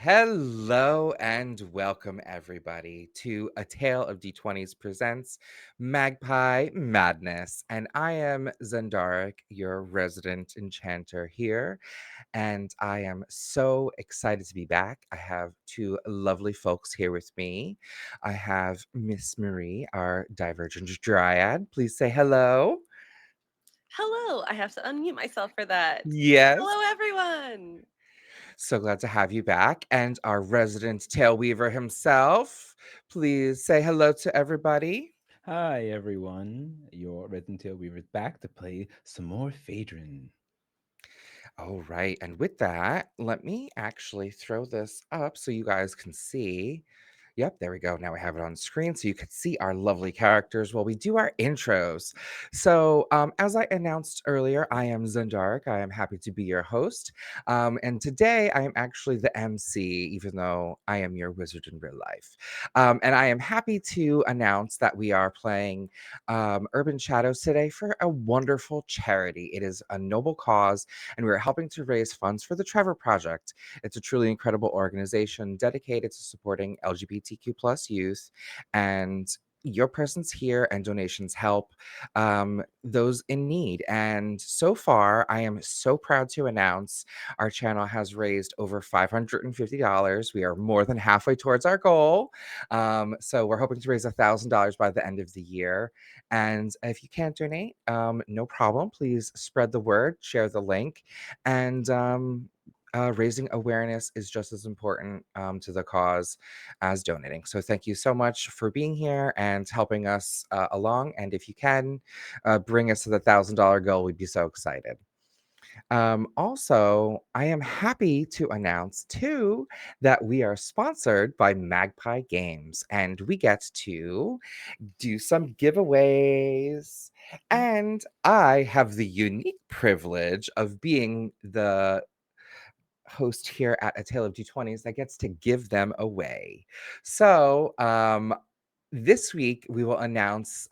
Hello and welcome, everybody, to A Tale of D20s presents Magpie Madness. And I am Xendarik, your resident enchanter here. And I am so excited to be back. I have two lovely folks here with me. I have Miss Marie, our divergent dryad. Please say hello. Hello, I have to unmute myself for that. Yes. Hello, everyone. So glad to have you back. And our resident tail weaver himself. Please say hello to everybody. Hi everyone, your Resident Tail Weaver's back to play some more Phaedron. All right. And with that, let me actually throw this up so you guys can see. Yep, there we go. Now we have it on screen so you can see our lovely characters while we do our intros. So, as I announced earlier, I am Zundark. I am happy to be your host. And today I am actually the MC, even though I am your wizard in real life. And I am happy to announce that we are playing Urban Shadows today for a wonderful charity. It is a noble cause, and we are helping to raise funds for the Trevor Project. It's a truly incredible organization dedicated to supporting LGBTQ plus youth, and your presence here and donations help those in need. And so far, I am so proud to announce our channel has raised over $550. We are more than halfway towards our goal. So we're hoping to raise $1,000 by the end of the year. And if you can't donate, no problem. Please spread the word, share the link, and raising awareness is just as important to the cause as donating. So thank you so much for being here and helping us along. And if you can bring us to the $1,000 goal, we'd be so excited. Also, I am happy to announce too that we are sponsored by Magpie Games and we get to do some giveaways. And I have the unique privilege of being the host here at A Tale of D20s that gets to give them away. So, this week we will announce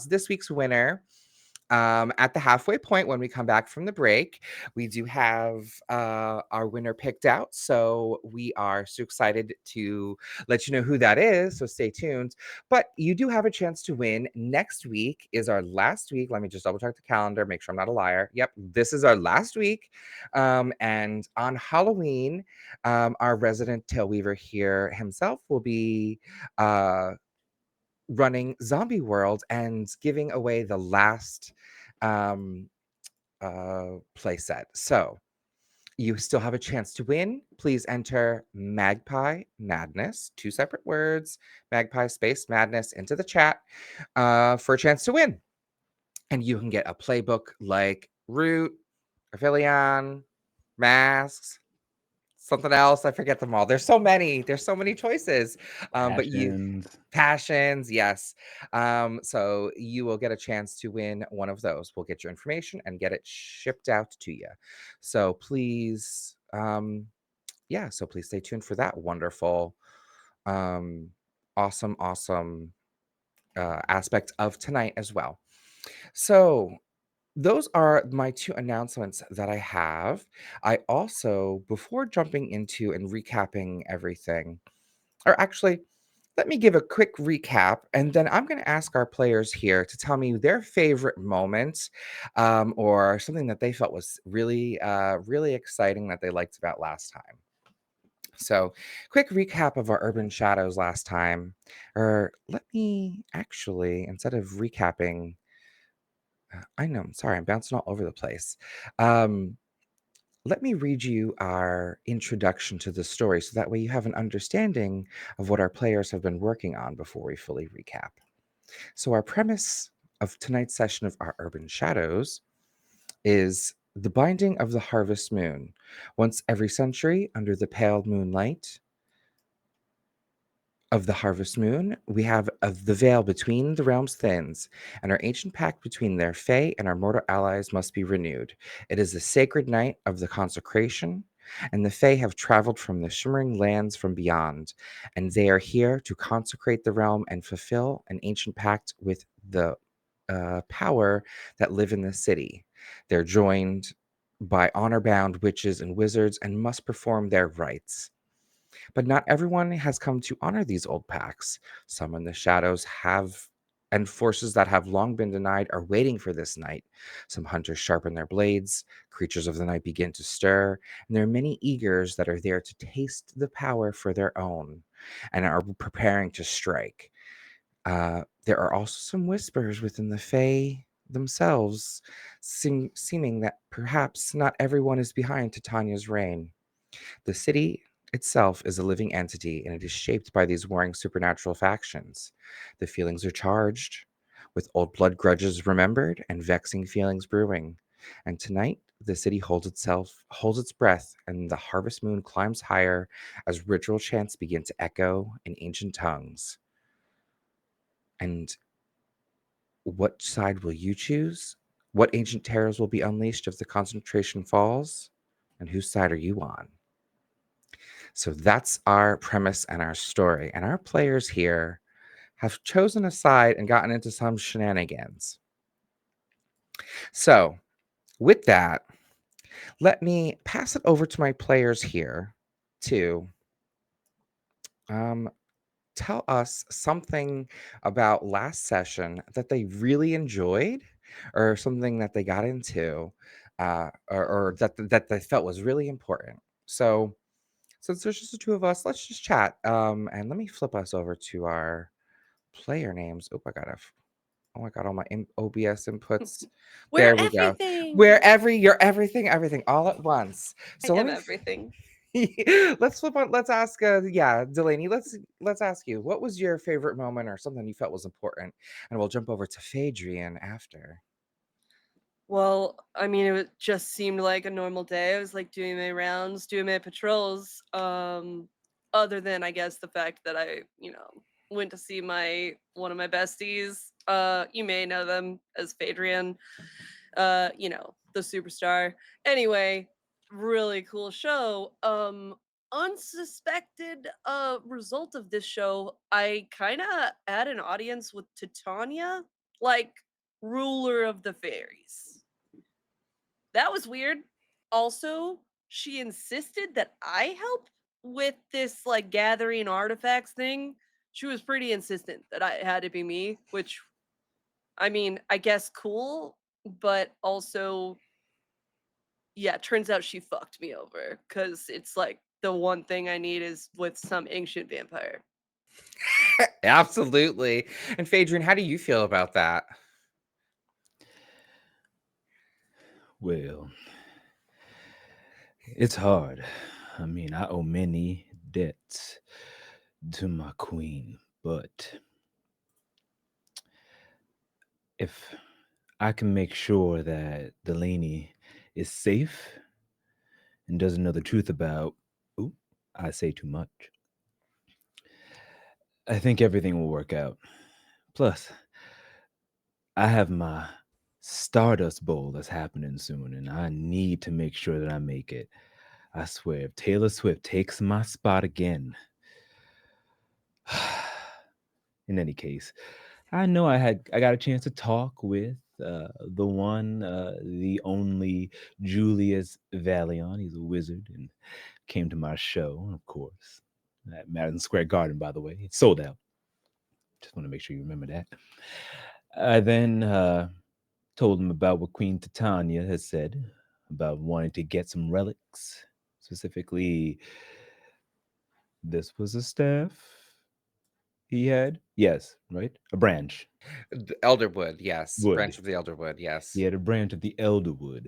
this week's winner at the halfway point when we come back from the break. We do have our winner picked out. So we are so excited to let you know who that is. So stay tuned. But you do have a chance to win. Next week is our last week. Let me just double check the calendar, make sure I'm not a liar. Yep, this is our last week. And on Halloween, our resident tail weaver here himself will be. Running Zombie World and giving away the last um, playset. So you still have a chance to win. Please enter Magpie Madness, two separate words, Magpie Space Madness into the chat for a chance to win. And you can get a playbook like Root, Aphelion, Masks, something else. I forget them all. There's so many. There's so many choices. But you Passions. passions, yes. So you will get a chance to win one of those. We'll get your information and get it shipped out to you. So please, yeah. So please stay tuned for that wonderful, um, awesome aspect of tonight as well. So those are my two announcements that I have. I also, before jumping into and recapping everything, or actually, let me give a quick recap, and then I'm going to ask our players here to tell me their favorite moments or something that they felt was really exciting that they liked about last time. So, quick recap of our Urban Shadows last time. Or let me actually, instead of recapping, I know, I'm sorry, I'm bouncing all over the place. Um, Let me read you our introduction to the story so that way you have an understanding of what our players have been working on before we fully recap. So, our premise of tonight's session of our Urban Shadows is the binding of the harvest moon. Once every century, under the pale moonlight, of the harvest moon, we have of the veil between the realms thins, and our ancient pact between their fae and our mortal allies must be renewed. It is the sacred night of the consecration, and the fae have traveled from the shimmering lands from beyond, and they are here to consecrate the realm and fulfill an ancient pact with the power that live in the city. They're joined by honor bound witches and wizards and must perform their rites. But not everyone has come to honor these old pacts. Some in the shadows have, and forces that have long been denied are waiting for this night. Some hunters sharpen their blades, creatures of the night begin to stir, and there are many eagers that are there to taste the power for their own and are preparing to strike. There are also some whispers within the Fae themselves, seeming that perhaps not everyone is behind Titania's reign. The city itself is a living entity, and it is shaped by these warring supernatural factions. The feelings are charged, with old blood grudges remembered and vexing feelings brewing. And tonight, the city holds its breath, and the harvest moon climbs higher as ritual chants begin to echo in ancient tongues. And what side will you choose? What ancient terrors will be unleashed if the concentration falls? And whose side are you on? So that's our premise and our story. And our players here have chosen a side and gotten into some shenanigans. So, with that, let me pass it over to my players here to um, tell us something about last session that they really enjoyed or something that they got into or that they felt was really important. So, since there's just the two of us, let's just chat. And let me flip us over to our player names. Oh, I got all my OBS inputs. We're There we go. everything. Where you're everything all at once. I So let am me everything. let's flip on. Let's ask. Yeah, Delaney. Let's ask you. What was your favorite moment or something you felt was important? And we'll jump over to Phaedrian after. Well, I mean, just seemed like a normal day. I was like doing my rounds, doing my patrols. Other than I guess the fact that I, went to see my one of my besties. You may know them as Phaedrian. The superstar. Anyway, really cool show. Unsuspected result of this show, I kind of had an audience with Titania, like ruler of the fairies. That was weird. Also, she insisted that I help with this like gathering artifacts thing. She was pretty insistent that it had to be me, which I mean, I guess cool, but also yeah, turns out she fucked me over because it's like the one thing I need is with some ancient vampire. Absolutely. And Phaedrian, how do you feel about that? Well, it's hard. I mean, I owe many debts to my queen, but if I can make sure that Delaney is safe and doesn't know the truth about, ooh, I say too much, I think everything will work out. Plus, I have my Stardust Bowl that's happening soon, and I need to make sure that I make it. I swear, if Taylor Swift takes my spot again, in any case, I know I got a chance to talk with the one, the only Julius Valion. He's a wizard and came to my show, of course, at Madison Square Garden. By the way, it's sold out. Just want to make sure you remember that. I then told him about what Queen Titania has said about wanting to get some relics. Specifically, this was a staff he had. Yes, right? A branch. The Elderwood, yes. Wood. Branch of the Elderwood, He yes. had a branch of the Elderwood.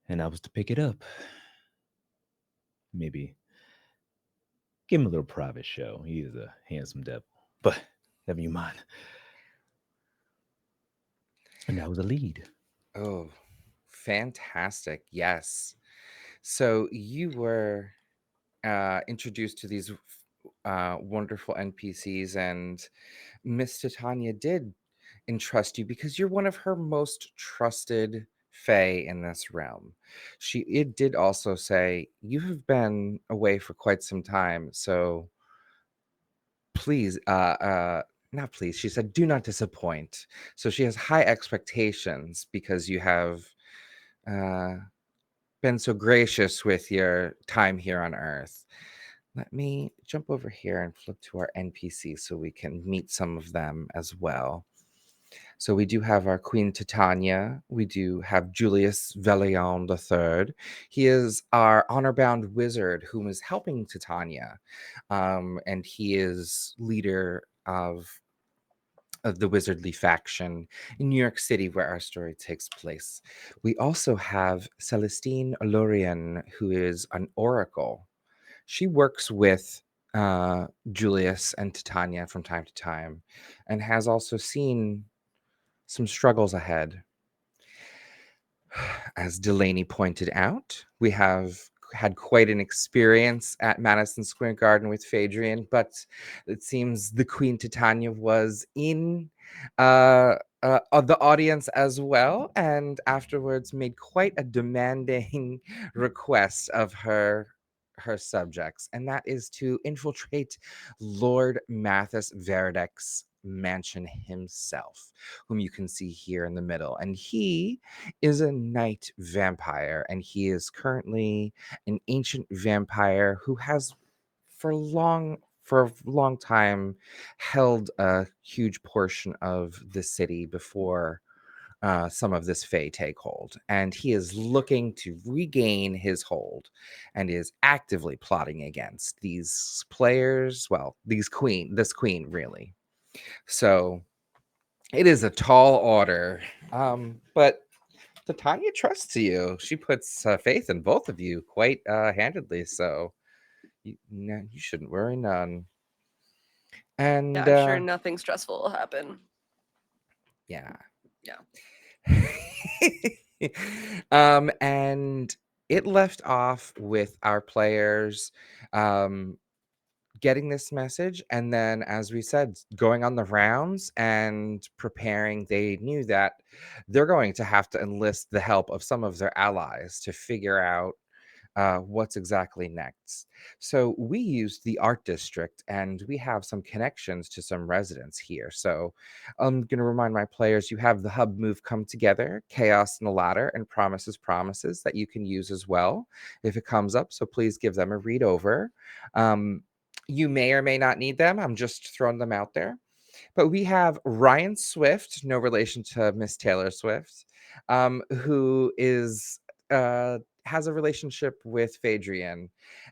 And I was to pick it up. Maybe give him a little private show. He is a handsome devil. But never you mind. And that was a lead. Oh, fantastic. Yes. So you were introduced to these wonderful NPCs, and Miss Titania did entrust you because you're one of her most trusted Fae in this realm. It did also say you have been away for quite some time, so please, not please. She said, "Do not disappoint." So she has high expectations because you have uh, been so gracious with your time here on Earth. Let me jump over here and flip to our NPC so we can meet some of them as well. So we do have our Queen Titania. We do have Julius Velion III. He is our honor-bound wizard whom is helping Titania, and he is leader of the wizardly faction in New York City, where our story takes place. We also have Celestine Lorien, who is an oracle. She works with Julius and Titania from time to time, and has also seen some struggles ahead. As Delaney pointed out, we have had quite an experience at Madison Square Garden with Phaedrian, but it seems the Queen Titania was in the audience as well, and afterwards made quite a demanding request of her subjects, and that is to infiltrate Lord Mathis Verdek's mansion himself, whom you can see here in the middle. And he is a night vampire, and he is currently an ancient vampire who has for a long time held a huge portion of the city before some of this fey take hold, and he is looking to regain his hold and is actively plotting against these players, well, this queen really. So it is a tall order, but Titania trusts you. She puts faith in both of you quite handedly. So you shouldn't worry none. Yeah, And I'm sure nothing stressful will happen. yeah. Yeah. And it left off with our players um, getting this message, and then, as we said, going on the rounds and preparing. They knew that they're going to have to enlist the help of some of their allies to figure out what's exactly next. So we used the art district, and we have some connections to some residents here. So I'm going to remind my players, you have the hub move come together, chaos and a ladder, and promises that you can use as well if it comes up. So please give them a read over. Um, you may or may not need them. I'm just throwing them out there. But we have Ryan Swift, no relation to Miss Taylor Swift, who is has a relationship with Phaedrian,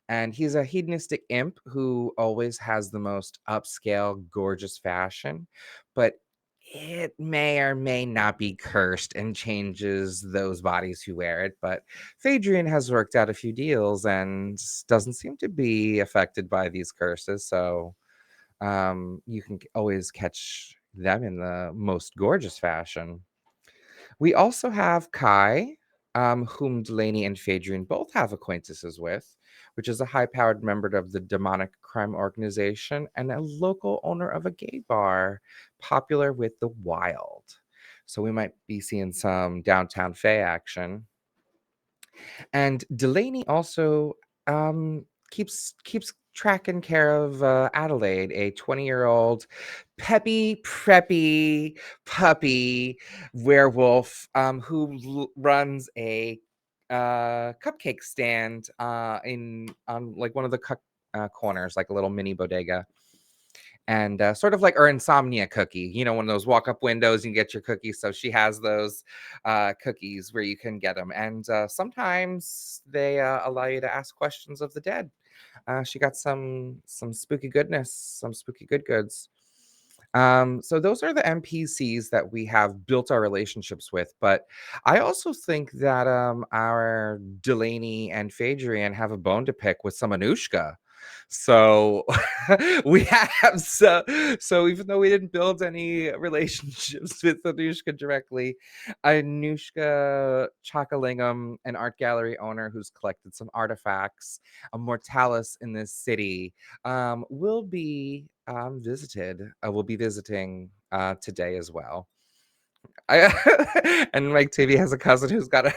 and he's a hedonistic imp who always has the most upscale, gorgeous fashion, but it may or may not be cursed and changes those bodies who wear it. But Phaedrian has worked out a few deals and doesn't seem to be affected by these curses, so you can always catch them in the most gorgeous fashion. We also have Kai, whom Delaney and Phaedrian both have acquaintances with, which is a high powered member of the demonic crime organization and a local owner of a gay bar popular with the wild. So we might be seeing some downtown Fay action. And Delaney also keeps tracking care of Adelaide, a 20-year-old peppy, preppy puppy werewolf who runs a cupcake stand in on like one of the corners, like a little mini bodega, and sort of like her insomnia cookie, one of those walk-up windows you can get your cookies. So she has those cookies where you can get them, and sometimes they allow you to ask questions of the dead. She got some spooky goodness, some spooky good goods. So those are the NPCs that we have built our relationships with. But I also think that our Delaney and Phaedrian have a bone to pick with some Anushka. So we have so even though we didn't build any relationships with Anushka directly, Anushka Chakalingam, an art gallery owner who's collected some artifacts, a mortalis in this city, will be will be visiting today as well. And Mike TV has a cousin who's got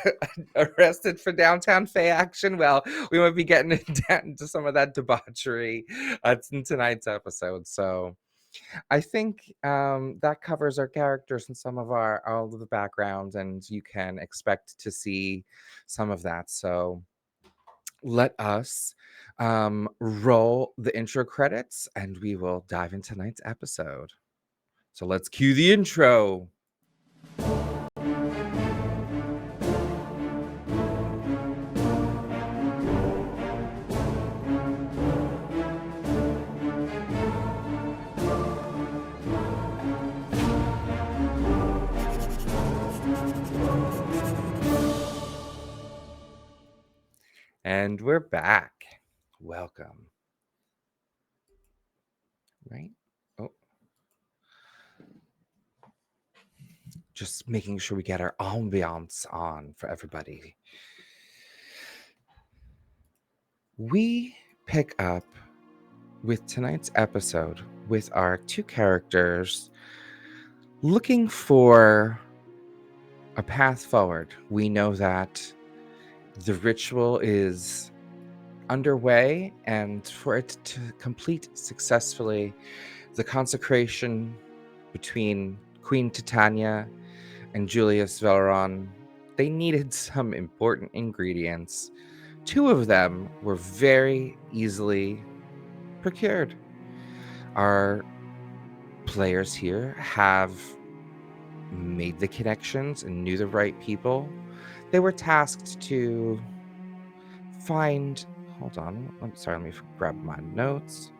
arrested for downtown Fay action. Well, we might be getting into some of that debauchery in tonight's episode. So I think that covers our characters and some of all of the backgrounds, and you can expect to see some of that. So let us roll the intro credits and we will dive into tonight's episode. So let's cue the intro. And we're back. Welcome. Right? Oh, just making sure we get our ambiance on for everybody. We pick up with tonight's episode with our two characters looking for a path forward. We know that the ritual is underway, and for it to complete successfully, the consecration between Queen Titania and Julius Veleron, they needed some important ingredients. Two of them were very easily procured. Our players here have made the connections and knew the right people. They were tasked to find. Hold on. Let me grab my notes.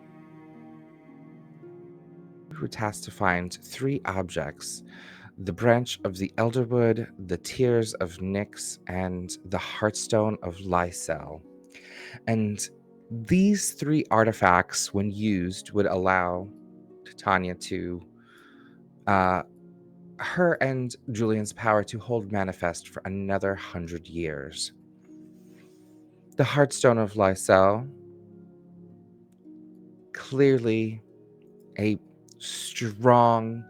We were tasked to find 3 objects: the branch of the Elderwood, the tears of Nyx, and the heartstone of Lysel. And these 3 artifacts, when used, would allow Titania to her and Julian's power to hold manifest for another 100 years. The Heartstone of Lysel, clearly a strong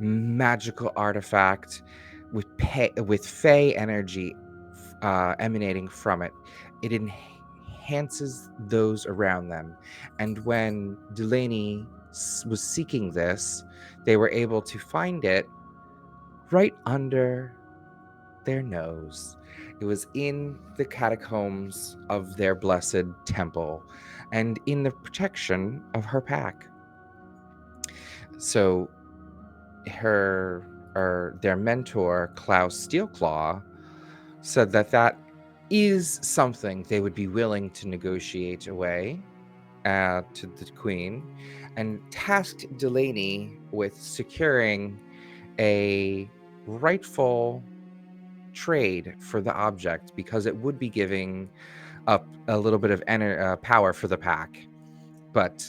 magical artifact with fey energy emanating from it. It enhances those around them. And when Delaney was seeking this, they were able to find it right under their nose. It was in the catacombs of their blessed temple and in the protection of her pack. So their mentor, Klaus Steelclaw, said that that is something they would be willing to negotiate away to the queen, and tasked Delaney with securing a rightful trade for the object, because it would be giving up a little bit of power for the pack. But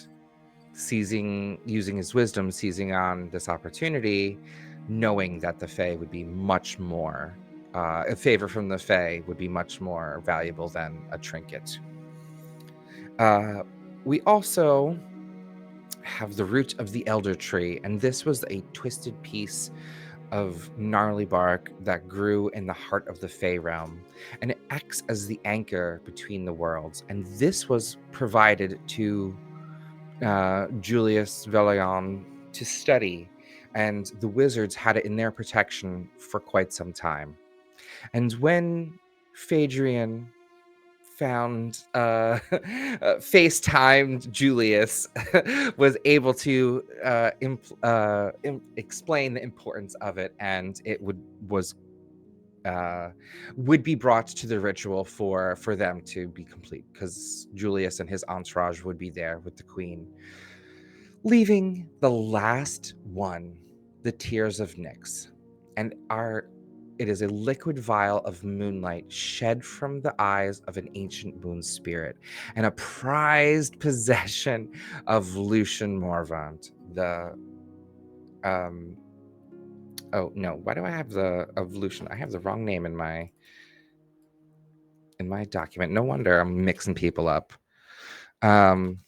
using his wisdom, seizing on this opportunity, knowing that the Fae would be much more, a favor from the Fae would be much more valuable than a trinket. We also have the root of the elder tree, and this was a twisted piece of gnarly bark that grew in the heart of the Fey realm, and it acts as the anchor between the worlds. And this was provided to Julius Velion to study, and the wizards had it in their protection for quite some time. And when Phaedrian found FaceTimed Julius, was able to explain the importance of it, and it would be brought to the ritual for them to be complete, because Julius and his entourage would be there with the queen, leaving the last one, the tears of Nyx. And it is a liquid vial of moonlight shed from the eyes of an ancient moon spirit, and a prized possession of Lucian Morvant. Oh no, why do I have of Lucian? I have the wrong name in my document. No wonder I'm mixing people up. Um,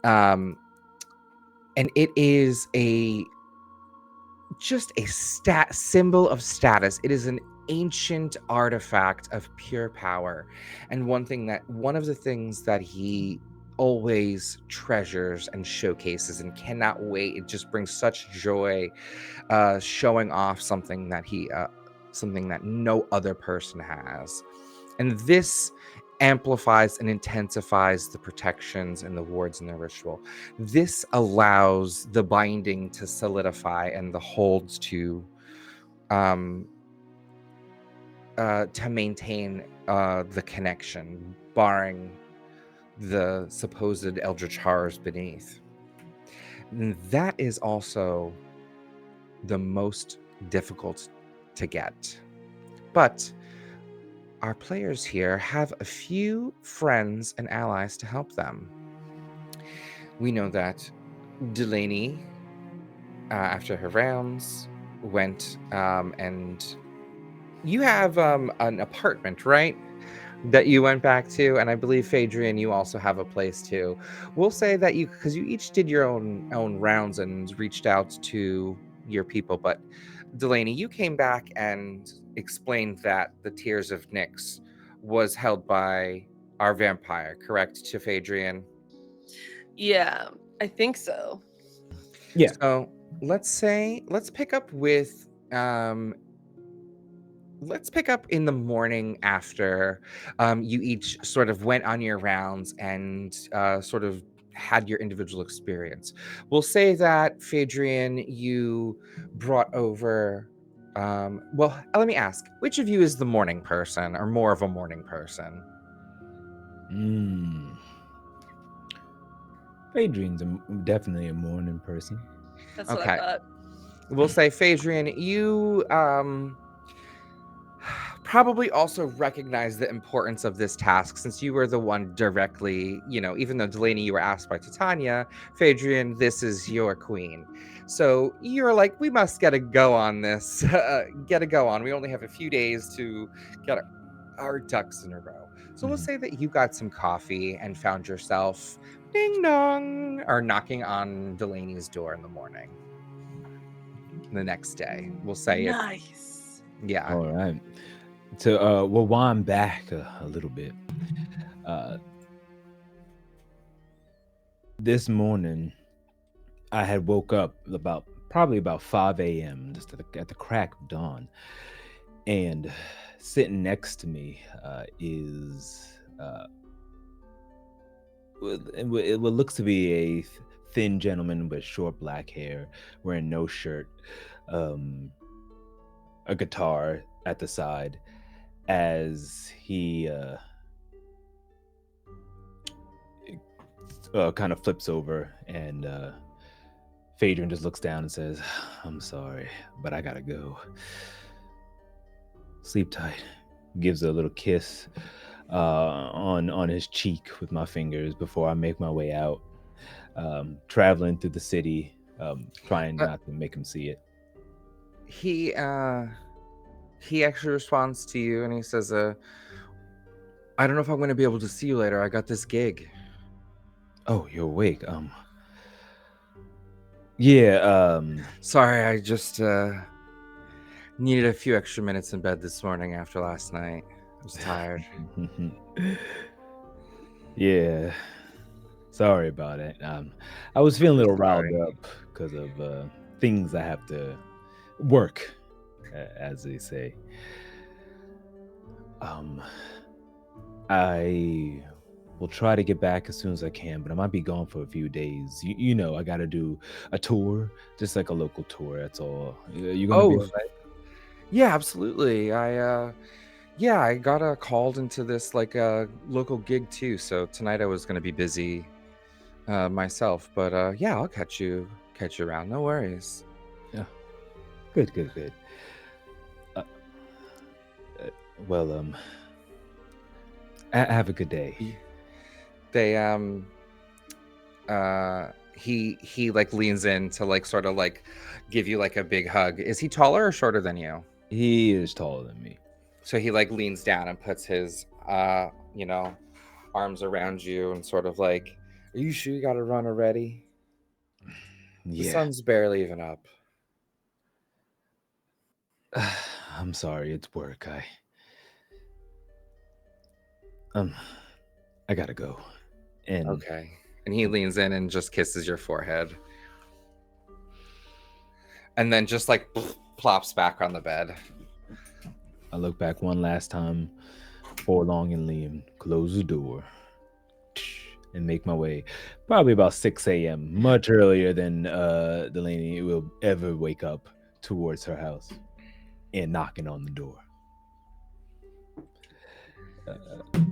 um, and it is just a symbol of status. It is an ancient artifact of pure power, and one of the things that he always treasures and showcases and cannot wait. It just brings such joy, showing off something that no other person has. And this amplifies and intensifies the protections and the wards in the ritual. This allows the binding to solidify and the holds um, to maintain the connection, barring the supposed eldritch horrors beneath. And that is also the most difficult to get. But our players here have a few friends and allies to help them. We know that Delaney, after her rounds, went and you have an apartment, right? That you went back to, and I believe Phaedrian, you also have a place too. We'll say that because you each did your own rounds and reached out to your people, but Delaney, you came back and explained that the Tears of Nyx was held by our vampire, correct, to Phaedrian? Yeah, I think so. Yeah. So let's pick up with let's pick up in the morning after you each sort of went on your rounds and sort of had your individual experience. We'll say that Phaedrian, you brought over. Well, let me ask: which of you is the morning person, or more of a morning person? Mm. Adrian's definitely a morning person. That's what I Okay, thought. we'll say Phaedrian, you probably also recognize the importance of this task since you were the one directly, even though Delaney, you were asked by Titania, Phaedrian, this is your queen. So you're like, we must get a go on this, get a go on. We only have a few days to get our ducks in a row. So we'll Mhm. say that you got some coffee and found yourself ding dong or knocking on Delaney's door in the morning the next day. We'll say it, Nice. yeah. All right. To well, wind back a little bit. Uh, this morning, I had woke up probably about 5 a.m. just at the crack of dawn, and sitting next to me is what looks to be a thin gentleman with short black hair, wearing no shirt, um, a guitar at the side, as he kind of flips over, and Phaedrian just looks down and says, "I'm sorry, but I gotta go. Sleep tight." Gives a little kiss on his cheek with my fingers before I make my way out, traveling through the city, trying Uh, not to make him see it. he uh he actually responds to you and he says, I don't know if I'm gonna be able to see you later. I got this gig. Oh, you're awake. Yeah. Sorry, I just needed a few extra minutes in bed this morning after last night. I was tired. Yeah. Sorry about it. I was feeling a little riled Sorry. up because of things I have to work, as they say. Um, I will try to get back as soon as I can, but I might be gone for a few days. You know, I got to do a tour, just like a local tour. That's all. You gonna be Oh, all right? yeah, absolutely. Yeah, I got called into this like local gig too. So tonight I was gonna be busy myself, but yeah, I'll catch you around. No worries. Yeah. Good, good, good. Uh, uh, well, have a good day. Y- They he like leans in to like sort of like give you like a big hug. Is he taller or shorter than you? He is taller than me. So he like leans down and puts his arms around you and sort of like, are you sure you gotta run already? The Yeah. sun's barely even up. I'm sorry, it's work. Um I gotta go. And Okay. And he leans in and just kisses your forehead. And then just like plops back on the bed. I look back one last time before long and Liam close the door and make my way probably about 6 a.m., much earlier than Delaney will ever wake up towards her house and knocking on the door.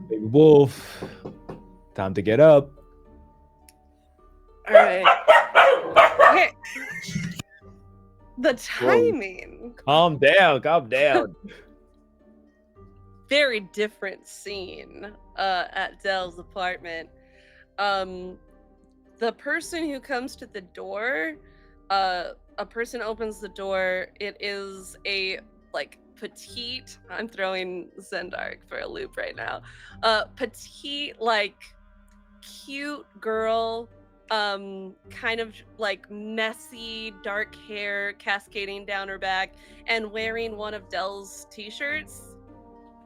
Baby Wolf, time to get up. All right. Okay. The Whoa. timing. Calm down, calm down. Very different scene at Dell's apartment. The person who comes to the door, a person opens the door. It is a like petite. I'm throwing Xendarik for a loop right now. Petite, like cute girl, kind of like messy dark hair cascading down her back and wearing one of Dell's t-shirts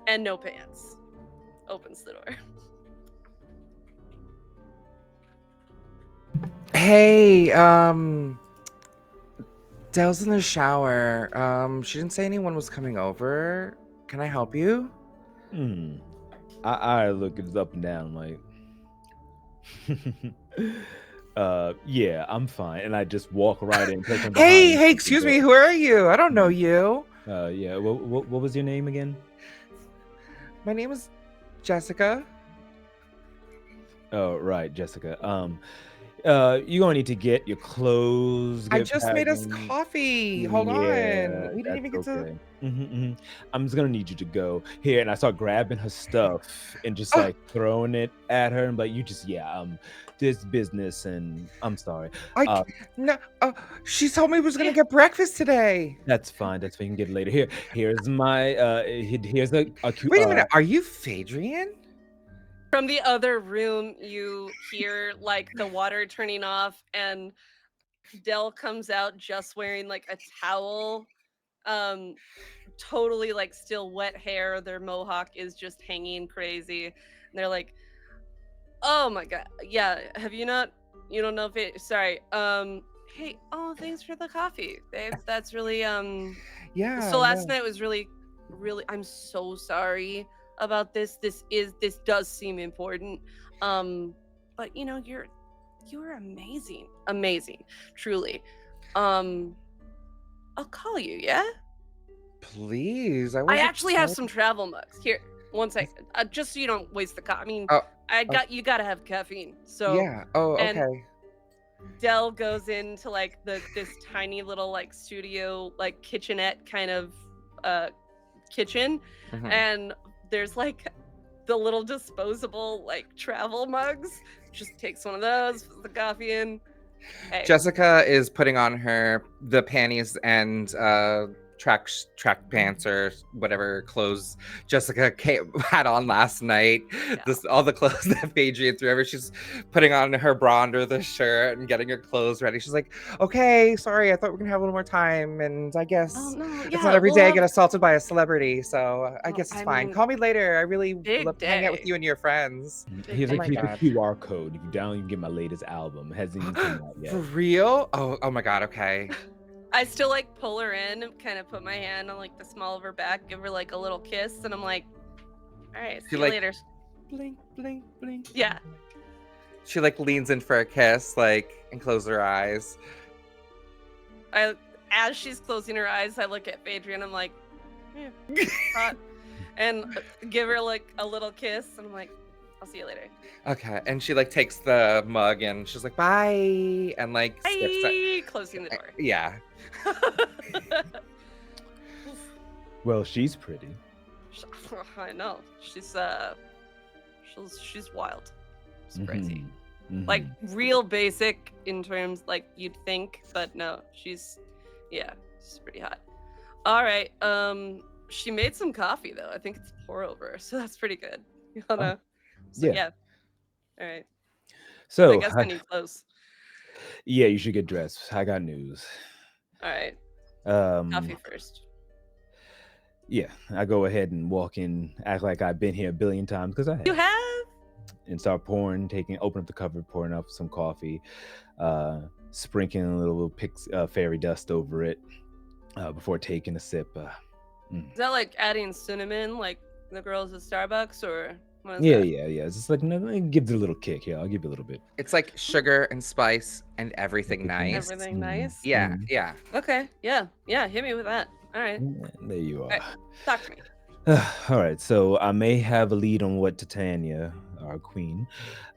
and no pants. Opens the door. Hey, Dell's in the shower. She didn't say anyone was coming over. Can I help you? I look it up and down like yeah, I'm fine. And I just walk right in, take him behind. Hey, excuse me, who are you? I don't know you. Yeah, what was your name again? My name is Jessica. Oh, right, Jessica. You're gonna need to get your clothes. I Get just made us packing. coffee. Hold on. We didn't even get That's to. okay. I'm just gonna need you to go here, and I start grabbing her stuff and just Oh. like throwing it at her, and like you just this business, and I'm sorry. No. She told me we was gonna get breakfast today. That's fine. That's fine. You can get it later. Here's my here's a cute. Wait a minute. Are you Phaedrian? From the other room, you hear like the water turning off, and Dell comes out just wearing like a towel, totally like still wet hair. Their mohawk is just hanging crazy, and they're like, "Oh my god, yeah. Have you not? You don't know if it? Sorry. Hey, oh, thanks for the coffee, babe. That's really Yeah. So last night was really, really. I'm so sorry about this. This does seem important. But you know, you're amazing, truly. I'll call you, yeah. Please. I I was actually have excited. some travel mugs here. One second, just so you don't waste the I mean, Oh, you gotta have caffeine. So yeah. Oh, and okay. Dell goes into like this tiny little like studio like kitchenette kind of kitchen, Mhm. and there's like the little disposable like travel mugs. Just takes one of those, puts the coffee in. Hey. Jessica is putting on the panties and track pants or whatever clothes Jessica had on last night. Yeah. All the clothes that Phaedrian threw over. She's putting on her bra under the shirt and getting her clothes ready. She's like, "Okay, sorry, I thought we were gonna have a little more time, and I guess Oh no, it's yeah, not every we'll day I have get assaulted by a celebrity, so I Oh, guess it's I fine. mean, Call me later. I really big love to hang out with day. you and your friends." Here's Oh a my here's a God. QR code. If you download, you can get my latest album. It hasn't even come out yet. For real? Oh my God. Okay. I still like pull her in and kind of put my hand on like the small of her back, give her like a little kiss, and I'm like, all right, see you like later. blink, blink, blink. Yeah. She like leans in for a kiss, like, and closes her eyes. As she's closing her eyes, I look at Phaedrian. I'm like, yeah, hot, and give her like a little kiss, and I'm like, I'll see you later. Okay, and she like takes the mug and she's like, bye, and like skips it. Closing the door. Yeah. Well, she's pretty. I know. She's wild. She's crazy. Like real basic in terms like you'd think, but no, she's pretty hot. All right. She made some coffee though. I think it's pour over, so that's pretty good. You wanna? So, yeah. All right. So I guess I need clothes. Yeah, you should get dressed. I got news. All right. Coffee first. Yeah, I go ahead and walk in, act like I've been here a billion times because I have. You have? And start pouring, open up the cupboard, pouring up some coffee, sprinkling a little fairy dust over it before taking a sip. Is that like adding cinnamon, like the girls at Starbucks, or what is Yeah, that? yeah, yeah. It's just like, no, give it a little kick. Yeah, I'll give you a little bit. It's like sugar and spice and everything Everything. nice. Everything nice? Yeah, yeah. Okay, yeah, yeah, hit me with that. All right. There you All right, are. talk to me. All right, so I may have a lead on what Titania, our queen,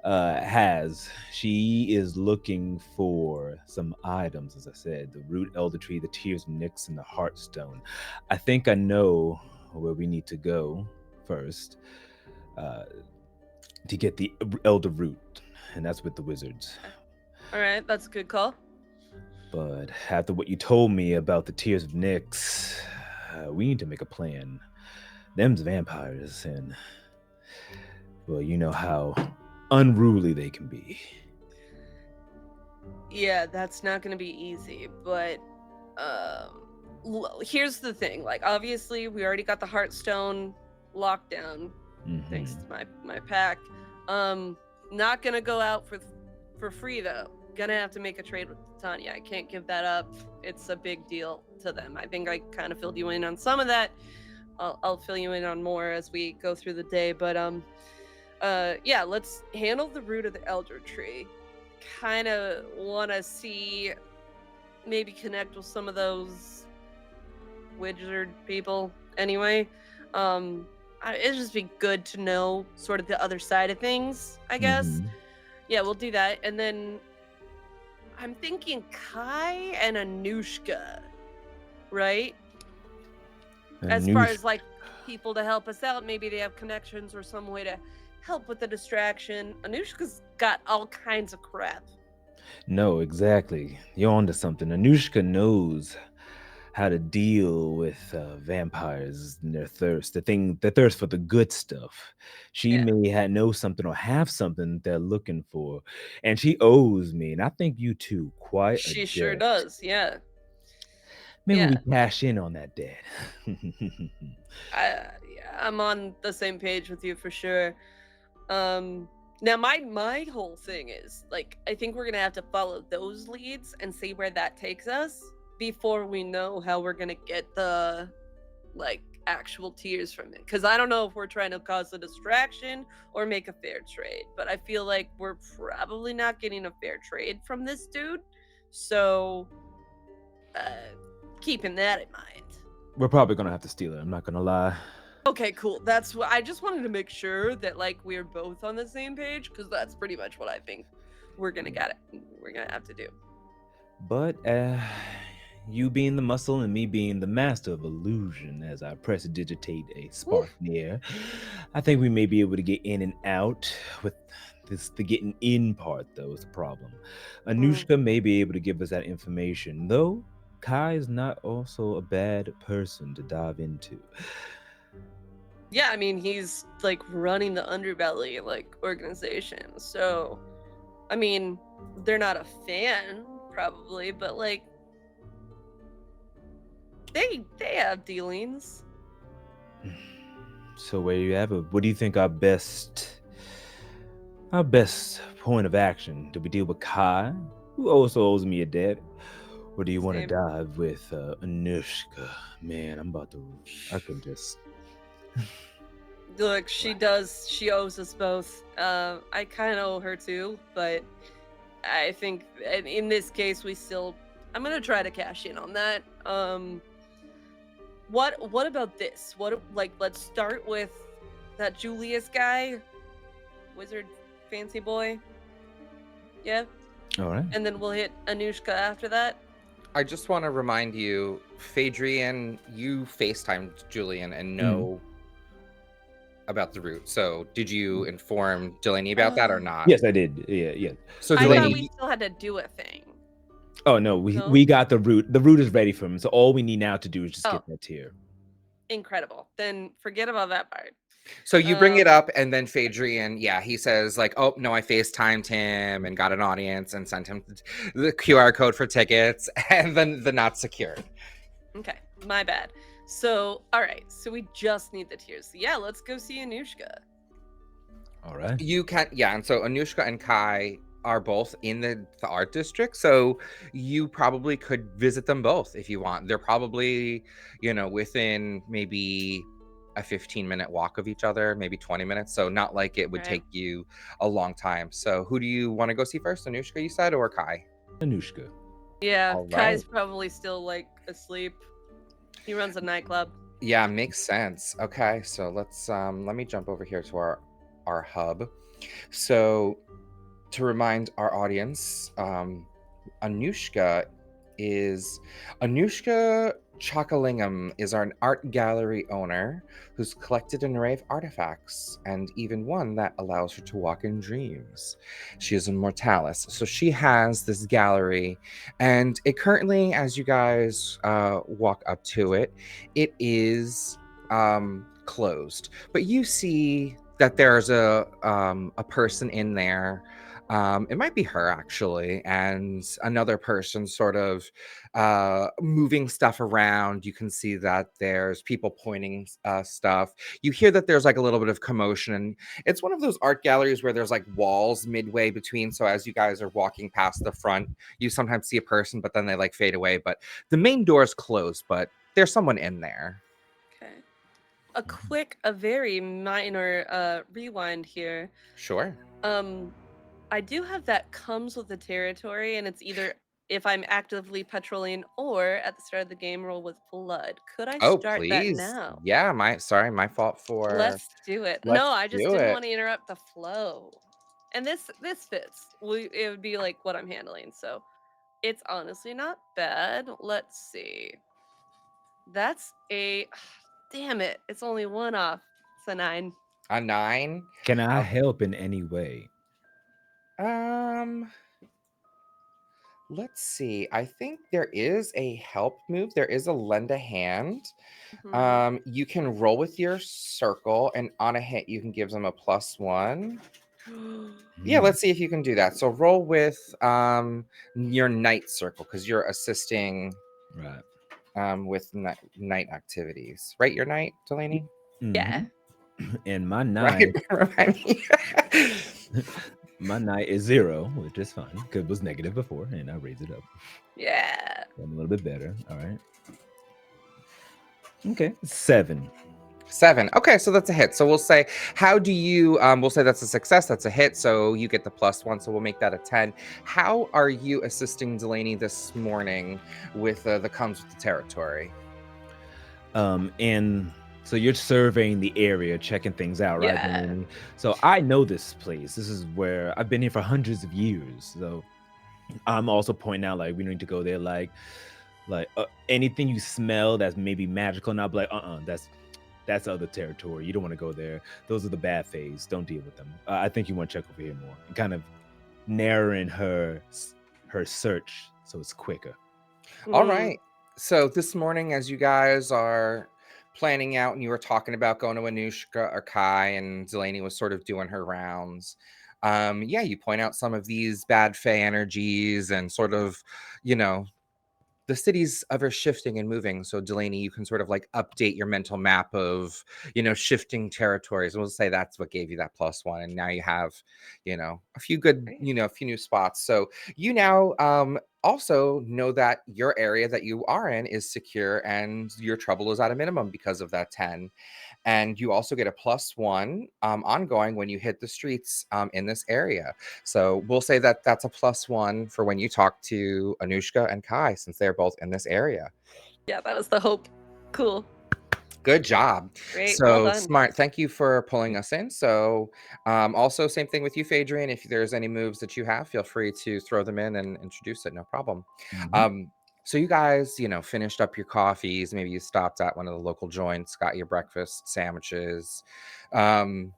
has. She is looking for some items, as I said, the root elder tree, the tears of Nyx, and the heartstone. I think I know where we need to go first uh, to get the elder root, and that's with the wizards. All right, that's a good call. But after what you told me about the tears of Nyx, we need to make a plan. Them's vampires, and well, you know how unruly they can be. Yeah, that's not going to be easy, but here's the thing. Like, obviously, we already got the Heartstone lockdown thanks to my pack. Not gonna go out for free though. Gonna have to make a trade with Tanya. I can't give that up. It's a big deal to them. I think I kind of filled you in on some of that. I'll fill you in on more as we go through the day. But yeah, let's handle the root of the elder tree. Kind of want to see maybe connect with some of those wizard people. Anyway, it'd just be good to know sort of the other side of things, I guess. Yeah, we'll do that. And then I'm thinking Kai and Anushka, right? As far as like people to help us out, maybe they have connections or some way to help with the distraction. Anushka's got all kinds of crap. No, exactly. You're onto something. Anushka knows how to deal with vampires and their thirst, the thirst for the good stuff. She Yeah. may know something or have something they're looking for, and she owes me, and I think you too, quite a She sure debt. does, yeah. Maybe we Yeah. cash in on that debt. Yeah, I'm on the same page with you for sure. Now my whole thing is like I think we're gonna have to follow those leads and see where that takes us before we know how we're gonna get the like actual tears from it. Because I don't know if we're trying to cause a distraction or make a fair trade, but I feel like we're probably not getting a fair trade from this dude. So keeping that in mind. We're probably gonna have to steal it. I'm not gonna lie. Okay, cool. That's what I just wanted to make sure that like we're both on the same page because that's pretty much what I think we're gonna have to do. But you being the muscle and me being the master of illusion, as I prestidigitate a spark near, I think we may be able to get in and out. With this, the getting in part though is the problem. Anushka may be able to give us that information, though. Kai is not also a bad person to dive into. Yeah, I mean he's like running the underbelly like organization. So I mean they're not a fan probably, but like they have dealings. So where you have it, what do you think our best point of action? Do we deal with Kai, who also owes me a debt? Or do you want to Same. dive with Anushka? Man, I could just Look, she owes us both. I kind of owe her too, but I think in this case I'm gonna try to cash in on that. What about this? Let's start with that Julius guy, wizard fancy boy. Yeah. All right. And then we'll hit Anushka after that. I just want to remind you, Phaedrian, you FaceTimed Julian and know about the route. So did you inform Delaney about that or not? Yes, I did. Yeah. So I thought we Delaney, still had to do a thing. Oh no, we got the route. The route is ready for him. So all we need now to do is just get that tier. Incredible. Then forget about that part. so you bring it up, and then Phaedrian, yeah, he says like, "Oh no, I FaceTimed him and got an audience and sent him the QR code for tickets, and then the not secured." Okay, my bad. So, all right, so we just need the tiers. So yeah, let's go see Anushka. All right. You can, yeah, and so Anushka and Kai are both in the art district, so you probably could visit them both if you want. They're probably, within maybe a 15-minute walk of each other, maybe 20 minutes. So not like it would Right. take you a long time. So who do you want to go see first? Anushka, you said, or Kai? Anushka. Yeah, All right. Kai's probably still like asleep. He runs a nightclub. Yeah, makes sense. Okay, so let me jump over here to our hub. So to remind our audience, Anushka is Anushka Chakalingam is our art gallery owner who's collected an array of artifacts and even one that allows her to walk in dreams. She is immortalis, so she has this gallery, and it currently, as you guys walk up to it, it is closed. But you see that there's a person in there. It might be her actually, and another person sort of moving stuff around. You can see that there's people pointing stuff. You hear that there's like a little bit of commotion, and it's one of those art galleries where there's like walls midway between. So as you guys are walking past the front, you sometimes see a person, but then they like fade away. But the main door is closed, but there's someone in there. Okay. A very minor rewind here. Sure. Um, I do have that comes with the territory, and it's either if I'm actively patrolling or at the start of the game roll with blood. Could I Oh, start that please. now? Yeah, my fault for Let's do it. No, let's I just do didn't it. want to interrupt the flow. And this fits. It would be like what I'm handling, so it's honestly not bad. Let's see. That's a damn it. It's only one off. It's a 9. A 9. Can I help in any way? Um, let's see. I think there is a help move. There is a lend a hand. Mhm. You can roll with your circle, and on a hit, you can give them a +1. Yeah, Hmm, let's see if you can do that. So roll with your night circle because you're assisting right. with night activities, right? Your night, Delaney, Yeah. Hmm. And my right? night, Remind me. my night is 0, which is fine because it was negative before, and I raise it up. Yeah. I'm a little bit better. All right. Okay. 7. 7. Okay, so that's a hit. So we'll say, how do you? We'll say that's a success. That's a hit. So you get the +1. So we'll make that a 10. How are you assisting Delaney this morning with the comes with the territory? And so you're surveying the area, checking things out, right, Yeah. Delaney? So I know this place. This is where I've been here for hundreds of years. So I'm also pointing out like we need to go there. Like anything you smell that's maybe magical, and I'll be like, that's other territory. You don't want to go there. Those are the bad phase. Don't deal with them. I think you want to check over here more and kind of narrowing her search so it's quicker. All Mhm. right. So this morning, as you guys are planning out and you were talking about going to Anushka or Kai, and Delaney was sort of doing her rounds, yeah, you point out some of these bad fey energies and sort of, you know, the city's ever shifting and moving. So Delaney, you can sort of like update your mental map of, shifting territories. We'll say that's what gave you that +1. And now you have, a few good, Great. a few new spots. So you now also know that your area that you are in is secure and your trouble is at a minimum because of that 10. And you also get a +1 ongoing when you hit the streets in this area. So we'll say that that's a +1 for when you talk to Anushka and Kai, since they're both in this area. Yeah, that was the hope. Cool. Good job. Great. Well So done. smart. Thank you for pulling us in. So, also, same thing with you, Phaedrian. If there's any moves that you have, feel free to throw them in and introduce it. No problem. Hmm. So you guys, finished up your coffees. Maybe you stopped at one of the local joints, got your breakfast sandwiches, um,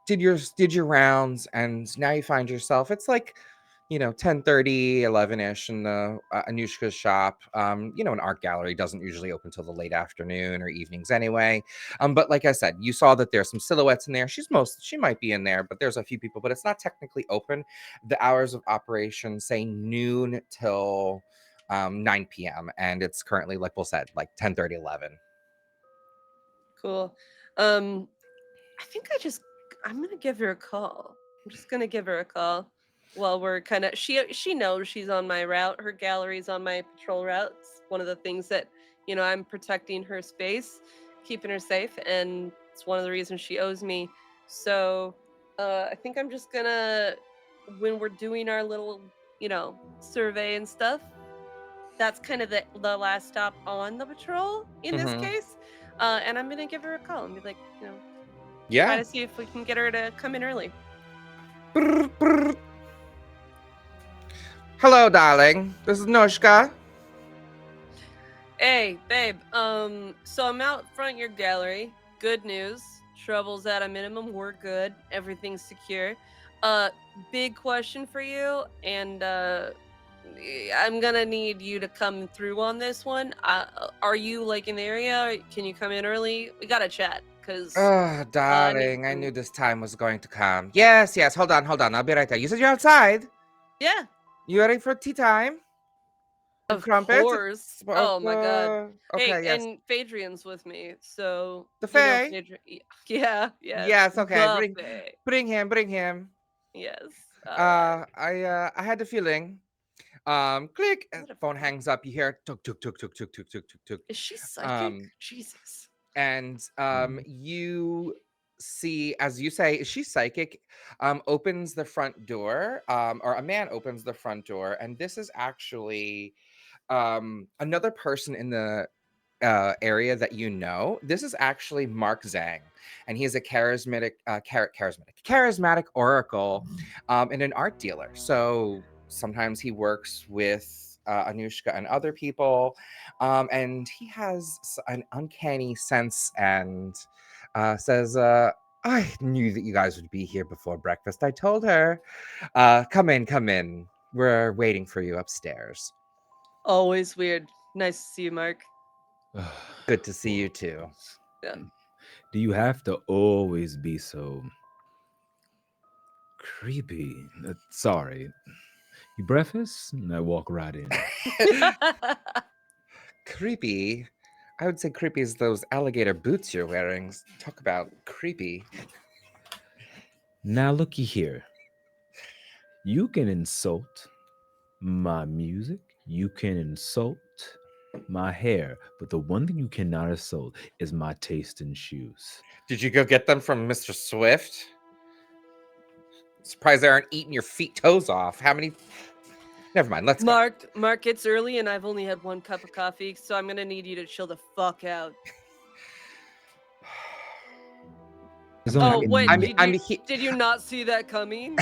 did your rounds, and now you find yourself. It's like 10:30, 11ish in the Anushka's shop. An art gallery doesn't usually open till the late afternoon or evenings anyway. But like I said, you saw that there's some silhouettes in there. She might be in there, but there's a few people, but it's not technically open. The hours of operation say noon till 9 p.m. and it's currently, like we'll said, like 10:30, 11. Cool. I think I'm gonna give her a call. I'm just gonna give her a call while we're kind of she knows she's on my route. Her gallery's on my patrol route. It's one of the things that I'm protecting her space. keeping her safe, and it's one of the reasons she owes me. So, I think I'm just gonna, when we're doing our little, survey and stuff, that's kind of the last stop on the patrol in this Mm-hmm. case. And I'm gonna give her a call and be like, try Yeah. to see if we can get her to come in early. Brr, brr. Hello, darling. This is Noshka. Hey, babe. So I'm out front your gallery. Good news. Troubles at a minimum. We're good. Everything's secure. Uh, Big question for you, and I'm gonna need you to come through on this one. Are you like in the area? Can you come in early? We gotta chat, cause Oh, I need darling, I knew to. this time was going to come. Yes, yes, hold on, hold on. I'll be right there. You said you're outside? Yeah, You ready for tea time? And of crumpets? course. Oh my god. Hey, Okay, yes. and Phaedrian's with me, so The you know Fae? Phaedrian. Yeah, yes, Yes, okay. the Bring Fae. bring him, bring him. Yes. All right. I had the feeling. Click. Is it a Phone fake? hangs up. You hear tuk tuk tuk tuk tuk tuk tuk tuk tuk. Is she psychic? Um, Jesus. and Mhm. you see, as you say, she's psychic. Opens the front door. Or a man opens the front door, and this is actually another person in the area that you know. This is actually Mark Zhang, and he is a charismatic oracle, and an art dealer. So sometimes he works with Anushka and other people, and he has an uncanny sense and says, "I knew that you guys would be here before breakfast. I told her. Come in, come in. We're waiting for you upstairs." Always weird. Nice to see you, Mark. Good to see you too. Always. Yeah. Do you have to always be so creepy? Sorry. You breakfast? And I walk right in. Creepy. I would say creepy is those alligator boots you're wearing. Talk about creepy. Now looky here. You can insult my music. You can insult my hair. But the one thing you cannot insult is my taste in shoes. Did you go get them from Mr. Swift? Surprised they aren't eating your feet toes off. How many? Never mind. Let's go. Mark, it's early and I've only had one cup of coffee, so I'm gonna need you to chill the fuck out. There's I'm, only Oh I'm, wait, I'm, in did I'm, you he- did you not see that coming?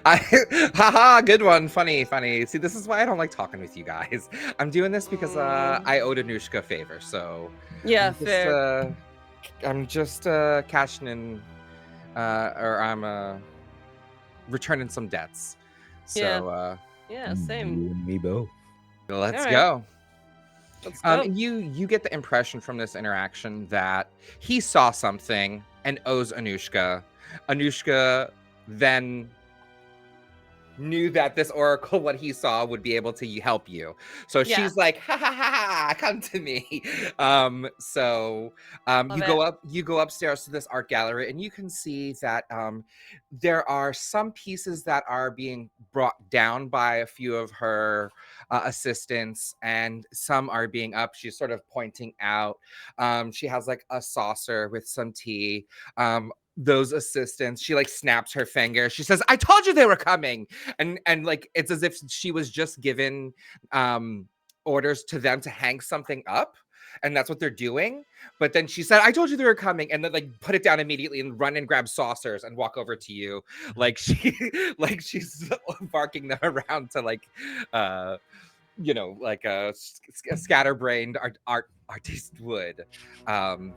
Haha, good one. Funny, funny. See, this is why I don't like talking with you guys. I'm doing this because Mm, I owed Anushka a favor, so yeah, I'm just fair. cashing in, or I'm returning some debts. Yeah, So yeah, same. you and me both. All let's right, go. let's go. You get the impression from this interaction that he saw something and owes Anushka. Anushka then knew that this oracle, what he saw, would be able to help you. So Yeah, she's like, ha ha ha ha, come to me. So love it. you go upstairs to this art gallery, and you can see that there are some pieces that are being brought down by a few of her assistants, and some are being up. She's sort of pointing out. She has like a saucer with some tea. Those assistants, she like snaps her finger. She says, I told you they were coming. And like it's as if she was just given orders to them to hang something up, and that's what they're doing. But then she said, I told you they were coming, and then like put it down immediately and run and grab saucers and walk over to you, like she like she's barking them around to like uh like a scatterbrained artist would. um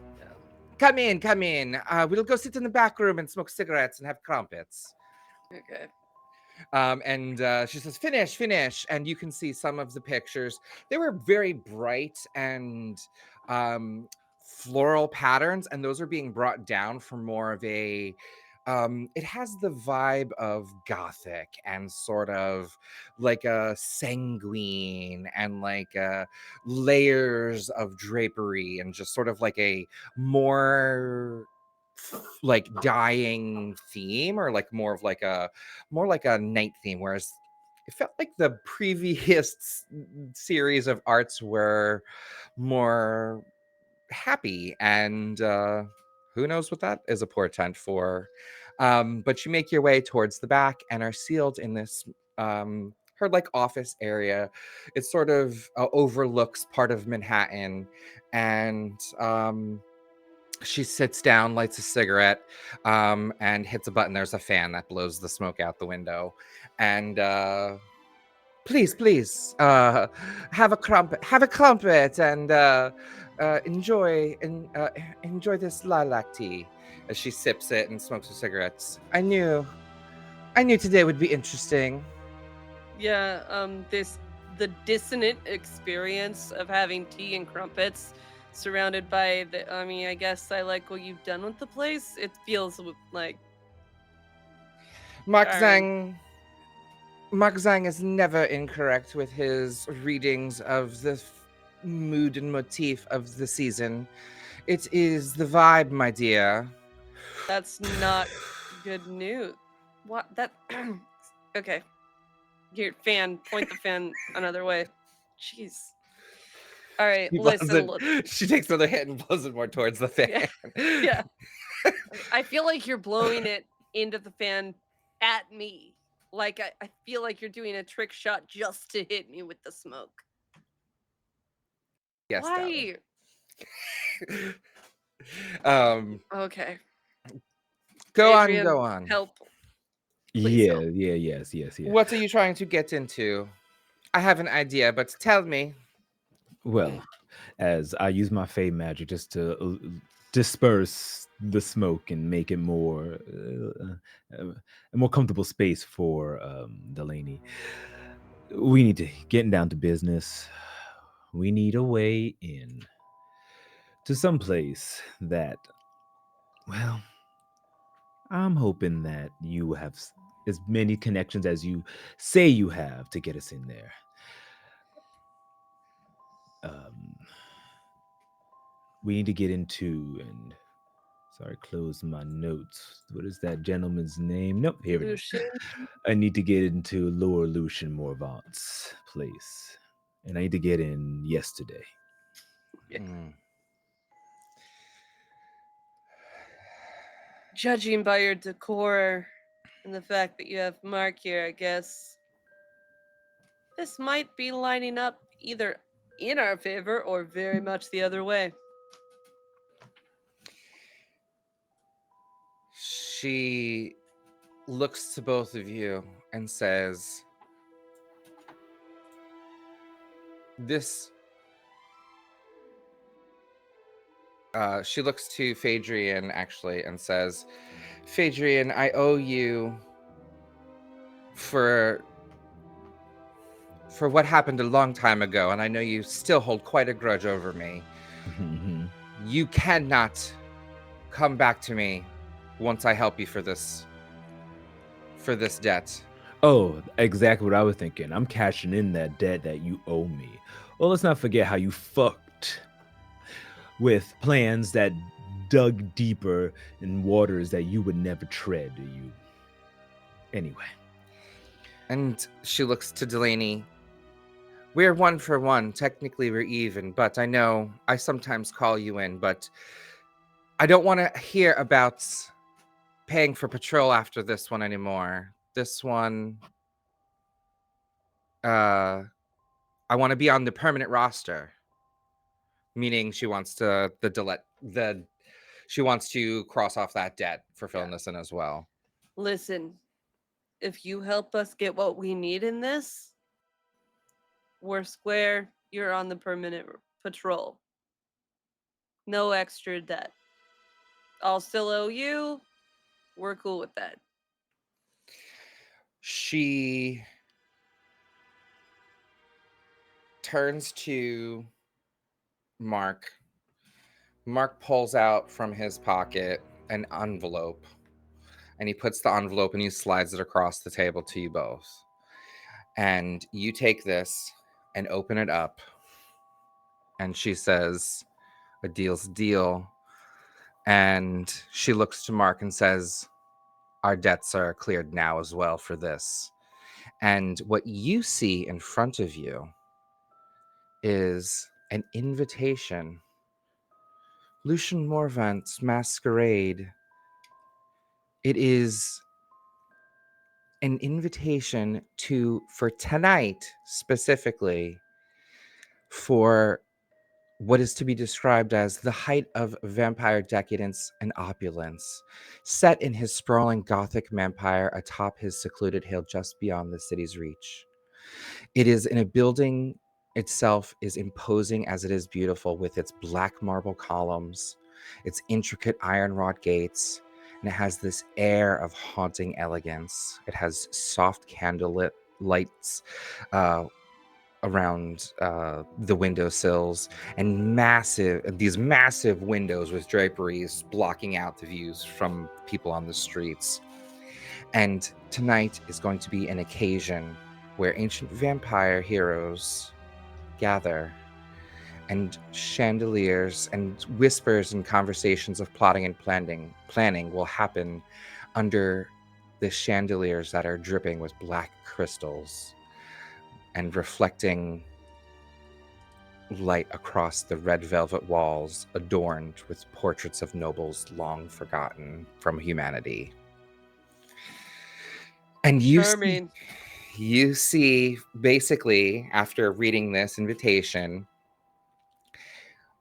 Come in, come in. We'll go sit in the back room and smoke cigarettes and have crumpets. Okay. And she says, finish, finish. And you can see some of the pictures. They were very bright and floral patterns, and those are being brought down for more of a. It has the vibe of gothic and sort of like a sanguine and like layers of drapery and just sort of like a more like dying theme, or like more like a night theme, whereas it felt like the previous series of arts were more happy, and who knows what that is a portent for. But you make your way towards the back and are sealed in this her like office area. It sort of overlooks part of Manhattan, and she sits down, lights a cigarette, and hits a button. There's a fan that blows the smoke out the window, and please, please, have a crumpet, and enjoy this lilac tea. As she sips it and smokes her cigarettes, I knew today would be interesting. Yeah, the dissonant experience of having tea and crumpets surrounded by the I mean, I guess I like what you've done with the place. It feels like Mark charming. Zhang, Mark Zhang is never incorrect with his readings of the mood and motif of the season. It is the vibe, my dear. That's not good news. What that okay. Here, fan, point the fan another way. Jeez. All right, He blows listen, it. look. She takes another hit and blows it more towards the fan. Yeah. Yeah. I feel like you're blowing it into the fan at me. Like I feel like you're doing a trick shot just to hit me with the smoke. Yes, darling. Why? um, Okay. go on, Adrian, go on. help. Please Yeah, help. yeah, yes, yes, yeah. What are you trying to get into? I have an idea, but tell me. Well, as I use my fey magic just to disperse the smoke and make it a more comfortable space for Delaney. We need to get down to business. We need a way in to some place that, well, I'm hoping that you have as many connections as you say you have to get us in there. Um, we need to get into and sorry, close my notes. What is that gentleman's name? Nope, here it is. Lucian. I need to get into Lower Lucian Morvant's place. And I need to get in yesterday. Yeah. Hmm. Judging by your decor and the fact that you have Mark here, I guess this might be lining up either in our favor or very much the other way. She looks to both of you and says, "This." She looks to Phaedrian actually and says, "Phaedrian, I owe you for what happened a long time ago, and I know you still hold quite a grudge over me. You cannot come back to me once I help you for this debt." Oh, exactly what I was thinking. I'm cashing in that debt that you owe me. Well, let's not forget how you fucked with plans that dug deeper in waters that you would never tread. You anyway. And she looks to Delaney. "We're 1 for 1. Technically, we're even, but I know I sometimes call you in, but I don't want to hear about paying for patrol after this one anymore. This one, uh, I want to be on the permanent roster." Meaning she wants to she wants to cross off that debt for filling Yeah. this in as well. Listen, if you help us get what we need in this, we're square. You're on the permanent patrol. No extra debt. I'll still owe you. We're cool with that. She turns to Mark. Mark pulls out from his pocket an envelope, and he puts the envelope and he slides it across the table to you both. And you take this and open it up, and she says, "A deal's a deal." And she looks to Mark and says, "Our debts are cleared now as well for this." And what you see in front of you is an invitation Lucian Morvant's masquerade. It is an invitation for tonight specifically, for what is to be described as the height of vampire decadence and opulence, set in his sprawling Gothic empire atop his secluded hill just beyond the city's reach. It is in a building itself is imposing as it is beautiful, with its black marble columns, its intricate iron wrought gates, and it has this air of haunting elegance. It has soft candlelit lights uh, around the windowsills, and these massive windows with draperies blocking out the views from people on the streets. And tonight is going to be an occasion where ancient vampire heroes gather, and chandeliers and whispers and conversations of plotting and planning will happen under the chandeliers that are dripping with black crystals and reflecting light across the red velvet walls adorned with portraits of nobles long forgotten from humanity. And Charming. you see, basically, after reading this invitation,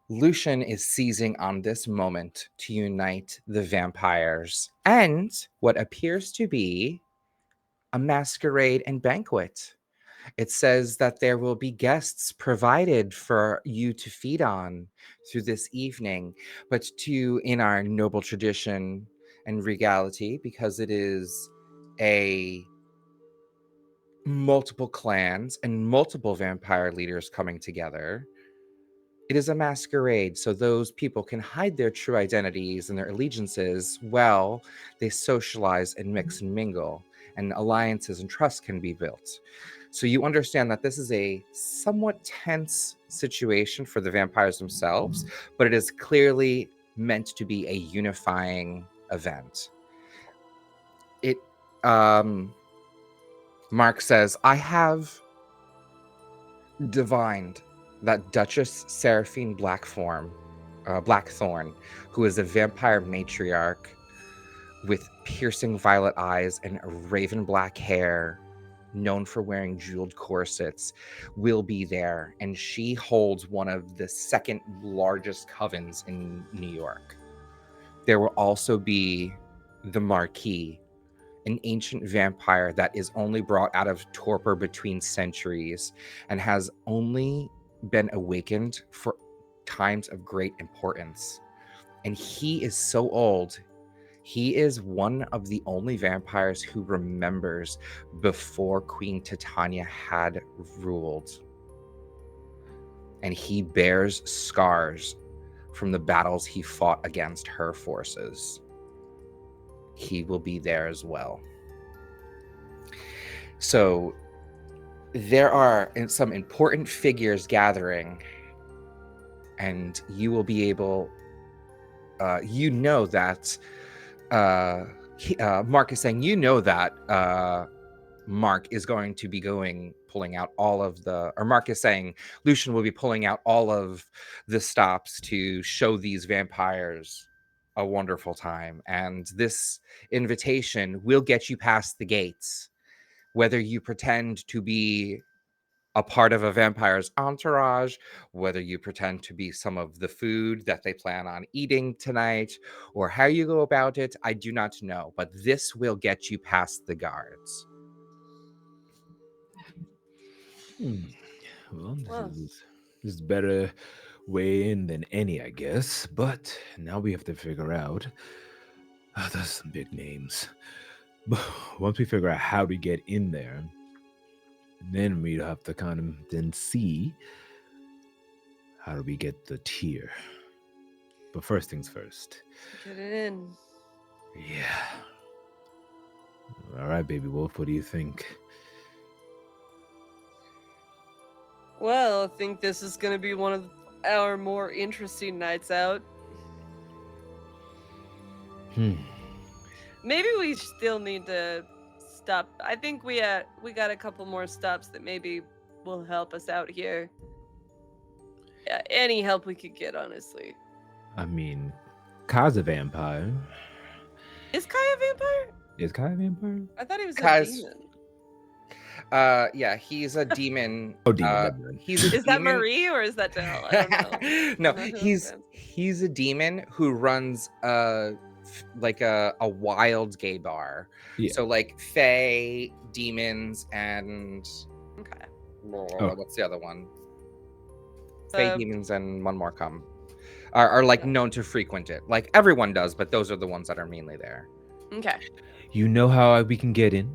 Lucian is seizing on this moment to unite the vampires and what appears to be a masquerade and banquet. It says that there will be guests provided for you to feed on through this evening, but in our noble tradition and regality, because it is a multiple clans and multiple vampire leaders coming together. It is a masquerade, so those people can hide their true identities and their allegiances while they socialize and mix and mingle, and alliances and trust can be built. So you understand that this is a somewhat tense situation for the vampires themselves, but it is clearly meant to be a unifying event. It Mark says, I have divined that Duchess Seraphine Blackthorn, who is a vampire matriarch with piercing violet eyes and raven black hair, known for wearing jeweled corsets, will be there. And she holds one of the second largest covens in New York. There will also be the Marquis, an ancient vampire that is only brought out of torpor between centuries and has only been awakened for times of great importance. And he is so old. He is one of the only vampires who remembers before Queen Titania had ruled. And he bears scars from the battles he fought against her forces. He will be there as well. So there are some important figures gathering, and you will be able, that Mark is saying, that Mark is going to be pulling out all of or Mark is saying Lucian will be pulling out all of the stops to show these vampires a wonderful time. And this invitation will get you past the gates, whether you pretend to be a part of a vampire's entourage, whether you pretend to be some of the food that they plan on eating tonight, or how you go about it, I do not know. But this will get you past the guards. Well, Well, this is better way in than any, I guess. But now we have to figure out. There's some big names. But once we figure out how to get in there, then we have to kind of then see how do we get the tier. But first things first. get it in. Yeah. All right, baby wolf. What do you think? Well, I think this is going to be one of our more interesting nights out. Maybe we still need to stop. I think we got a couple more stops that maybe will help us out here. Yeah, any help we could get, honestly. I mean, Kai's a vampire. Is Kai a vampire? Is Kai a vampire? I thought he was a Cause demon. yeah, he's a demon. Oh, demon. Never mind. He's a Is that demon. Marie or is that Dell? I don't know. No, I don't know who I'm fans. he's a demon who runs like a wild gay bar. Yeah. So like fae, demons, and Okay. Oh. what's the other one? Fae, Uh, demons, and one more come are like known to frequent it. Like everyone does, but those are the ones that are mainly there. Okay. You know how we can get in?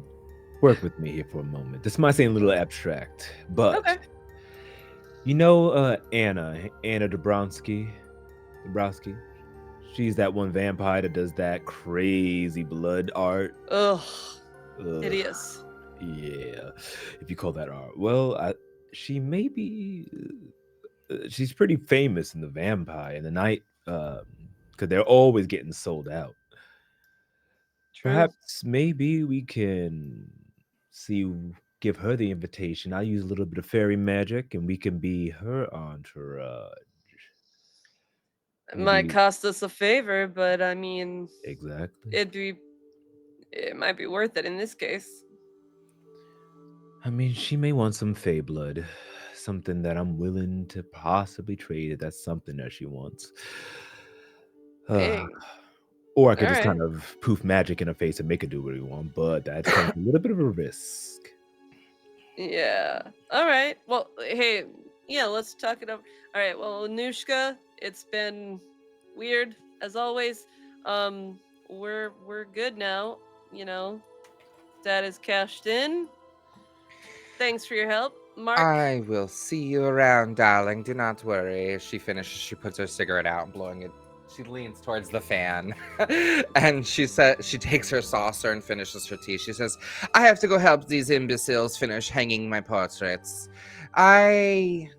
Work with me here for a moment. This might seem a little abstract, but Okay. you know Anna Dabrowski? She's that one vampire that does that crazy blood art. Ugh. Ugh, Hideous. yeah, if you call that art. Well, she may be. She's pretty famous in the vampire in the night, because they're always getting sold out. True. Perhaps maybe we can give her the invitation. I'll use a little bit of fairy magic and we can be her entourage. It might Maybe cost us a favor, but I mean, exactly. it might be worth it in this case. I mean, she may want some fey blood. Something that I'm willing to possibly trade if that's something that she wants. Dang. Or I could just Alright. kind of poof magic in her face and make her do what we want, but that comes a little bit of a risk. Yeah. All right. Well, hey, yeah, let's talk it up. All right. Well, Anushka, it's been weird as always. We're good now. You know, that is cashed in. Thanks for your help, Mark. I will see you around, darling. Do not worry. As she finishes, she puts her cigarette out and blowing it. She leans towards the fan and she takes her saucer and finishes her tea. She says, I have to go help these imbeciles finish hanging my portraits. I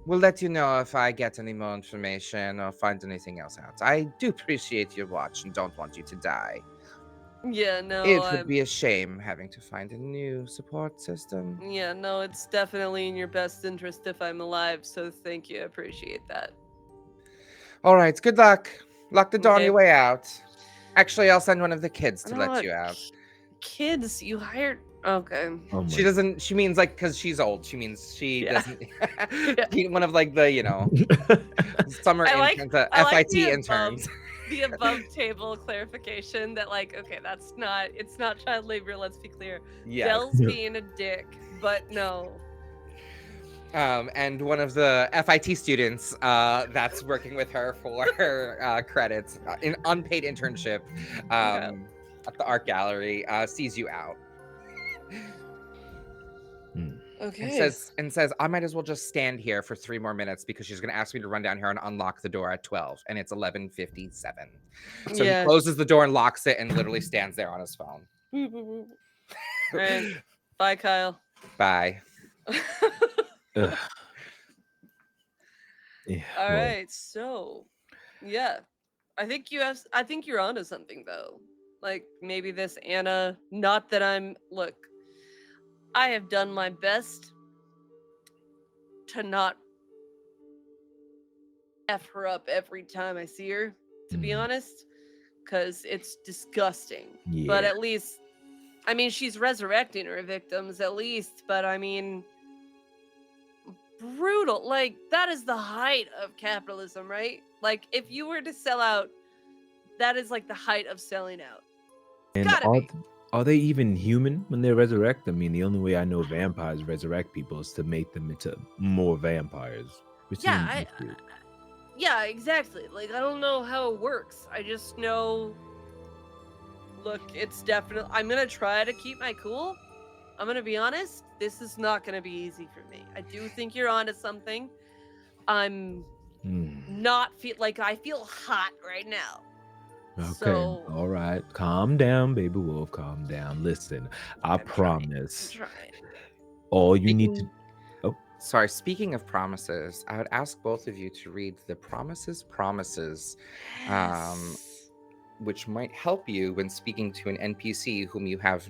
will let you know if I get any more information or find anything else out. I do appreciate your watch and don't want you to die. Yeah. No. It would be a shame having to find a new support system. Yeah. No. It's definitely in your best interest if I'm alive. So thank you. I appreciate that. All right, good luck. Lock the door on Okay. your way out. Actually, I'll send one of the kids to I let don't you know, out. Kids, you hired. Okay. Oh She my doesn't. She means like because she's old. She means she Yeah. doesn't. One of like the summer I like interns, I like FIT the interns. the above table clarification that like okay it's not child labor, let's be clear. Yes. Dell's being a dick, but no. And one of the FIT students that's working with her for her credits in unpaid internship at the art gallery sees you out. Okay. And says I might as well just stand here for 3 more minutes because she's going to ask me to run down here and unlock the door at 12 and it's 11:57. So he Yeah. closes the door and locks it and literally stands there on his phone. Right. Bye, Kyle. Bye. Ugh. Yeah, All well, right, so yeah. I think you're onto something though. Like maybe this Anna, not that look, I have done my best to not F her up every time I see her, to be honest, because it's disgusting. But yeah. at least, I mean, she's resurrecting her victims at least, but I mean, brutal. Like, that is the height of capitalism, right? Like, if you were to sell out, that is like the height of selling out. It's And gotta be. are they even human when they resurrect? I mean, the only way I know vampires resurrect people is to make them into more vampires. Which Yeah, seems weird. yeah, exactly. Like, I don't know how it works. I just know. Look, it's definitely. I'm gonna try to keep my cool. I'm gonna be honest. This is not gonna be easy for me. I do think you're onto something. I'm not I feel hot right now. Okay. So, All right. Calm down, baby wolf. Calm down. Listen, I I'm promise. trying. All you need to. Sorry, speaking of promises, I would ask both of you to read the Promises, Yes. which might help you when speaking to an NPC whom you have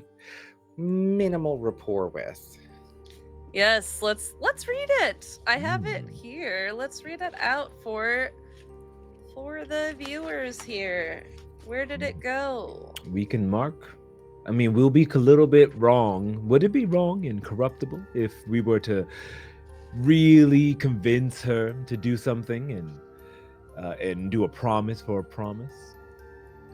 minimal rapport with. Yes, let's read it. I have it here. Let's read it out for for the viewers here, where did it go? We can mark. I mean, we'll be a little bit wrong. Would it be wrong and corruptible if we were to really convince her to do something and do a promise for a promise?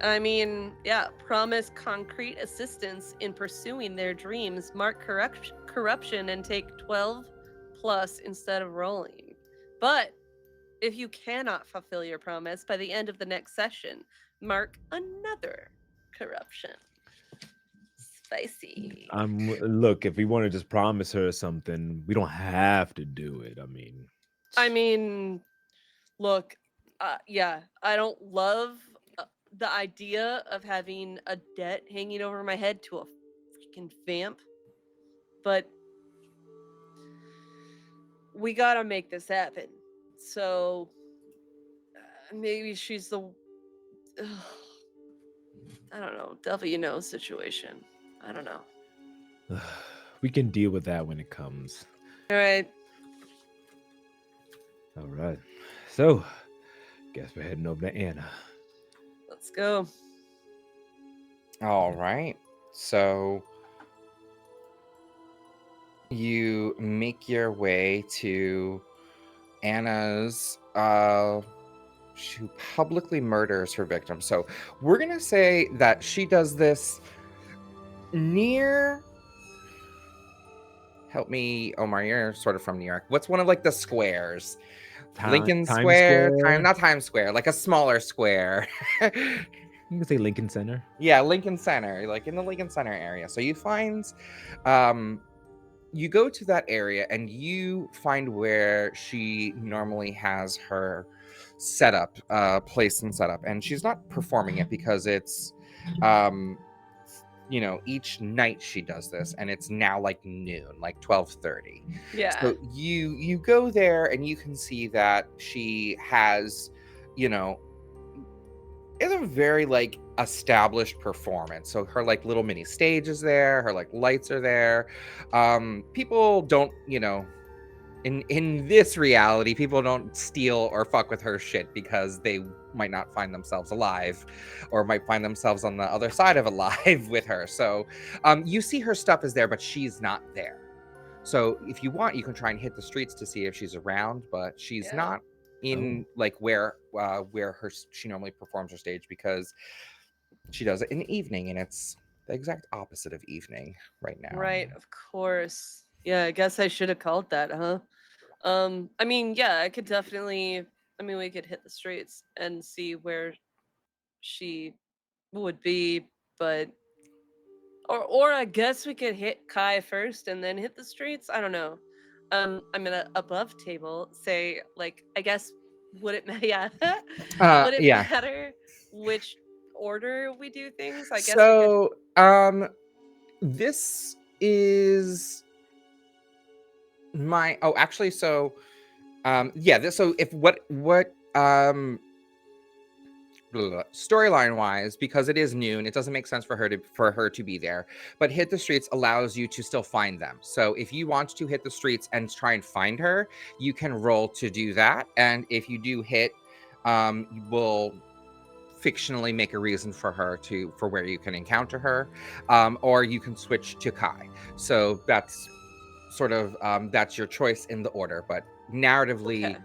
I mean, yeah, promise concrete assistance in pursuing their dreams, mark corruption, and take 12 plus instead of rolling. But if you cannot fulfill your promise by the end of the next session, mark another corruption. Spicy. Look, if we want to just promise her something, we don't have to do it. I mean, look, yeah, I don't love the idea of having a debt hanging over my head to a freaking vamp, but we gotta make this happen. So maybe she's the, I don't know, devil you know situation. I don't know. We can deal with that when it comes. All right, All right. So, guess we're heading over to Anna. let's go. All right. So you make your way to Anna's who publicly murders her victim. So we're gonna say that she does this near, help me, Omar, you're sort of from New York. What's one of like the squares? Lincoln Times Square, Square. not Times Square, like a smaller square. You can say Lincoln Center. Yeah, Lincoln Center, like in the Lincoln Center area. So you find, you go to that area and you find where she normally has her setup, place and setup, and she's not performing it because it's, each night she does this, and it's now like noon, like 12:30. Yeah. So you go there and you can see that she has, you know, it's a very like established performance. So her like little mini stage is there, her like lights are there. People don't, in this reality, people don't steal or fuck with her shit because they might not find themselves alive or might find themselves on the other side of alive with her. So you see her stuff is there, but she's not there. So if you want, you can try and hit the streets to see if she's around, but she's Yeah. not in like where she normally performs her stage, because she does it in the evening, and it's the exact opposite of evening right now. Right, of course. Yeah, I guess I should have called that, huh? I mean, yeah, I could definitely. I mean, we could hit the streets and see where she would be, but or I guess we could hit Kai first and then hit the streets. I don't know. I'm in a above table. Say like, I guess would it yeah would it Yeah. matter which order we do things? I guess we could. So, this is my, oh, actually, so, yeah, this, so if storyline wise, because it is noon, it doesn't make sense for her to be there, but hit the streets allows you to still find them. So if you want to hit the streets and try and find her, you can roll to do that, and if you do hit, you will fictionally make a reason for where you can encounter her, or you can switch to Kai. So that's sort of, that's your choice in the order, but narratively,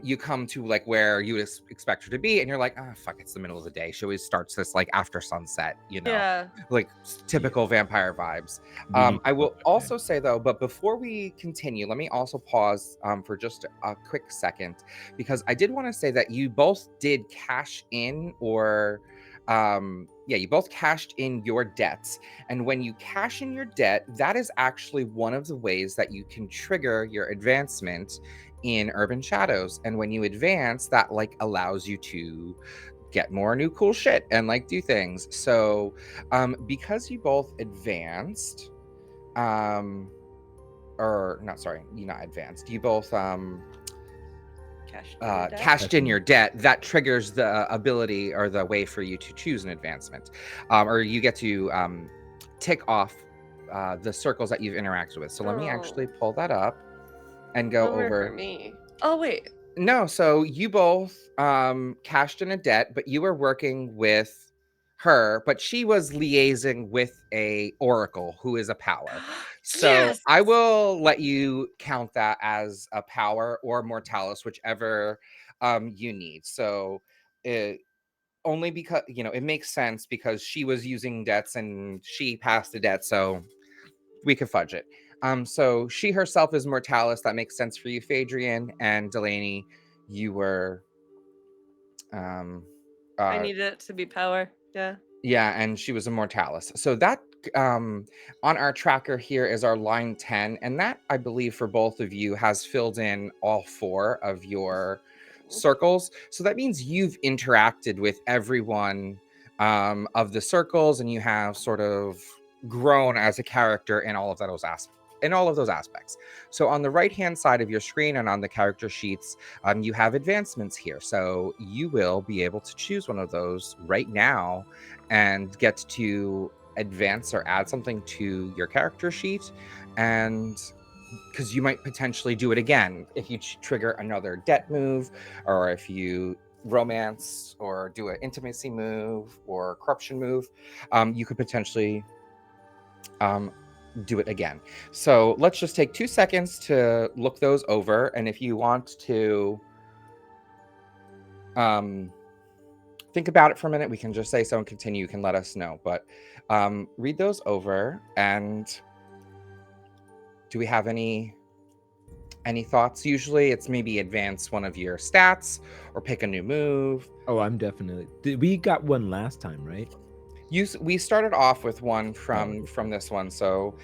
you come to like where you would expect her to be, and you're like, oh fuck, it's the middle of the day. She always starts this like after sunset, Yeah. like typical vampire vibes. We need I to will go there. also say though, but before we continue, let me also pause for just a quick second, because I did want to say that you both did cash in, or you both cashed in your debts. And when you cash in your debt, that is actually one of the ways that you can trigger your advancement in Urban Shadows. And when you advance, that like allows you to get more new cool shit and like do things. So because you both advanced, or not, sorry, you not advanced, you both cashed in your debt, that triggers the ability or the way for you to choose an advancement, or you get to tick off the circles that you've interacted with. So let me actually pull that up and go Bummer for over. me. Oh wait, No, so you both cashed in a debt, but you were working with her, but she was liaising with a oracle who is a power. So Yes. I will let you count that as a power or mortalis, whichever you need. So it only because it makes sense because she was using debts and she passed the debt, so we could fudge it. So she herself is mortalis. That makes sense for you, Phaedrian, and Delaney. You were, um, I uh, needed it to be power. Yeah. yeah, and she was a mortalis. So that um, on our tracker here is our line 10, and that I believe for both of you has filled in all four of your circles. So that means you've interacted with everyone of the circles, and you have sort of grown as a character in all of those aspects. In all of those aspects. So on the right hand side of your screen and on the character sheets, you have advancements here. So you will be able to choose one of those right now and get to advance or add something to your character sheet. And because you might potentially do it again if you trigger another debt move, or if you romance or do an intimacy move or corruption move, you could potentially um, do it again. So let's just take 2 seconds to look those over. And if you want to um, think about it for a minute, we can just say so and continue. You can let us know. But read those over. And do we have any thoughts? Usually it's maybe advance one of your stats or pick a new move. Oh, I'm definitely. We got one last time, right? We started off with one Oh, from okay. this one. So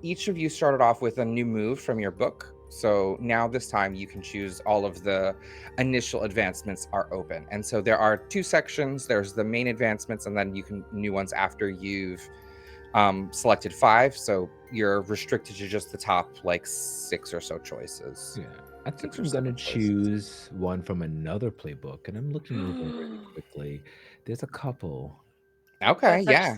each of you started off with a new move from your book. So now this time you can choose. All of the initial advancements are open, and so there are two sections. There's the main advancements, and then you can new ones after you've selected five. So you're restricted to just the top like six or so choices, Yeah. I think six or I'm gonna seven choices. choose one from another playbook, and I'm looking over them really quickly. There's a couple. Okay, That's yeah.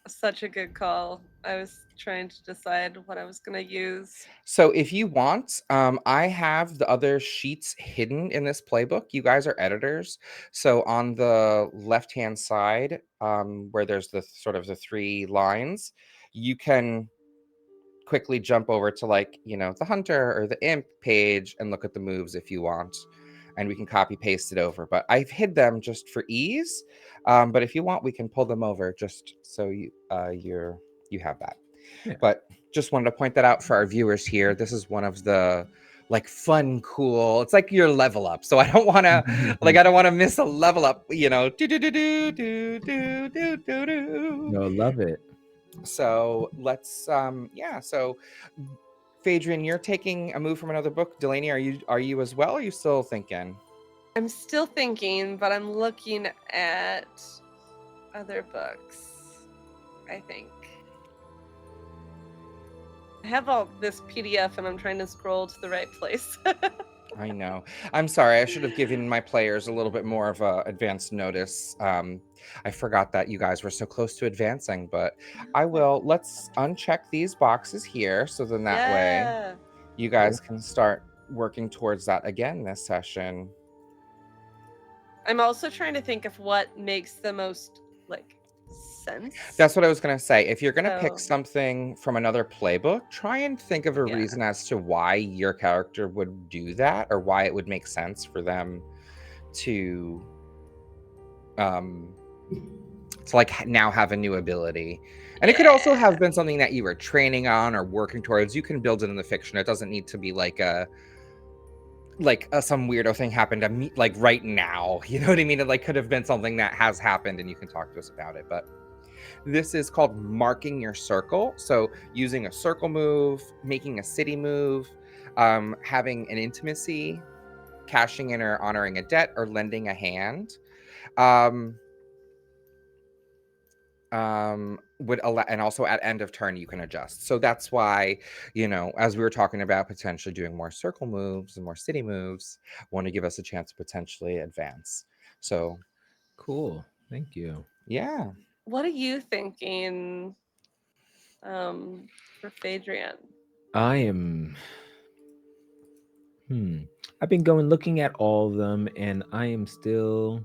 such a good call. I was trying to decide what I was gonna use. So if you want, I have the other sheets hidden in this playbook. You guys are editors. So on the left-hand side, where there's the sort of the three lines, you can quickly jump over to like, the hunter or the imp page and look at the moves if you want. And we can copy paste it over. But I've hid them just for ease. But if you want, we can pull them over just so you have that. Yeah. But just wanted to point that out for our viewers here. This is one of the like fun, cool. It's like your level up. So I don't want to miss a level up, Do do do do do do do do do. No, love it. So let's yeah, so Phaedrian, you're taking a move from another book. Delaney, are you as well? Or are you still thinking? I'm still thinking, but I'm looking at other books, I think. I have all this PDF and I'm trying to scroll to the right place. I know. I'm sorry. I should have given my players a little bit more of a advanced notice. I forgot that you guys were so close to advancing, but I will. Let's uncheck these boxes here, so then that way Yeah. you Cool. guys can start working towards that again this session. I'm also trying to think of what makes the most like sense. That's what I was gonna say. If you're gonna pick So, something from another playbook, try and think of a yeah. reason as to why your character would do that, or why it would make sense for them to um like now have a new ability. And it could also have Yeah. been something that you were training on or working towards. You can build it in the fiction. It doesn't need to be like some weirdo thing happened to me like right now. You know what I mean? It like could have been something that has happened and you can talk to us about it. But this is called marking your circle. So using a circle move, making a city move, having an intimacy, cashing in or honoring a debt, or lending a hand. Um, would allow, and also at end of turn you can adjust. So that's why, as we were talking about potentially doing more circle moves and more city moves, want to give us a chance to potentially advance. So Cool. Thank you. yeah. What are you thinking for Phaedrian? I am I've been going looking at all of them, and I am still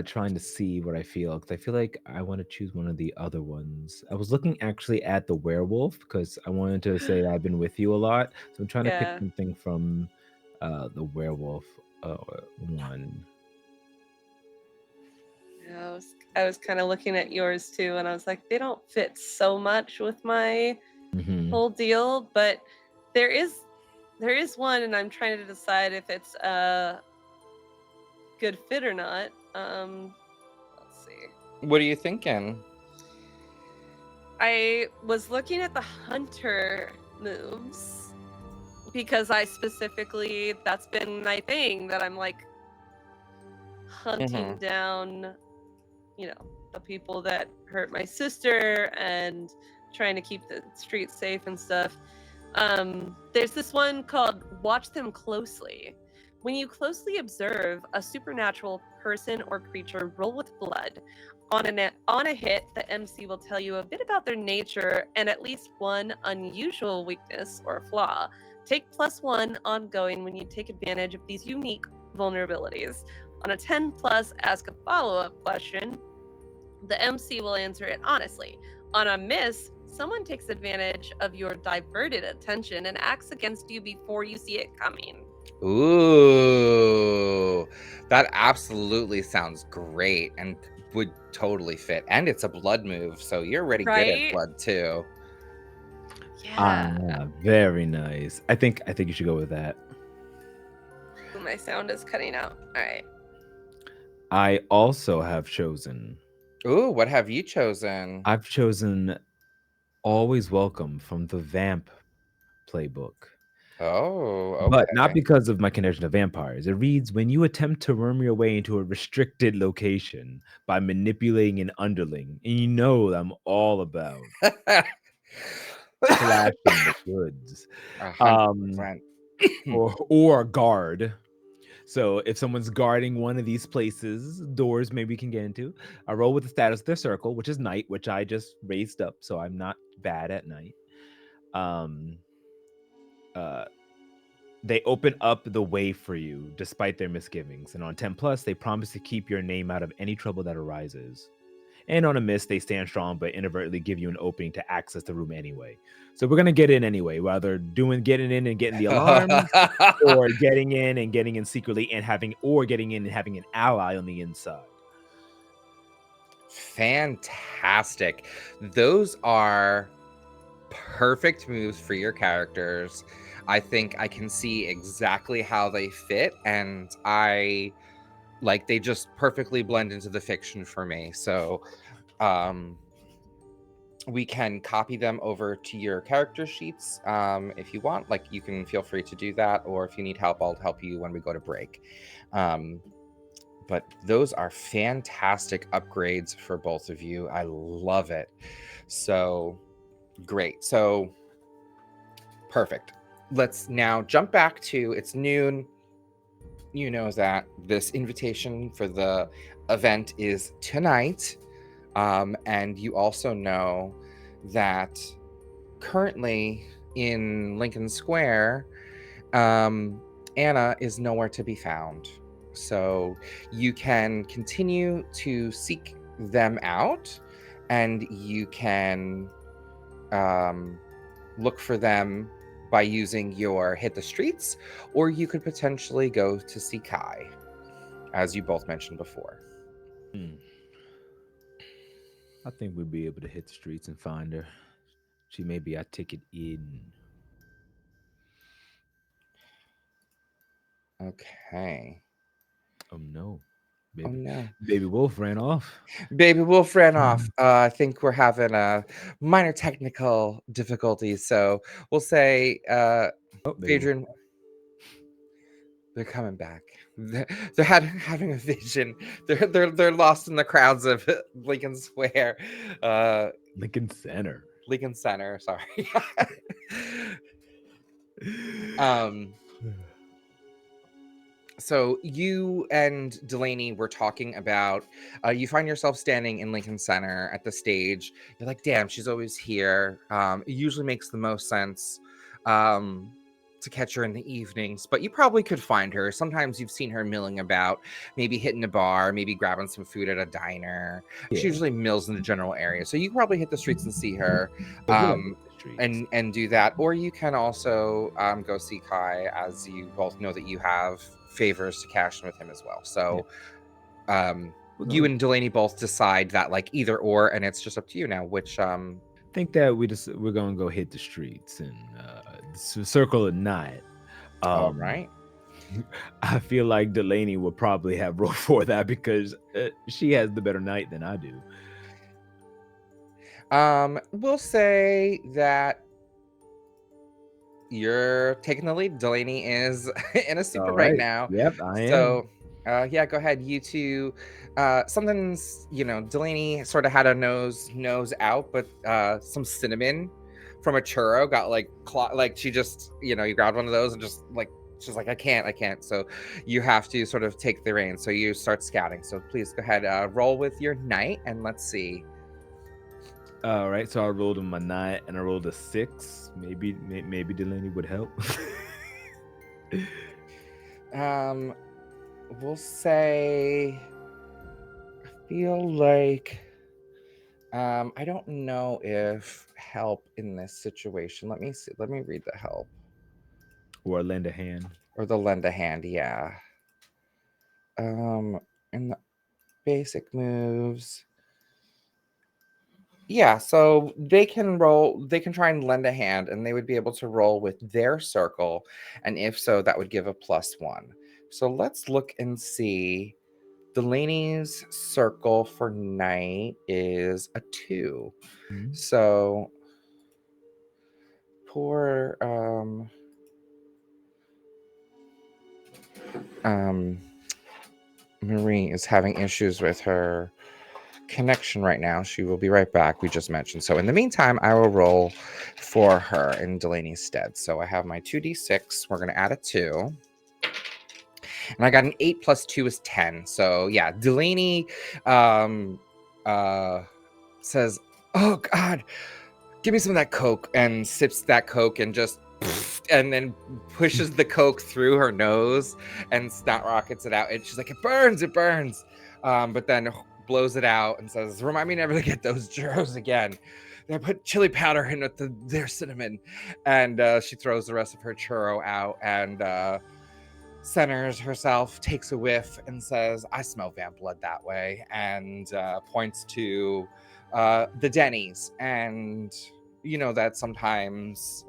trying to see what I feel because I feel like I want to choose one of the other ones. I was looking actually at the werewolf because I wanted to say that I've been with you a lot, so I'm trying to pick Yeah. something from the werewolf uh, one. Yeah, I was kind of looking at yours too, and I was like, they don't fit so much with my Hmm. whole deal, but there is there is one, and I'm trying to decide if it's a good fit or not. Let's see. What are you thinking? I was looking at the hunter moves because I specifically that's been my thing that I'm like hunting Hmm. down, the people that hurt my sister and trying to keep the streets safe and stuff. There's this one called Watch Them Closely. When you closely observe a supernatural person or creature roll with blood, on a hit, the MC will tell you a bit about their nature and at least one unusual weakness or flaw. Take +1 ongoing when you take advantage of these unique vulnerabilities. On a 10 plus, ask a follow up question. The MC will answer it honestly. On a miss, someone takes advantage of your diverted attention and acts against you before you see it coming. Ooh, that absolutely sounds great and would totally fit. And it's a blood move, so you're already good at Right? blood too. Yeah. Very nice. I think you should go with that. Ooh, my sound is cutting out. All right. I also have chosen. Ooh, what have you chosen? I've chosen Always Welcome from the Vamp playbook. Oh, But not okay. because of my connection to vampires. It reads, when you attempt to worm your way into a restricted location by manipulating an underling, and you know I'm all about flashing the goods, A hundred um, percent. or guard. So if someone's guarding one of these places, doors maybe can get into, I roll with the status of their circle, which is night, which I just raised up, so I'm not bad at night. Um, uh, They open up the way for you despite their misgivings. And on 10 plus, they promise to keep your name out of any trouble that arises. And on a miss, they stand strong but inadvertently give you an opening to access the room anyway. So we're gonna get in anyway, whether getting in and getting the alarms, or getting in secretly and getting in and having an ally on the inside. Fantastic. Those are perfect moves for your characters. I think I can see exactly how they fit, and they just perfectly blend into the fiction for me. So, um, we can copy them over to your character sheets if you want. Like, you can feel free to do that, or if you need help, I'll help you when we go to break. Um, but those are fantastic upgrades for both of you. I love it. So great. So perfect. Let's now jump back to it's noon. You know that this invitation for the event is tonight. And you also know that currently in Lincoln Square, Anna is nowhere to be found. So you can continue to seek them out, and you can um, look for them by using your hit the streets, or you could potentially go to see Kai, as you both mentioned before. Hmm. I think we'll be able to hit the streets and find her. She may be our ticket in. Okay. Oh no. Oh Baby no. Baby Wolf ran off. Baby Wolf ran off. I think we're having a minor technical difficulties, so we'll say, Oh, Baby Wolf. Adrian, they're coming back. They're having a vision. They're lost in the crowds of Lincoln Square, uh, Lincoln Center. Lincoln Center. Sorry. um. So you and Delaney were talking about. You find yourself standing in Lincoln Center at the stage. You're like, "Damn, she's always here." It usually makes the most sense. Um, to catch her in the evenings, but you probably could find her. Sometimes you've seen her milling about, maybe hitting a bar, maybe grabbing some food at a diner. She Yeah, usually mills in the general area, so you probably hit the streets and see her, I feel like hit the streets. and do that. Or you can also go see Kai, as you both know that you have favors to cash in with him as well. Yeah, So we're you gonna and Delaney both decide that like either or, and it's just up to you now. Which think that we're gonna go hit the streets and circle at night. all Um, right. I feel like Delaney would probably have rolled for that because she has the better night than I do. We'll say that you're taking the lead. Delaney is in a stupor All right right. now. Yep, I am. So, yeah, go ahead. You two, something's, Delaney sort of had a nose out, but some cinnamon from a churro got like, like she just, you grabbed one of those and just like, she's like, I can't. So you have to sort of take the reins. So you start scouting. So please go ahead, roll with your knight and let's see. All right, so I rolled a 9 and I rolled a 6. Maybe Delaney would help. Um, we'll say, I feel like I don't know if help in this situation. Let me see. Let me read the help Or lend a hand. or the lend a hand. Yeah. In the basic moves. Yeah, so they can roll, they can try and lend a hand, and they would be able to roll with their circle. And if so, that would give a +1. So let's look and see. Delaney's circle for night is a 2. Mhm. So poor um Marie is having issues with her connection right now. She will be right back. We just mentioned. So in the meantime, I will roll for her in Delaney's stead. So I have my 2d6. We're going to add a 2. And I got an 8 plus 2 is 10. So yeah, Delaney uh says, "Oh God, give me some of that Coke," and sips that Coke and just and then pushes the Coke through her nose and snot rockets it out. And she's like, it burns, it burns. But then blows it out and says, remind me never to get those churros again. They put chili powder in with their cinnamon. And she throws the rest of her churro out and centers herself, takes a whiff, and says, I smell vamp blood that way. And points to the Denny's. And you know that sometimes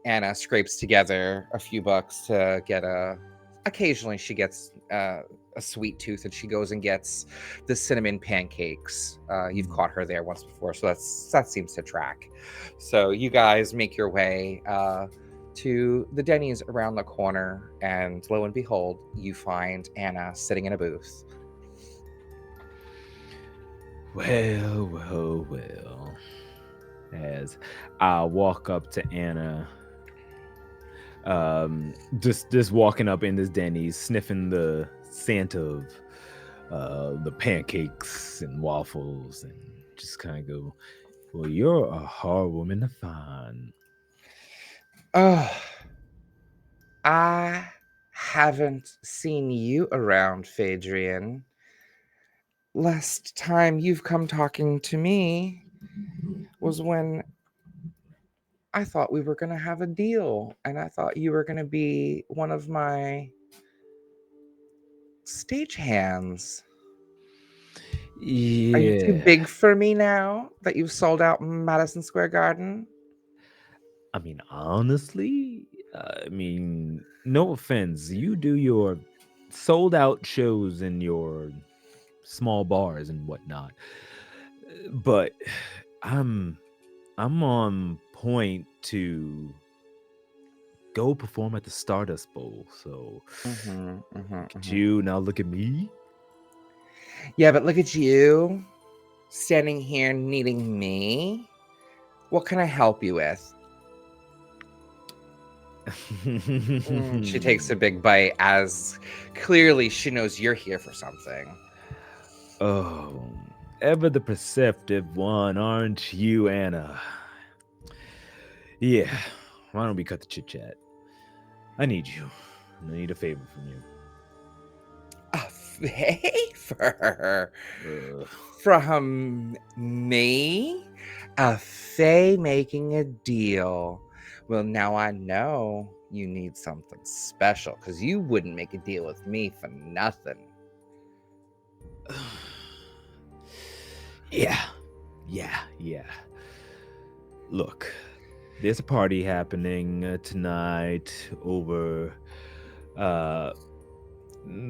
Anna scrapes together a few bucks to get occasionally she gets a sweet tooth and she goes and gets the cinnamon pancakes. You've caught her there once before, so that seems to track. So you guys make your way to the Denny's around the corner, and lo and behold, you find Anna sitting in a booth. Well. As I walk up to Anna, just walking up in this Denny's, sniffing the scent of the pancakes and waffles, and just kind of go, "Well, you're a hard woman to find." Oh, I haven't seen you around, Phaedrian. Last time you've come talking to me was when I thought we were going to have a deal, and I thought you were going to be one of my stagehands. Are you too Yeah, big for me now that you've sold out Madison Square Garden? I mean, honestly, no offense, you do your sold out shows in your small bars and whatnot, but I'm I'm on point to go perform at the Stardust Bowl. So Mhm, mhm, look at mhm. you, now look at me. Yeah, but look at you standing here needing me. What can I help you with? She takes a big bite as clearly she knows you're here for something. Oh, ever the perceptive one, aren't you, Anna? Yeah, why don't we cut the chit chat? I need you. I need a favor from you. A favor Uh, from me? A fae making a deal. Well, now I know you need something special because you wouldn't make a deal with me for nothing. yeah. Look, there's a party happening tonight over uh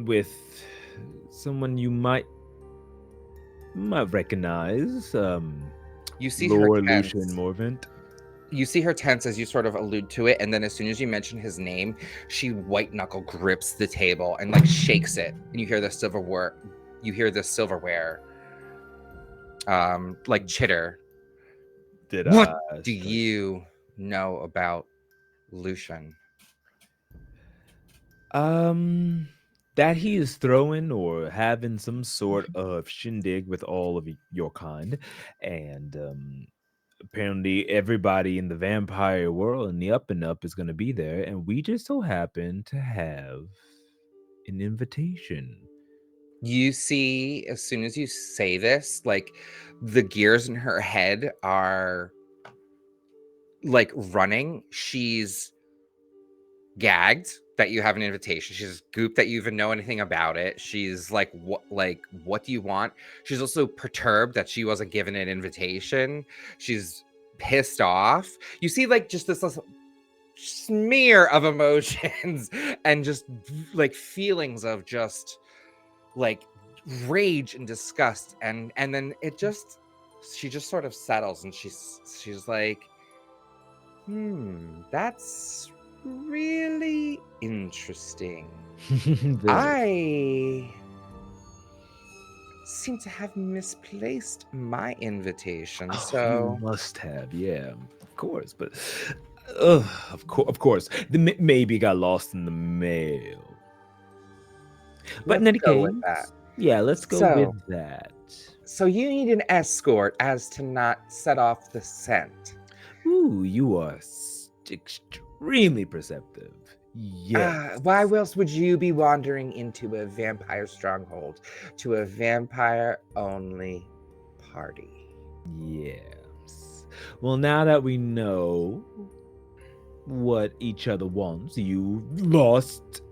with someone you might recognize. You see her Lord Lucian tense. Morvant. You see her tense as you sort of allude to it, and then as soon as you mention his name, she white knuckle grips the table and like shakes it, and you hear the silverware. You hear the silverware, like chitter. Did What I do strike? you know about Lucian? That he is throwing or having some sort of shindig with all of your kind, and apparently everybody in the vampire world in the up and up is going to be there, and we just so happen to have an invitation. You see, as soon as you say this, like the gears in her head are like running. She's gagged that you have an invitation. She's gooped that you even know anything about it. She's like, what do you want? She's also perturbed that she wasn't given an invitation. She's pissed off. You see, like, just this smear of emotions and just like feelings of just like rage and disgust. And then she just sort of settles and she's like, that's really interesting. Very. I seem to have misplaced my invitation. Oh, you So, must have, yeah, of course. But of course, maybe got lost in the mail. But in let's any go with that. case, yeah, let's go with So, that. so you need an escort as to not set off the scent. Ooh, you are extremely perceptive. Yes. Why else would you be wandering into a vampire stronghold to a vampire only party? Yes. Well, now that we know what each other wants, you lost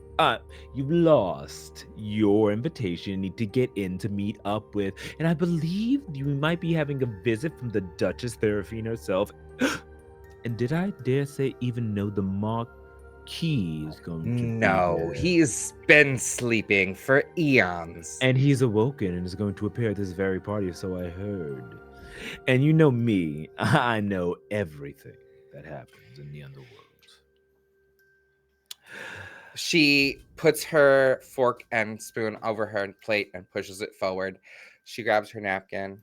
your invitation. You need to get in to meet up with, and I believe you might be having a visit from the Duchess Seraphine herself. And did I dare say even know the Marquis is going to be No, there? he's been sleeping for eons. And he's awoken and is going to appear at this very party, so I heard. And you know me, I know everything that happens in the underworld. She puts her fork and spoon over her plate and pushes it forward. She grabs her napkin.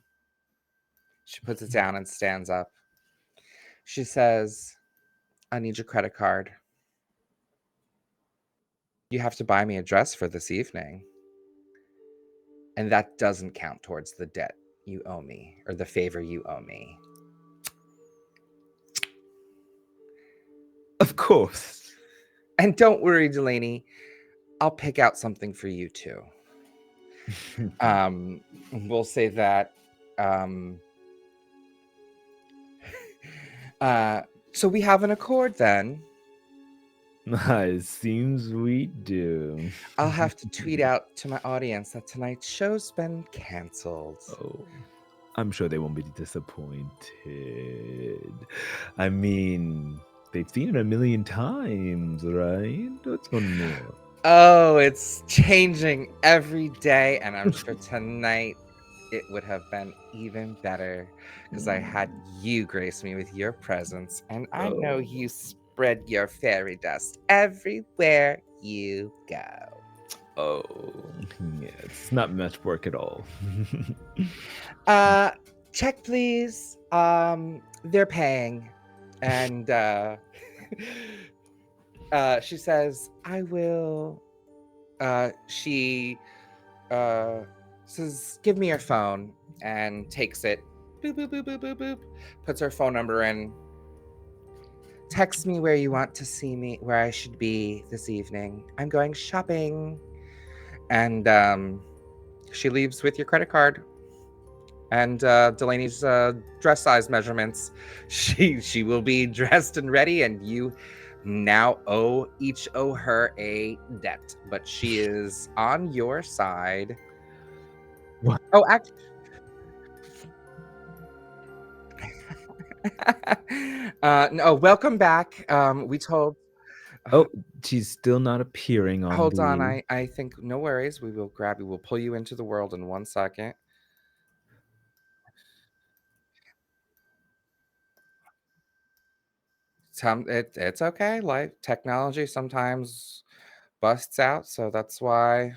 She puts it down and stands up. She says, I need your credit card. You have to buy me a dress for this evening. And that doesn't count towards the debt you owe me or the favor you owe me. Of course. And don't worry, Delaney, I'll pick out something for you too. We'll say that. Um, so we have an accord then. It seems we do. I'll have to tweet out to my audience that tonight's show's been canceled. Oh, I'm sure they won't be disappointed. I mean, they've seen it a million times, right? What's one more? Oh, it's changing every day, and I'm sure tonight it would have been even better because I had you grace me with your presence, and I know Oh. you spread your fairy dust everywhere you go. Oh, yeah, it's not much work at all. Check please. They're paying, and she says, "I will." She says, "Give me your phone," and takes it. Boop boop boop boop boop boop. Puts her phone number in. Text me where you want to see me, where I should be this evening. I'm going shopping. And she leaves with your credit card and Delaney's dress size measurements. She will be dressed and ready, and you now each owe her a debt, but she is on your side. What? Oh, actually, no, welcome back. We told. Oh, she's still not appearing on Hold on, the. I think no worries. We will grab you. We'll pull you into the world in 1 second. It's okay. Life technology sometimes busts out, so that's why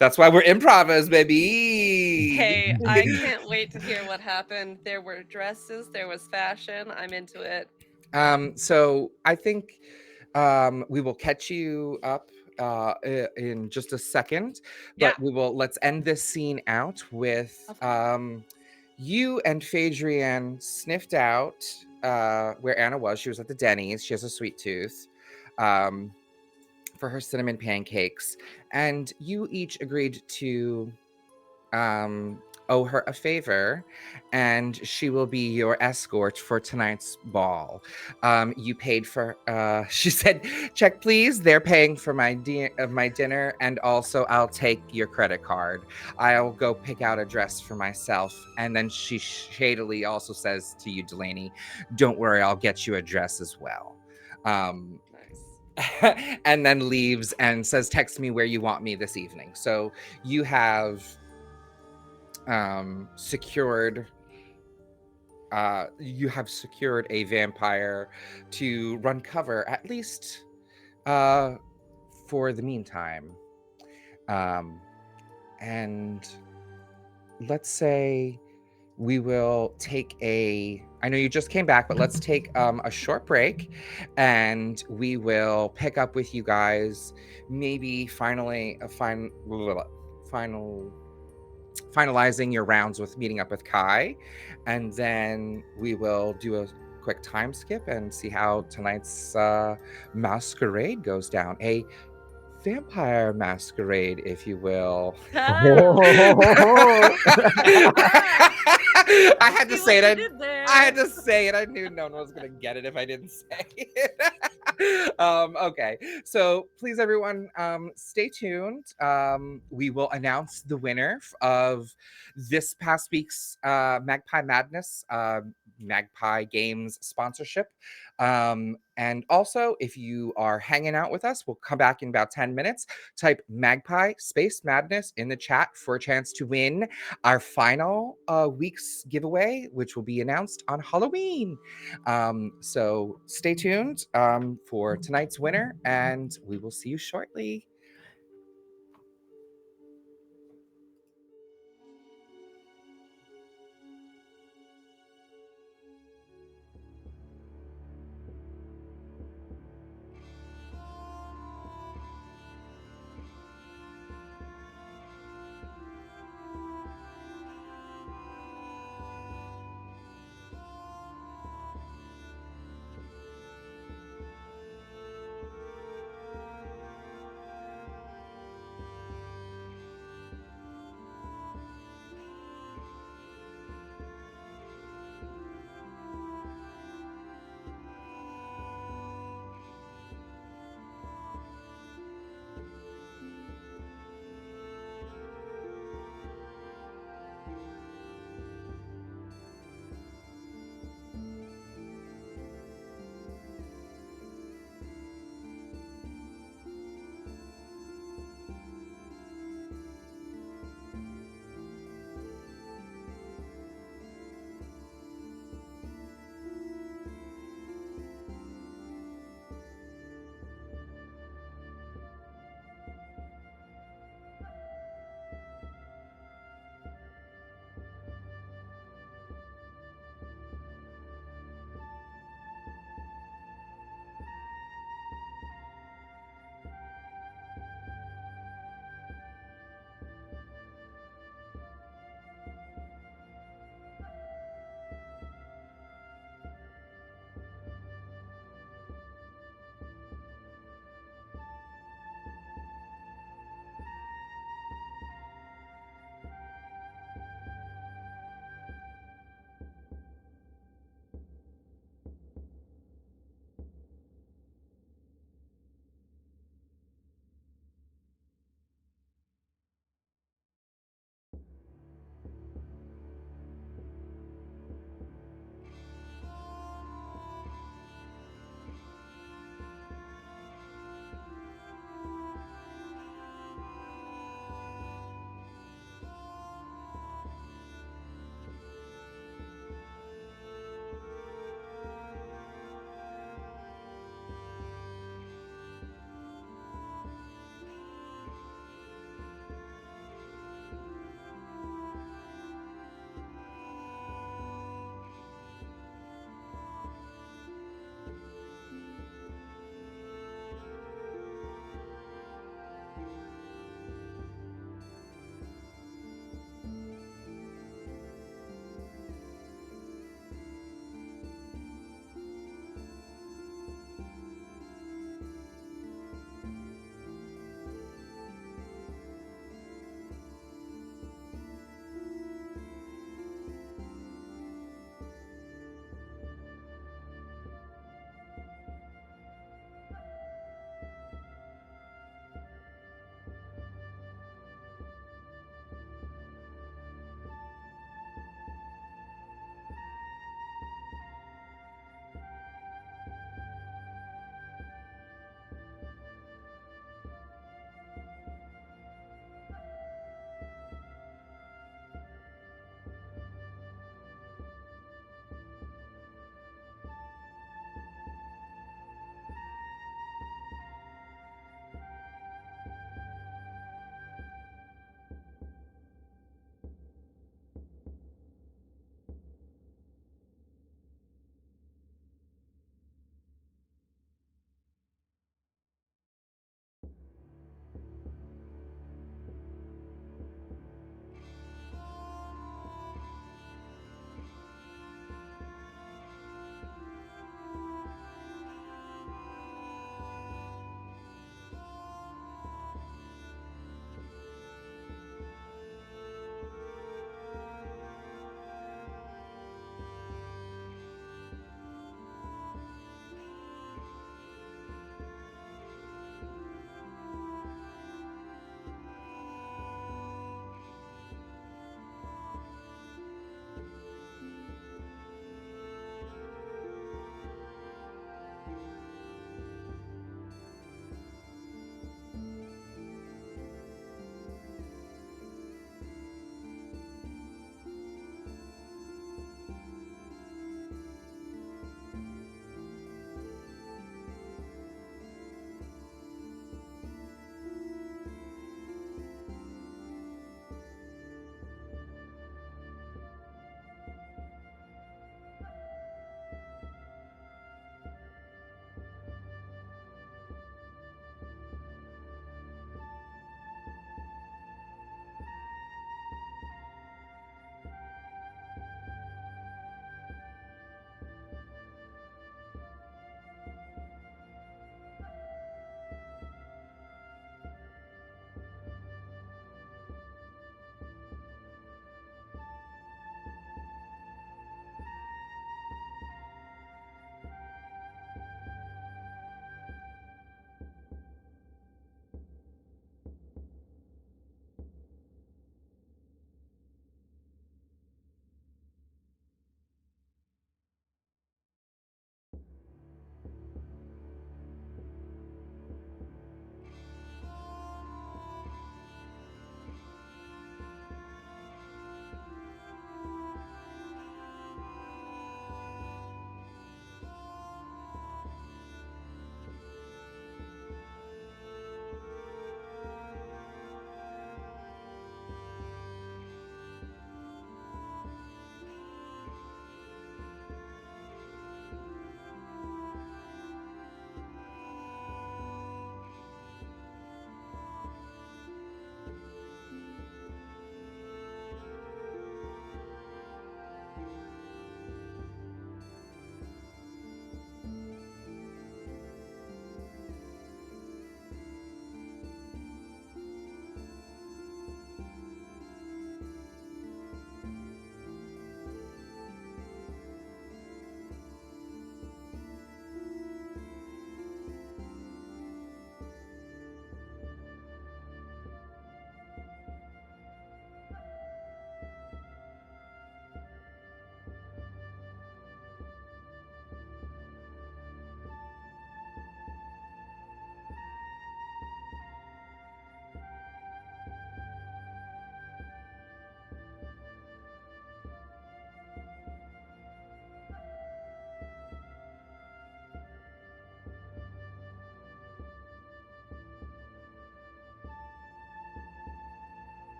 we're improvers, baby. Hey, I can't wait to hear what happened. There were dresses, there was fashion. I'm into it. So I think we will catch you up in just a second, Yeah. but let's end this scene out with Of you and Phaedrian sniffed out where Anna was. She was at the Denny's. She has a sweet tooth. Um, for her cinnamon pancakes, and you each agreed to owe her a favor, and she will be your escort for tonight's ball. You paid for. She said, "Check, please." They're paying for my dinner, and also I'll take your credit card. I'll go pick out a dress for myself, and then she shadily also says to you, Delaney, "Don't worry, I'll get you a dress as well." Um, nice. and then leaves and says, "Text me where you want me this evening." So you have secured a vampire to run cover, at least uh for the meantime. um and let's say we will take a I know you just came back, but let's take a short break, and we will pick up with you guys, maybe final finalizing your rounds with meeting up with Kai, and then we will do a quick time skip and see how tonight's masquerade goes down. A vampire masquerade, if you will. Ah, I had to see say what it. you did I had there. to say it. I knew no one was gonna get it if I didn't say it. Okay, so please, everyone, stay tuned. We will announce the winner of this past week's Magpie Madness Magpie Games sponsorship. And also, if you are hanging out with us, we'll come back in about 10 minutes. Type Magpie Space Madness in the chat for a chance to win our final week's giveaway, which will be announced on Halloween. So stay tuned for tonight's winner, and we will see you shortly.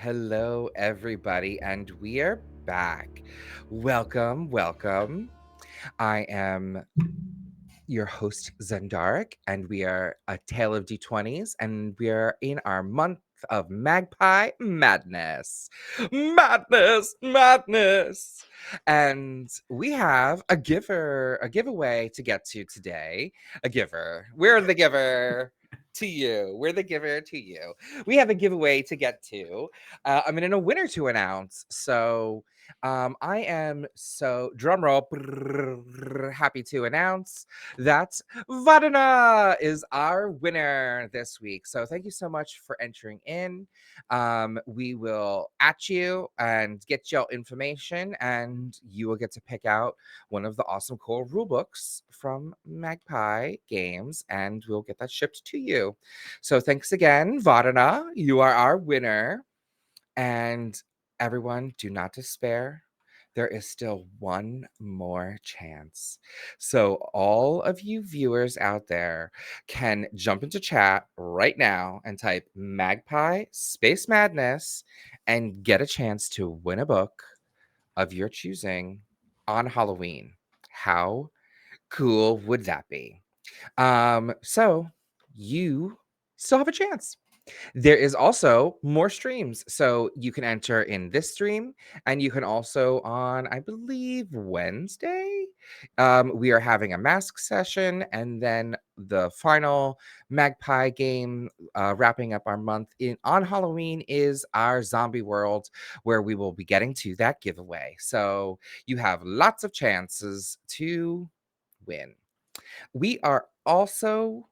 Hello, everybody, and we are back. Welcome, welcome. I am your host, Xendarik, and we are a Tale of D20s, and we are in our month of Magpie Madness. Madness, madness. And we have a giveaway to get to today. A giver. We're the giver to you. We're the giver to you. We have a giveaway to get to. I'm in a winner to announce. So I am so drumroll happy to announce that Vadana is our winner this week. So thank you so much for entering in. We will at you and get your information, and you will get to pick out one of the awesome cool rule books from Magpie Games, and we'll get that shipped to you. So thanks again, Vadana. You are our winner. And everyone, do not despair. There is still one more chance. So, all of you viewers out there can jump into chat right now and type Magpie Space Madness and get a chance to win a book of your choosing on Halloween. How cool would that be? So you still have a chance. There is also more streams. So you can enter in this stream, and you can also on, I believe, Wednesday. We are having a mask session, and then the final Magpie game, wrapping up our month in on Halloween, is our zombie world, where we will be getting to that giveaway. So you have lots of chances to win. We are also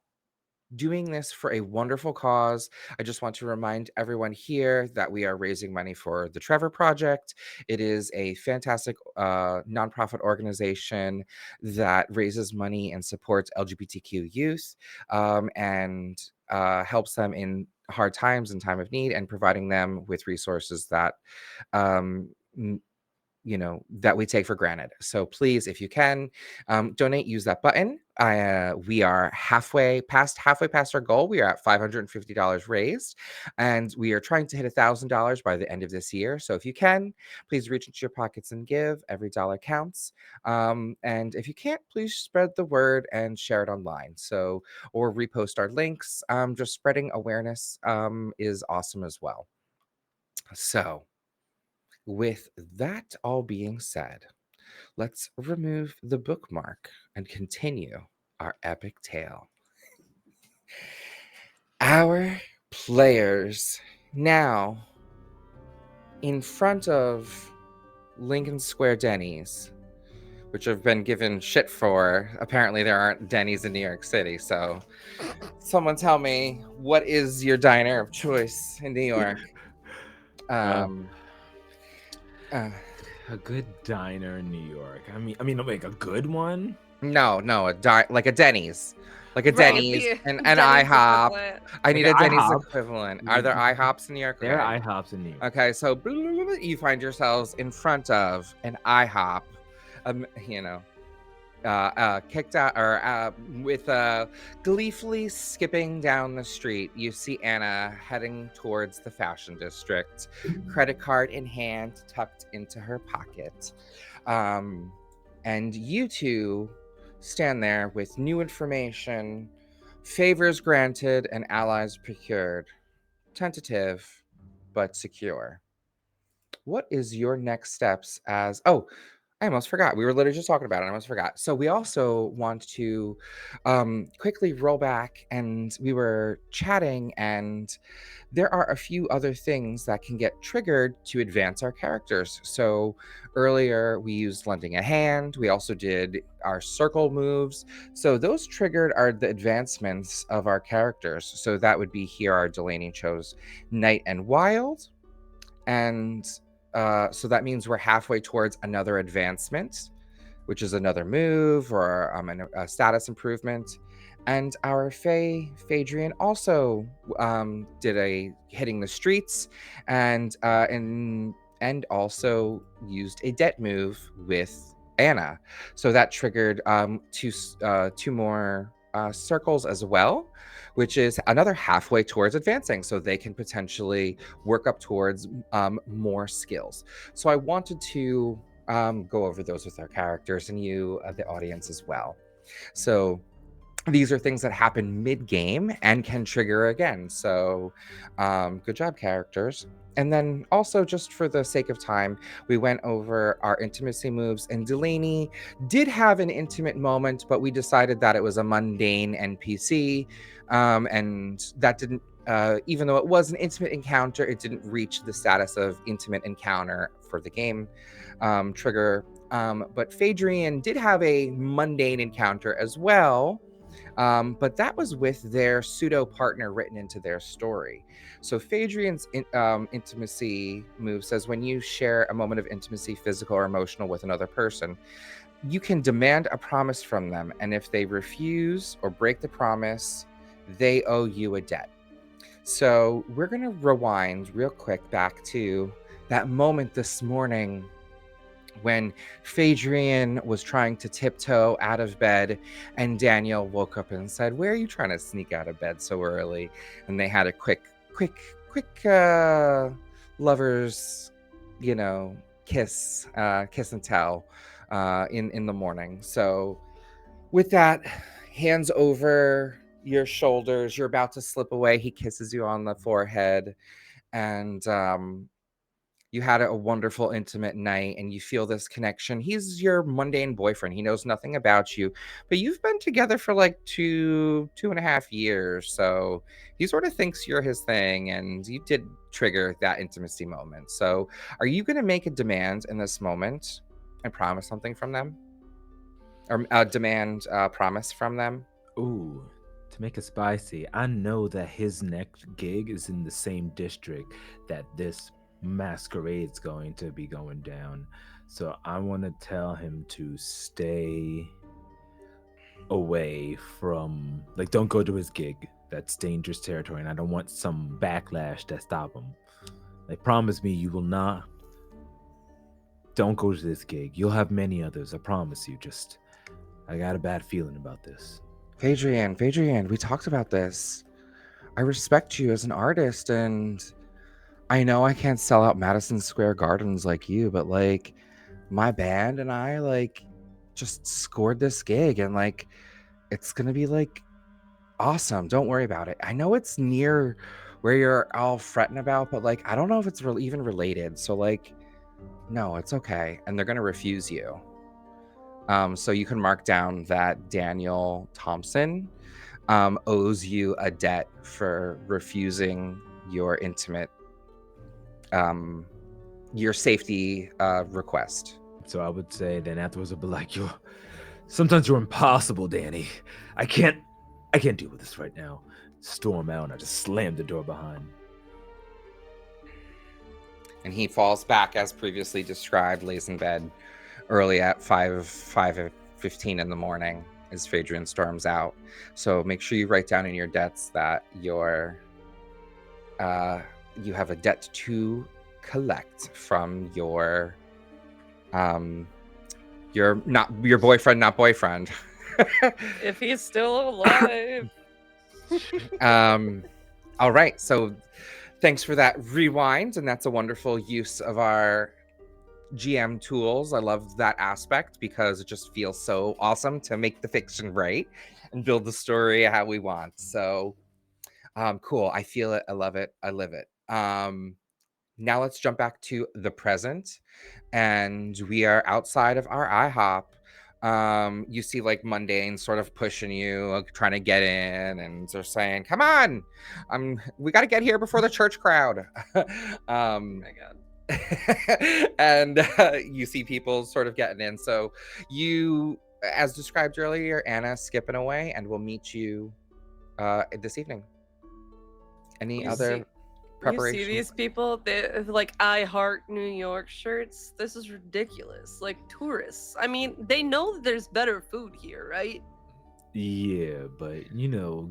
doing this for a wonderful cause. I just want to remind everyone here that we are raising money for the Trevor Project. It is a fantastic nonprofit organization that raises money and supports LGBTQ youth, and helps them in hard times and time of need, and providing them with resources that um, that we take for granted. So please, if you can, donate, use that button. We are halfway past our goal. We are at $550 raised, and we are trying to hit $1,000 by the end of this year. So if you can, please reach into your pockets and give. Every dollar counts. And if you can't, please spread the word and share it online. So, or repost our links. Just spreading awareness is awesome as well. So, with that all being said, let's remove the bookmark and continue our epic tale. Our players now in front of Lincoln Square Denny's, which have been given shit for. Apparently, there aren't Denny's in New York City. So, someone tell me, what is your diner of choice in New York? Uh, Um, uh, a good diner in New York. Like a good one. No, like a Denny's. Like a Right, Denny's the and an Denny's IHOP. equivalent. I Like need an a Denny's IHOP. equivalent. Are there IHOPs in New York? There Okay. are IHOPs in New York. Okay, so you find yourselves in front of an IHOP, you know, kicked out or with gleefully skipping down the street. You see Anna heading towards the fashion district, credit card in hand, tucked into her pocket. And you two stand there with new information, favors granted, and allies procured. Tentative, but secure. What is your next steps as I almost forgot. We were literally just talking about it. I almost forgot. So we also want to quickly roll back, and we were chatting, and there are a few other things that can get triggered to advance our characters. So earlier we used lending a hand. We also did our circle moves. So those triggered are the advancements of our characters. So that would be here. Our Delaney chose Night and Wild, and so that means we're halfway towards another advancement, which is another move or a status improvement. And our Phaedrian also did a hitting the streets, and also used a debt move with Anna. So that triggered two more circles as well, which is another halfway towards advancing. So they can potentially work up towards more skills. So I wanted to go over those with our characters and you, the audience, as well. So these are things that happen mid-game and can trigger again. So good job, characters. And then also, just for the sake of time, we went over our intimacy moves, and Delaney did have an intimate moment, but we decided that it was a mundane NPC, and that didn't even though it was an intimate encounter, it didn't reach the status of intimate encounter for the game trigger. But Phaedrian did have a mundane encounter as well, but that was with their pseudo partner written into their story. So Phaedrian's intimacy move says when you share a moment of intimacy, physical or emotional, with another person, you can demand a promise from them, and if they refuse or break the promise, they owe you a debt. So we're going to rewind real quick back to that moment this morning when Phaedrian was trying to tiptoe out of bed, and Daniel woke up and said, "Where are you trying to sneak out of bed so early?" And they had a quick lovers, kiss and tell in the morning. So with that, hands over your shoulders, you're about to slip away. He kisses you on the forehead, and you had a wonderful intimate night and you feel this connection. He's your mundane boyfriend. He knows nothing about you, but you've been together for like 2.5 years. So he sort of thinks you're his thing, and you did trigger that intimacy moment. So are you going to make a demand in this moment and promise something from them, or demand promise from them? Ooh, to make it spicy, I know that his next gig is in the same district that this masquerade's going to be going down. So I want to tell him to stay away from, like, don't go to his gig. That's dangerous territory, and I don't want some backlash to stop him. Like, promise me you will not. Don't go to this gig. You'll have many others, I promise you. Just, I got a bad feeling about this. Phaedrian, we talked about this. I respect you as an artist, and I know I can't sell out Madison Square Gardens like you, but like my band and I like just scored this gig, and like it's gonna be like awesome. Don't worry about it. I know it's near where you're all fretting about, but like I don't know if it's even related. So like, no, it's okay. And they're gonna refuse you. So you can mark down that Daniel Thompson owes you a debt for refusing your intimate your safety request. So I would say then afterwards I'd be like, sometimes you're impossible, Danny. I can't deal with this right now. Storm out, and I just slammed the door behind. And he falls back as previously described, lays in bed early at 5:15 in the morning as Phaedrian storms out. So make sure you write down in your debts that you have a debt to collect from your boyfriend, not boyfriend. If he's still alive. All right. So thanks for that rewind. And that's a wonderful use of our GM tools. I love that aspect because it just feels so awesome to make the fiction right and build the story how we want. So cool. I feel it. I love it. I live it. Now let's jump back to the present, and we are outside of our IHOP. You see like mundane sort of pushing you, like, trying to get in, and they're saying, "Come on, we got to get here before the church crowd." Oh my god. And you see people sort of getting in. So you, as described earlier, Anna skipping away, and we'll meet you this evening. Any You other see preparation? these people, they have like I Heart New York shirts. This is ridiculous. Like tourists. I mean, they know that there's better food here, right? Yeah, but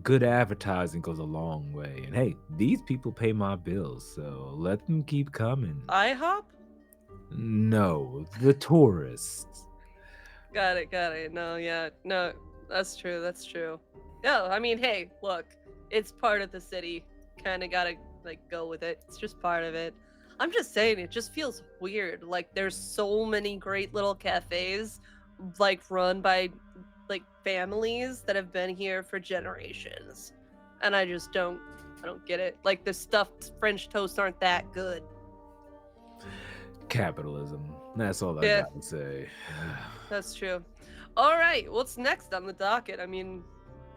good advertising goes a long way. And hey, these people pay my bills, so let them keep coming. IHOP? No, the tourists. Got it. No, yeah. No. That's true. That's true. No, I mean, hey, look, it's part of the city. Kind of gotta like go with it. It's just part of it. I'm just saying, it just feels weird. Like there's so many great little cafes, like run by like families that have been here for generations, and I don't get it. Like the stuffed French toast aren't that good. Capitalism. That's all I Yeah, gotta say. that's true. All right, what's next on the docket? I mean,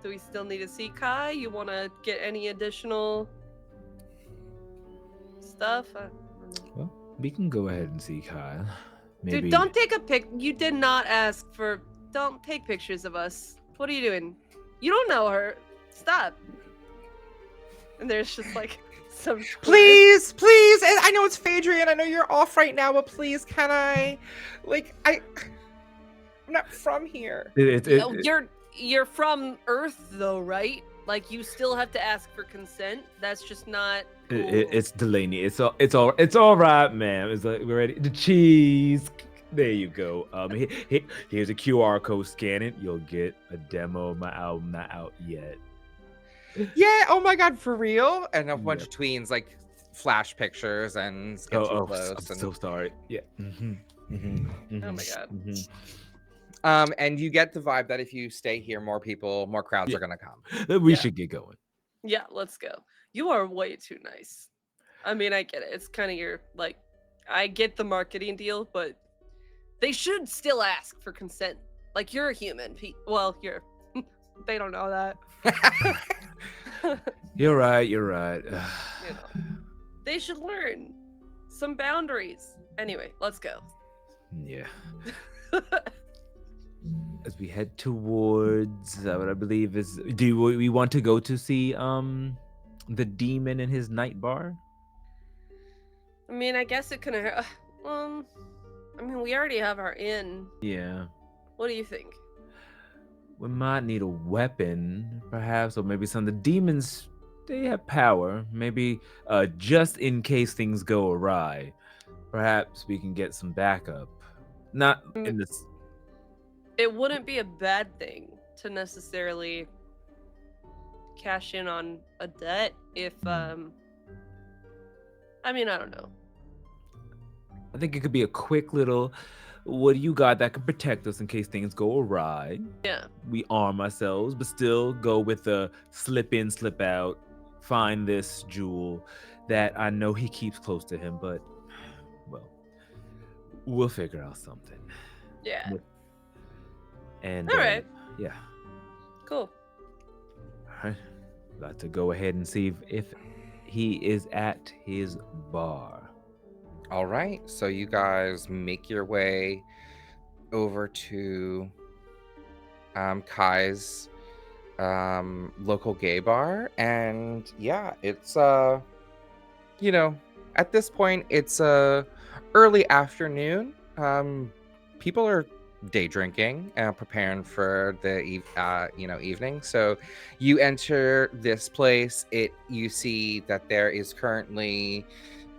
do we still need to see Kai? You want to get any additional stuff? Well, we can go ahead and see Kyle. Dude, Maybe. don't take a pic. You did not ask for. Don't take pictures of us. What are you doing? You don't know her. Stop. And there's just like some tourist. Please, please. And I know it's Phaedrian. I know you're off right now, but please, can I? Like, I'm not from here. Oh, you're from Earth though, right? Like you still have to ask for consent. That's just not. Cool. It's Delaney. It's all right, ma'am. It's like we're ready. The cheese. There you go. Here's a QR code. Scan it. You'll get a demo of my album not out yet. Yeah. Oh my God, for real? And a bunch Yeah. of tweens like flash pictures and sketchy clothes. I'm so sorry. Yeah. Oh my God. And you get the vibe that if you stay here, more crowds Yeah. are gonna come. We Yeah. should get going. Yeah, let's go. You are way too nice. I mean, I get it. It's kind of your like. I get the marketing deal, but they should still ask for consent. Like you're a human. Well, you're. They don't know that. You're right. You're right. You know, they should learn some boundaries. Anyway, let's go. Yeah. As we head towards what I believe is, we want to go to see the demon in his night bar? I mean, I guess it can. I mean, we already have our inn. Yeah. What do you think? We might need a weapon, perhaps, or maybe some of the demons. They have power. Maybe just in case things go awry, perhaps we can get some backup. Not in this. It wouldn't be a bad thing to necessarily cash in on a debt if I mean, I don't know. I think it could be a quick little. What do you got that can protect us in case things go awry? Yeah. We arm ourselves, but still go with the slip in, slip out, find this jewel that I know he keeps close to him, but, well, we'll figure out something. Yeah. And, All right. Yeah. Cool. All right. Got to go ahead and see if he is at his bar. All right, so you guys make your way over to Kai's local gay bar, and yeah, it's you know, at this point it's early afternoon. People are day drinking and preparing for the evening. So you enter this place. You see that there is currently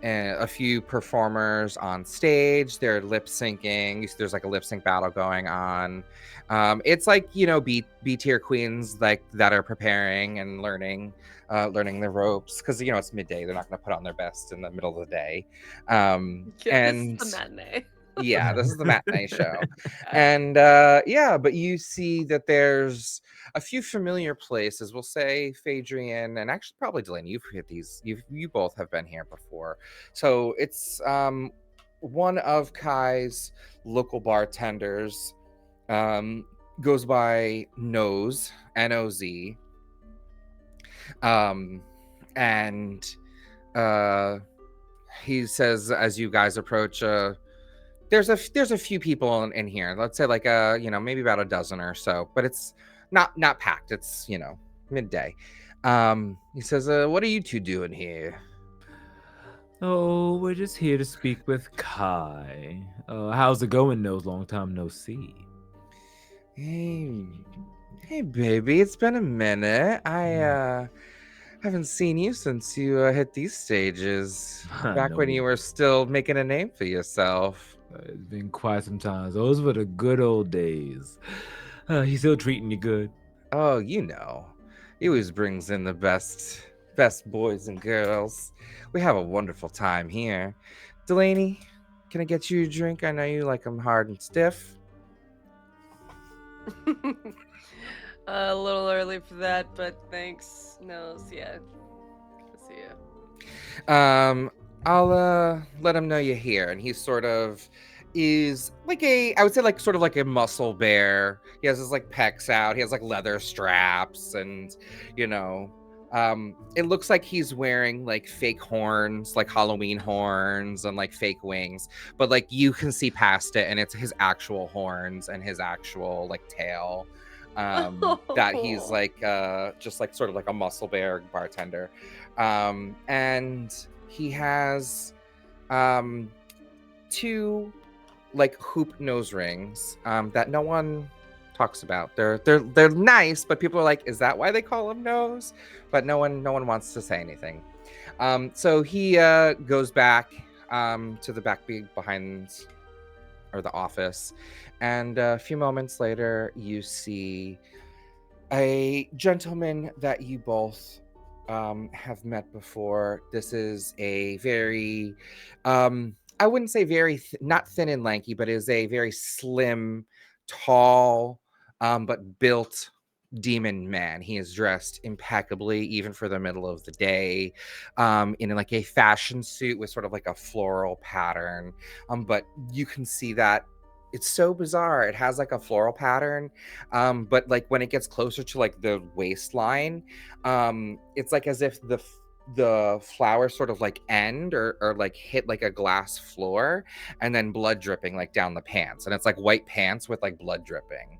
a few performers on stage. They're lip syncing. There's like a lip sync battle going on. It's like, B tier queens like that are preparing and learning the ropes, because it's midday. They're not going to put on their best in the middle of the day. And This is the matinee. yeah, this is the matinee show. And but you see that there's a few familiar places. We'll say Phaedrian, and actually probably Delaney. You've hit these. You both have been here before. So it's one of Kai's local bartenders. Goes by Nose, N-O-Z. And he says, as you guys approach, there's a few people in here. Let's say like maybe about a dozen or so, but it's not packed. It's midday. He says, "What are you two doing here?" Oh, we're just here to speak with Kai. How's it going, Nose? Long time no see. Hey, baby, it's been a minute. I haven't seen you since you hit these stages. Back when you were still making a name for yourself. It's been quite some time. Those were the good old days. He's still treating you good. Oh, you know, he always brings in the best boys and girls. We have a wonderful time here. Delaney, can I get you a drink? I know you like them hard and stiff. A little early for that, but thanks. No, yeah. See ya. I'll let him know you're here, and he sort of is like I would say like sort of like a muscle bear. He has his like pecs out. He has like leather straps, and you know, it looks like he's wearing like fake horns, like Halloween horns, and like fake wings. But like you can see past it, and it's his actual horns and his actual like tail. That he's Oh. like just like sort of like a muscle bear bartender. And he has um two like hoop nose rings that no one talks about. They're nice, but people are like, is that why they call them nose? But no one wants to say anything. So he goes back to the back behind or the office, and a few moments later you see a gentleman that you both have met before. This is a very, I wouldn't say very, not thin and lanky, but is a very slim, tall, but built demon man. He is dressed impeccably, even for the middle of the day, in like a fashion suit with sort of like a floral pattern. But you can see that it's so bizarre. It has like a floral pattern, but like when it gets closer to like the waistline, it's like as if the flowers sort of like end or like hit like a glass floor, and then blood dripping like down the pants, and it's like white pants with like blood dripping.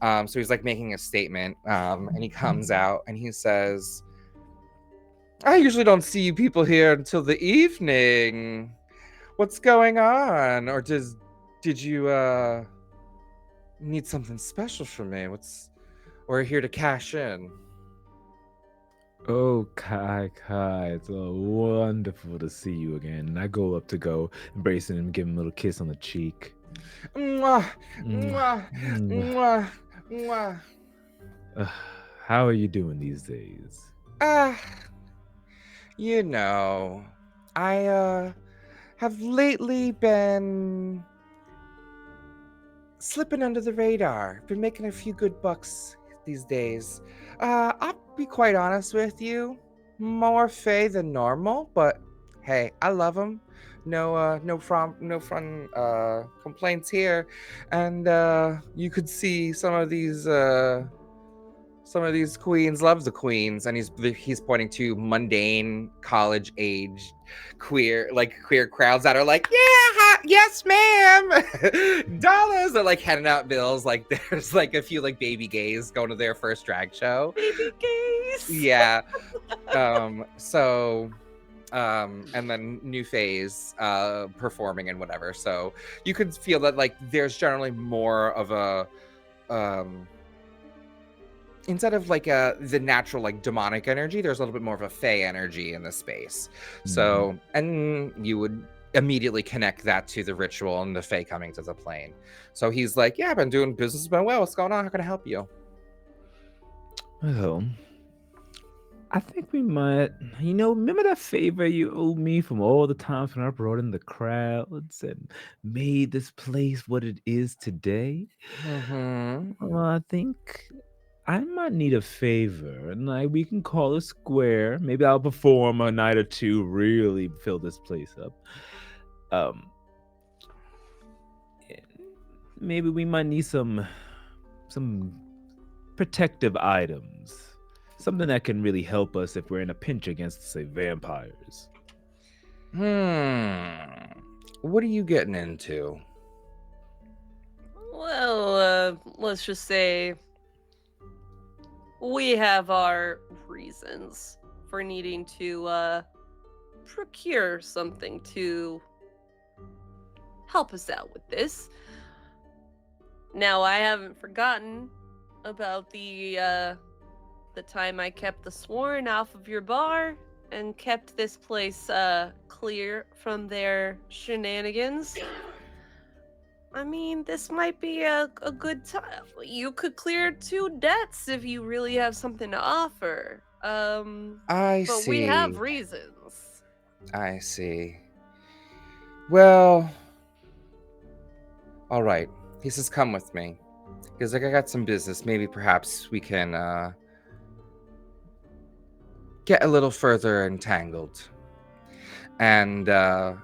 So he's like making a statement, and he comes out and he says, I usually don't see you people here until the evening. What's going on? Or did you need something special from me? We're here to cash in. Oh, Kai, it's wonderful to see you again. And I go up to go embracing him, give him a little kiss on the cheek. Mwah, Mwah, mwah, mwah. mwah, mwah. Ugh, how are you doing these days? Ah, you know, I have lately been slipping under the radar. Been making a few good bucks these days. I'll be quite honest with you. More fey than normal, but hey, I love them. No fun complaints here. And you could see some of these queens love the queens, and he's pointing to mundane college age queer crowds that are like, yeah, yes ma'am, dollars. Are like handing out bills like there's like a few like baby gays going to their first drag show. Baby gays. Yeah. So and then new phase performing and whatever, so you could feel that like there's generally more of a um instead of like the natural like demonic energy, there's a little bit more of a fey energy in the space. Mhm. So, and you would immediately connect that to the ritual and the fey coming to the plane. So he's like, yeah, I've been doing business, been well. What's going on? How can I help you? Well, I think we might, remember that favor you owed me from all the times when I brought in the crowds and made this place what it is today? Mm-hmm. Well, I think I might need a favor, and like we can call it square. Maybe I'll perform a night or two, really fill this place up. Um, eh, Maybe we might need some protective items, something that can really help us if we're in a pinch against, say, vampires. What are you getting into? Well, let's just say we have our reasons for needing to procure something to help us out with this. Now, I haven't forgotten about the time I kept the sworn off of your bar and kept this place clear from their shenanigans. I mean, this might be a good time. You could clear 2 debts if you really have something to offer. I But we have see. reasons. I see. Well, all right. He says, "Come with me." He's like, "I got some business. Maybe perhaps we can get a little further entangled." And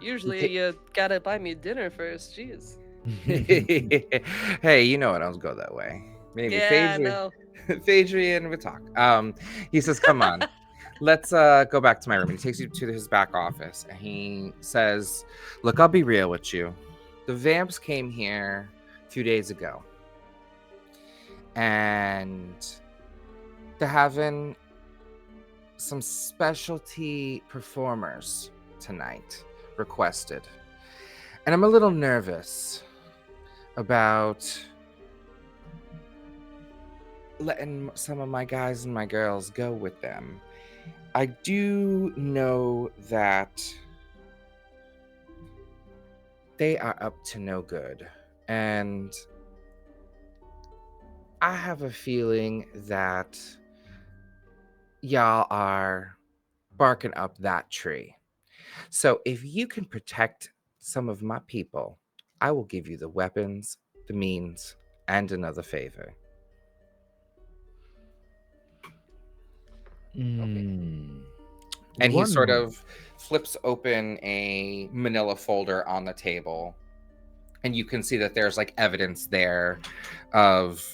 he Usually, ta- you gotta buy me dinner first. Jeez. hey, you know it. I'll go that way. Maybe Yeah, no. Phaedrian would talk. He says, "Come on, let's go back to my room." And he takes you to his back office, and he says, "Look, I'll be real with you. The vamps came here a few days ago, and they're having some specialty performers tonight requested, and I'm a little nervous about letting some of my guys and my girls go with them. I do know that they are up to no good, and I have a feeling that y'all are barking up that tree. So if you can protect some of my people, I will give you the weapons, the means, and another favor." Okay. Mm, And he one sort moment. of flips open a manila folder on the table, and you can see that there's like evidence there of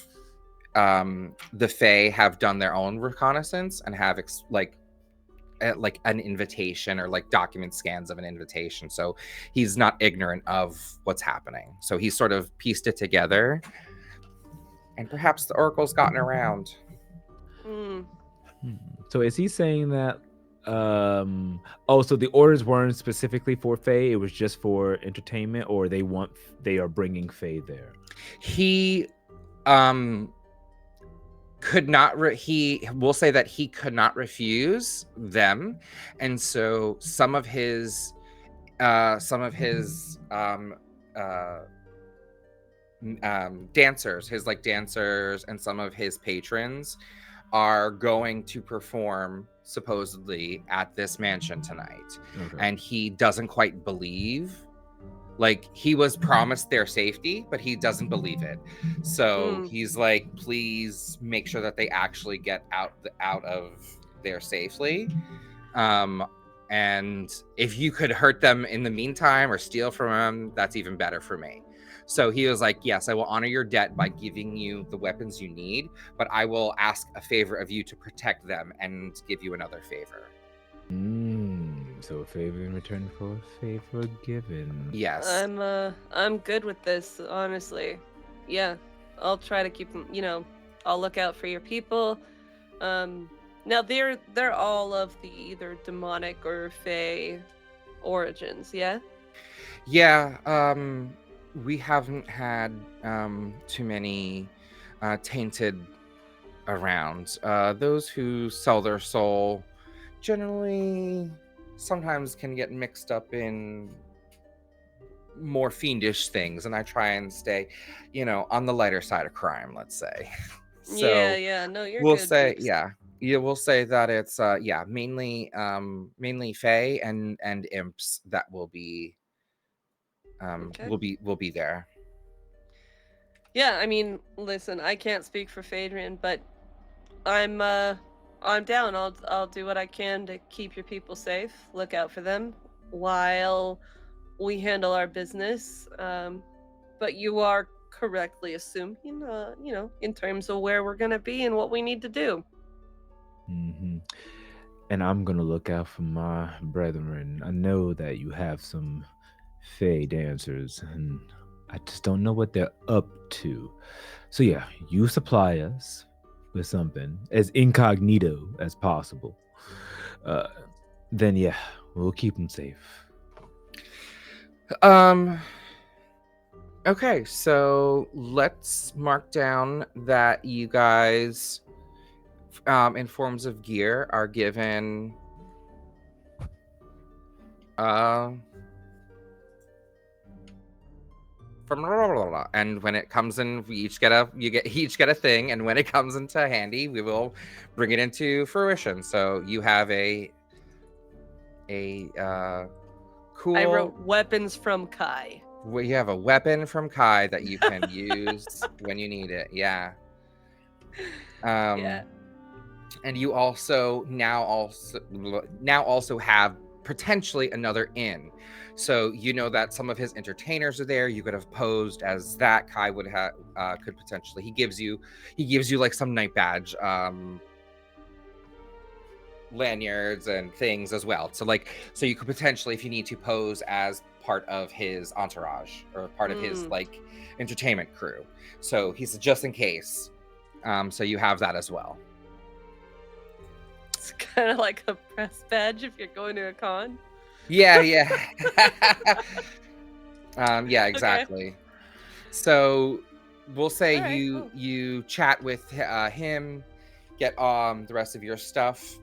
the Fae have done their own reconnaissance and have like an invitation or like document scans of an invitation. So he's not ignorant of what's happening. So he sort of pieced it together, and perhaps the oracle's gotten around. Hmm. Hmm. So is he saying that oh, so the orders weren't specifically for Faye, it was just for entertainment, or they are bringing Faye there? He um could not he will say that he could not refuse them, and so some of his uh dancers, his like dancers, and some of his patrons are going to perform supposedly at this mansion tonight, Okay. and he doesn't quite believe, like he was promised their safety but he doesn't believe it. So Hmm. he's like, please make sure that they actually get out of there safely. um and if you could hurt them in the meantime or steal from them, that's even better for me. So he was like, yes, I will honor your debt by giving you the weapons you need, but I will ask a favor of you to protect them and give you another favor. So a favor in return for a favor given. Yes. I'm good with this, honestly. Yeah, I'll try to keep them. I'll look out for your people. Um, Now they're all of the either demonic or fey origins. Yeah. Yeah, we haven't had too many tainted around. Those who sell their soul generally sometimes can get mixed up in more fiendish things, and I try and stay, on the lighter side of crime, let's say. Yeah, So yeah. No, you're we'll good, say, peeps. yeah. Yeah, we'll say that it's yeah, mainly fae and imps that Okay. will be there. Yeah, I mean, listen, I can't speak for Phaedrian, but I'm uh I'm down. I'll do what I can to keep your people safe. Look out for them while we handle our business. But you are correctly assuming, in terms of where we're gonna be and what we need to do. hmm And I'm gonna look out for my brethren. I know that you have some Fey dancers, and I just don't know what they're up to. So yeah, you supply us with something as incognito as possible. Uh, then yeah, we'll keep them safe. Um okay, so let's mark down that you guys in forms of gear are given uh from blah, blah, blah, blah." And when it comes in, we each get a thing, and when it comes into handy, we will bring it into fruition. So you have a I cool. wrote weapons from Kai. Well, you have a weapon from Kai that you can use when you need it. Yeah. Yeah. And you also have potentially another inn. So you know that some of his entertainers are there. You could have posed as that. Kai would have could potentially. He gives you like some night badge lanyards and things as well. So you could potentially, if you need to, pose as part of his entourage or part of his Mm. like entertainment crew. So he's just in case. So you have that as well. It's kind of like a press badge if you're going to a con. Yeah. Yeah, Okay. exactly. So we'll say All right. you Cool. you chat with him, get the rest of your stuff.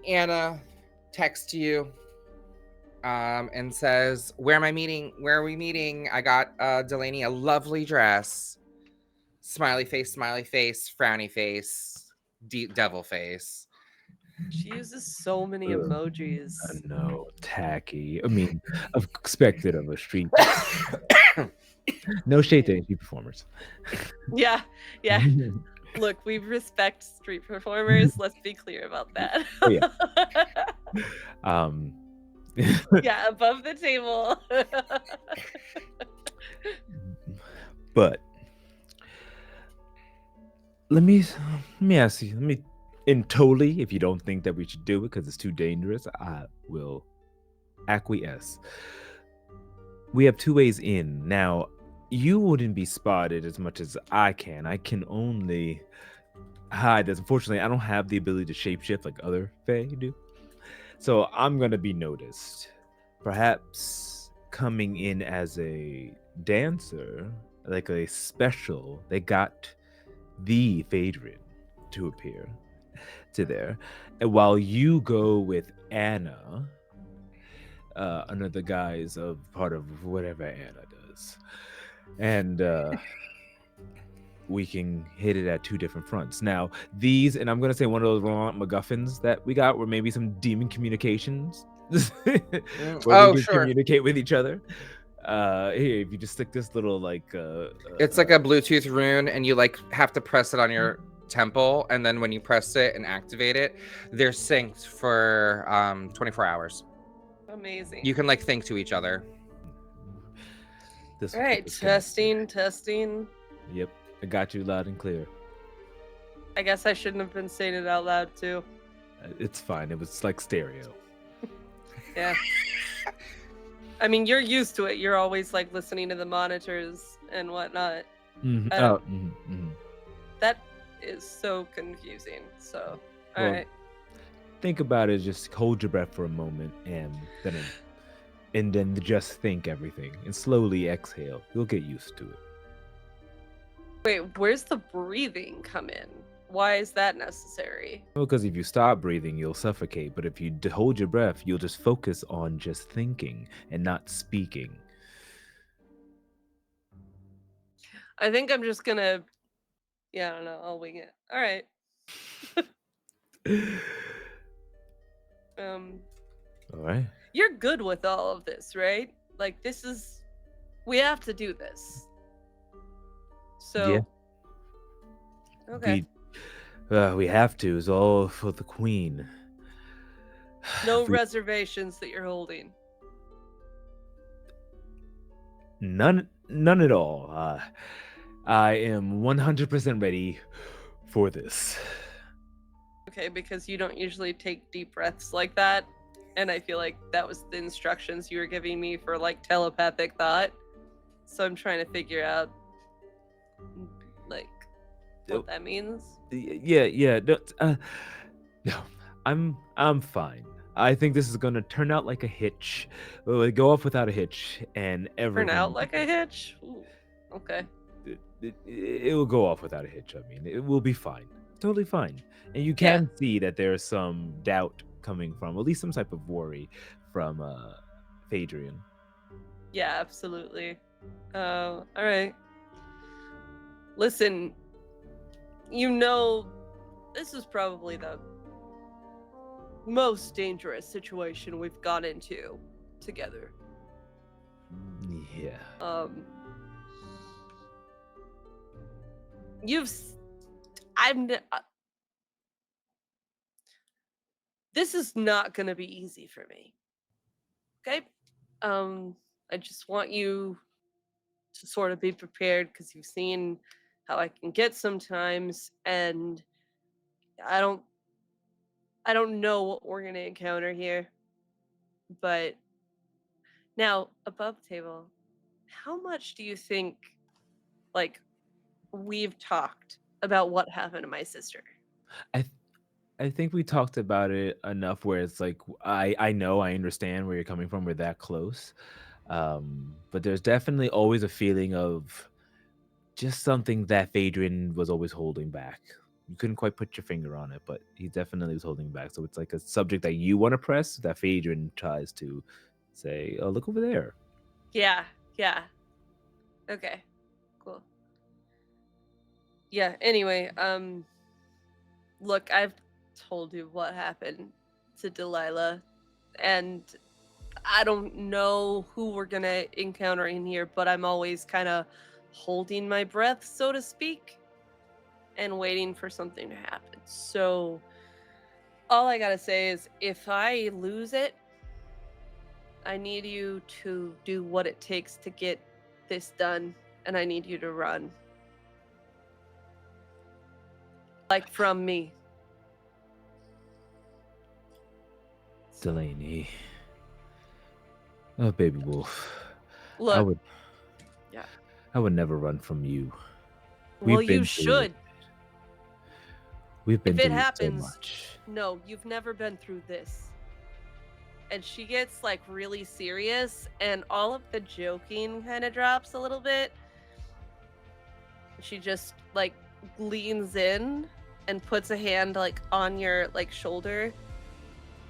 Anna texts you and says, Where am I meeting? Where are we meeting? I got Delaney a lovely dress. Smiley face, frowny face, deep devil face. She uses so many I emojis. know, tacky. I mean, expected of a street. No shade to street performers. Yeah. Yeah. Look, we respect street performers. Let's be clear about that. Oh, yeah. Um, Yeah, above the table. but let me ask you. And totally, if you don't think that we should do it because it's too dangerous, I will acquiesce. We have 2 ways in. Now, you wouldn't be spotted as much as I can. I can only hide this. Unfortunately, I don't have the ability to shapeshift like other Fae do. So I'm gonna be noticed. Perhaps coming in as a dancer, like a special, they got the Phaedron to appear to there. And while you go with Anna, under the guise of part of whatever Anna does. And we can hit it at 2 different fronts. Now, these, and I'm going to say one of those wrong MacGuffins that we got were maybe some demon communications where we can Sure. communicate with each other. Here, if you just stick this little like It's like a Bluetooth rune, and you like have to press it on your temple, and then when you press it and activate it, they're synced for 24 hours. Amazing. You can like think to each other. this All right, testing. Yep, I got you loud and clear. I guess I shouldn't have been saying it out loud too. It's fine. It was like stereo. Yeah. I mean, you're used to it. You're always like listening to the monitors and whatnot. Mhm. I Oh, don't- That is so confusing. So, all Well, right. think about it. Just hold your breath for a moment, and then just think everything, and slowly exhale. You'll get used to it. Wait, where's the breathing come in? Why is that necessary? Well, because if you stop breathing, you'll suffocate. But if you hold your breath, you'll just focus on just thinking and not speaking. I think I'm just gonna. Yeah, I don't know. I'll wing it. All right. All right. You're good with all of this, right? Like this is. We have to do this. So. Yeah. Okay. We have to. It's all for the queen. No We- reservations that you're holding. None at all. I am 100% ready for this. Okay, because you don't usually take deep breaths like that. And I feel like that was the instructions you were giving me for like telepathic thought. So I'm trying to figure out like what that means. Yeah. No, I'm fine. I think this is gonna turn out like a hitch. We'll go off without a hitch, and everything. Turn out like a hitch? Ooh, okay. It will go off without a hitch. I mean, it will be fine. Totally fine. And you can see that there's some doubt coming from, at least some type of worry from Phaedrian. Yeah, absolutely. Oh, all right. Listen, you know, this is probably the most dangerous situation we've got into together. Yeah. Um, you've, s- I'm, n- this is not gonna be easy for me. Okay. Um, I just want you to sort of be prepared because you've seen how I can get sometimes, and I don't, I don't know what we're gonna encounter here. But now, above table, how much do you think, like, we've talked about what happened to my sister? I th- I think we talked about it enough where it's like I know I understand where you're coming from. We're that close. But there's definitely always a feeling of just something that Phaedrian was always holding back. You couldn't quite put your finger on it, but he definitely was holding back. So it's like a subject that you want to press that Phaedrian tries to say, "Oh, look over there." Yeah, yeah. Okay, cool. Yeah, anyway, look, I've told you what happened to Delilah, and I don't know who we're gonna encounter in here, but I'm always kind of holding my breath, so to speak, and waiting for something to happen. So, all I gotta say is if I lose it, I need you to do what it takes to get this done, and I need you to run. Like from me. So, Delaney, oh baby wolf, I look, would yeah. I would never run from you. Well, We've you been through it. should. We've If been it through so happens, much. no, you've never been through this. And she gets like really serious, and all of the joking kind of drops a little bit. She just like leans in and puts a hand like on your like shoulder.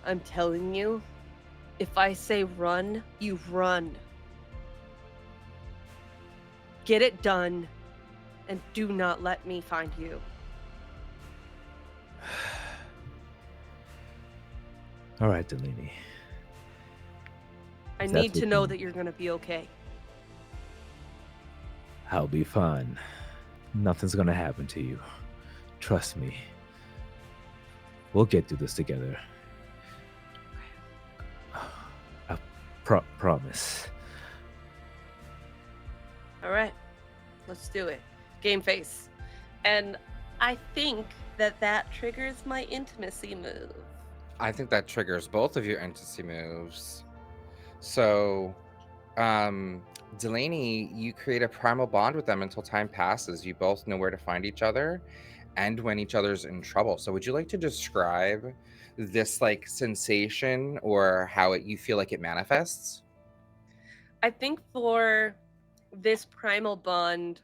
I'm telling you, if I say run, you run. Get it done, and do not let me find you. All right, Delaney. I If need that's to what you know need, that you're gonna be okay. I'll be fine. Nothing's gonna happen to you. Trust me. We'll get through this together. I promise. All right, let's do it. Game face. And I think that that triggers my intimacy move. I think that triggers both of your intimacy moves. So, Delaney, you create a primal bond with them until time passes. You both know where to find each other and when each other's in trouble. So, would you like to describe this like sensation or how you feel like it manifests? I think for this primal bond,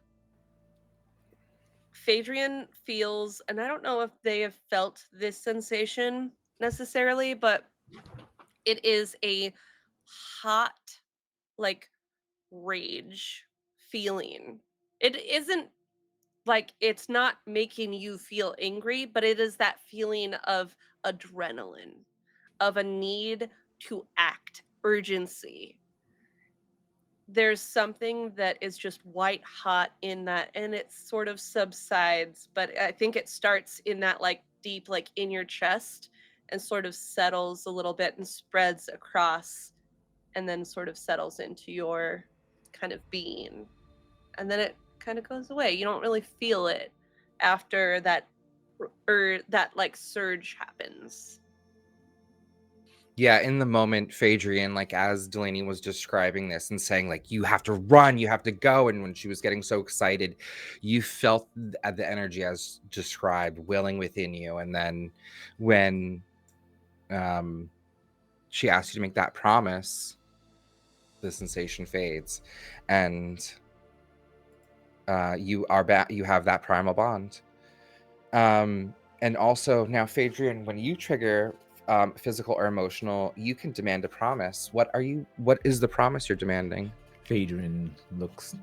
Phaedrian feels, and I don't know if they have felt this sensation necessarily, but it is a hot, like, rage feeling. It isn't like it's not making you feel angry, but it is that feeling of adrenaline, of a need to act, urgency. There's something that is just white hot in that, and it sort of subsides, but I think it starts in that like deep, like in your chest, and sort of settles a little bit and spreads across, and then sort of settles into your kind of being. And then it kind of goes away. You don't really feel it after that or that like surge happens. Yeah, in the moment, Phaedrian, like as Delaney was describing this and saying, like, you have to run, you have to go. And when she was getting so excited, you felt the energy as described welling within you. And then when um, she asked you to make that promise, the sensation fades. And you are back, you have that primal bond. And also now, Phaedrian, when you trigger physical or emotional, you can demand a promise. What is the promise you're demanding? Phaedron looks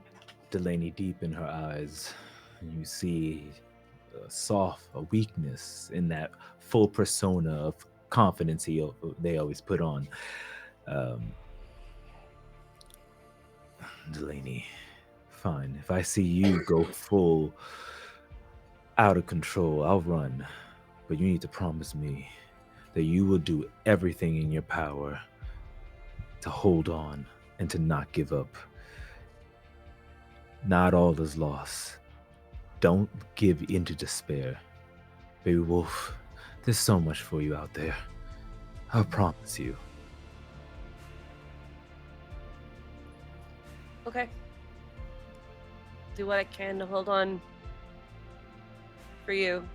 Delaney deep in her eyes, and you see a weakness in that full persona of confidence they always put on. Um, Delaney, fine. If I see you go full out of control, I'll run. But you need to promise me that you will do everything in your power to hold on and to not give up. Not all is lost. Don't give in to despair. Baby Wolf, there's so much for you out there. I promise you. Okay. Do what I can to hold on for you.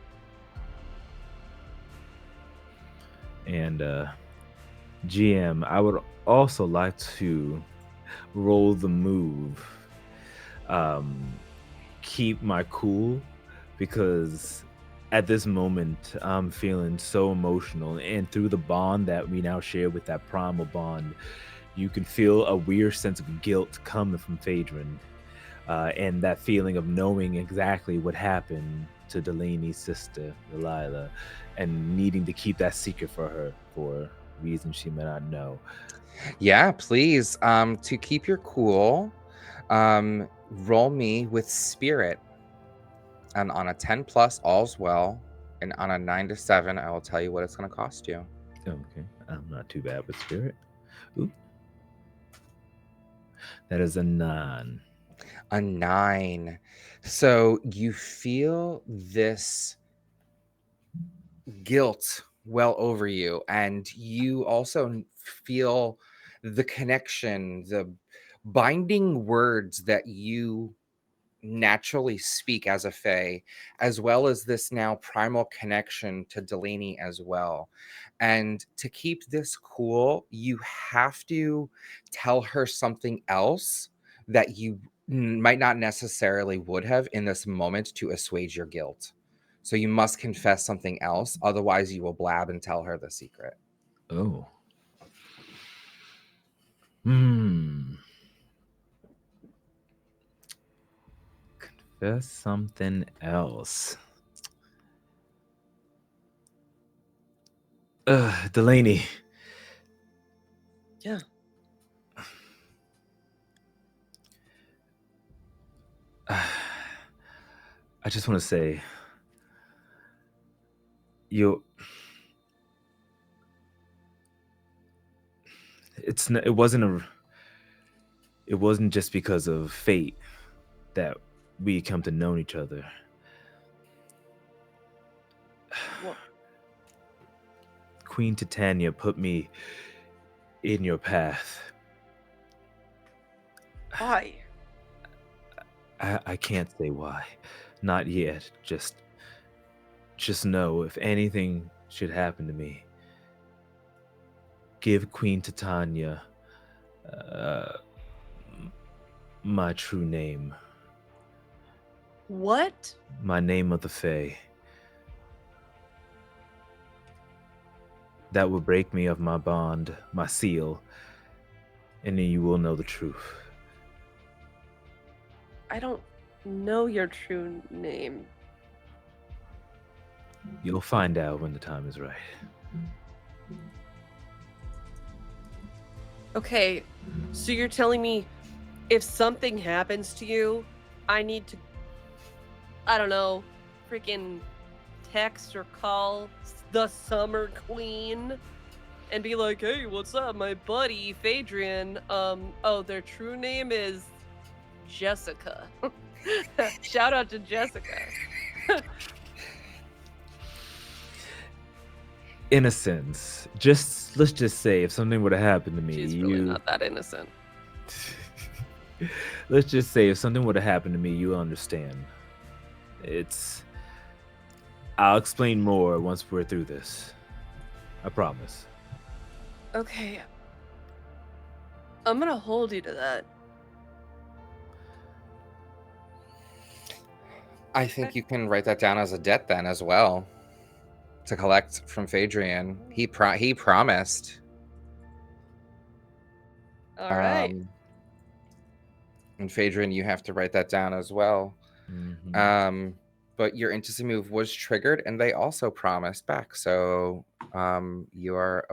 And GM, I would also like to roll the move. Keep my cool, because at this moment I'm feeling so emotional, and through the bond that we now share with that primal bond, you can feel a weird sense of guilt coming from Phaedron, and that feeling of knowing exactly what happened to Delaney's sister, Delilah, and needing to keep that secret for her for reasons she may not know. Yeah, please. To keep your cool, roll me with spirit. And on a 10 plus, all's well. And on a 9 to 7, I will tell you what it's going to cost you. Okay, I'm not too bad with spirit. Ooh. That is a 9. A 9. So you feel this guilt well over you, and you also feel the connection, the binding words that you naturally speak as a fae, as well as this now primal connection to Delaney as well. And to keep this cool, you have to tell her something else that you might not necessarily would have in this moment to assuage your guilt. So you must confess something else, otherwise you will blab and tell her the secret. Oh. Hmm. Confess something else. Delaney. Yeah. I just want to say, you. It wasn't just because of fate that we come to know each other. What? Queen Titania put me in your path. Why? I can't say why. Not yet. Just know if anything should happen to me, give Queen Titania uh, my true name. What? My name of the Fae. That will break me of my bond, my seal, and then you will know the truth. I don't know your true name. You'll find out when the time is right. Okay, so you're telling me if something happens to you, I need to, I don't know, freaking text or call the Summer Queen and be like, hey, what's up, my buddy Phaedron? Oh, their true name is Jessica. Shout out to Jessica. In a sense, let's just say if something were to happen to me, She's really not that innocent. Let's just say if something were to happen to me, you understand. I'll explain more once we're through this. I promise. Okay. I'm gonna hold you to that. I think you can write that down as a debt then as well, to collect from Phaedrian. He promised. All right. And Phaedron, you have to write that down as well. Mhm. But your intimacy move was triggered, and they also promised back. So you're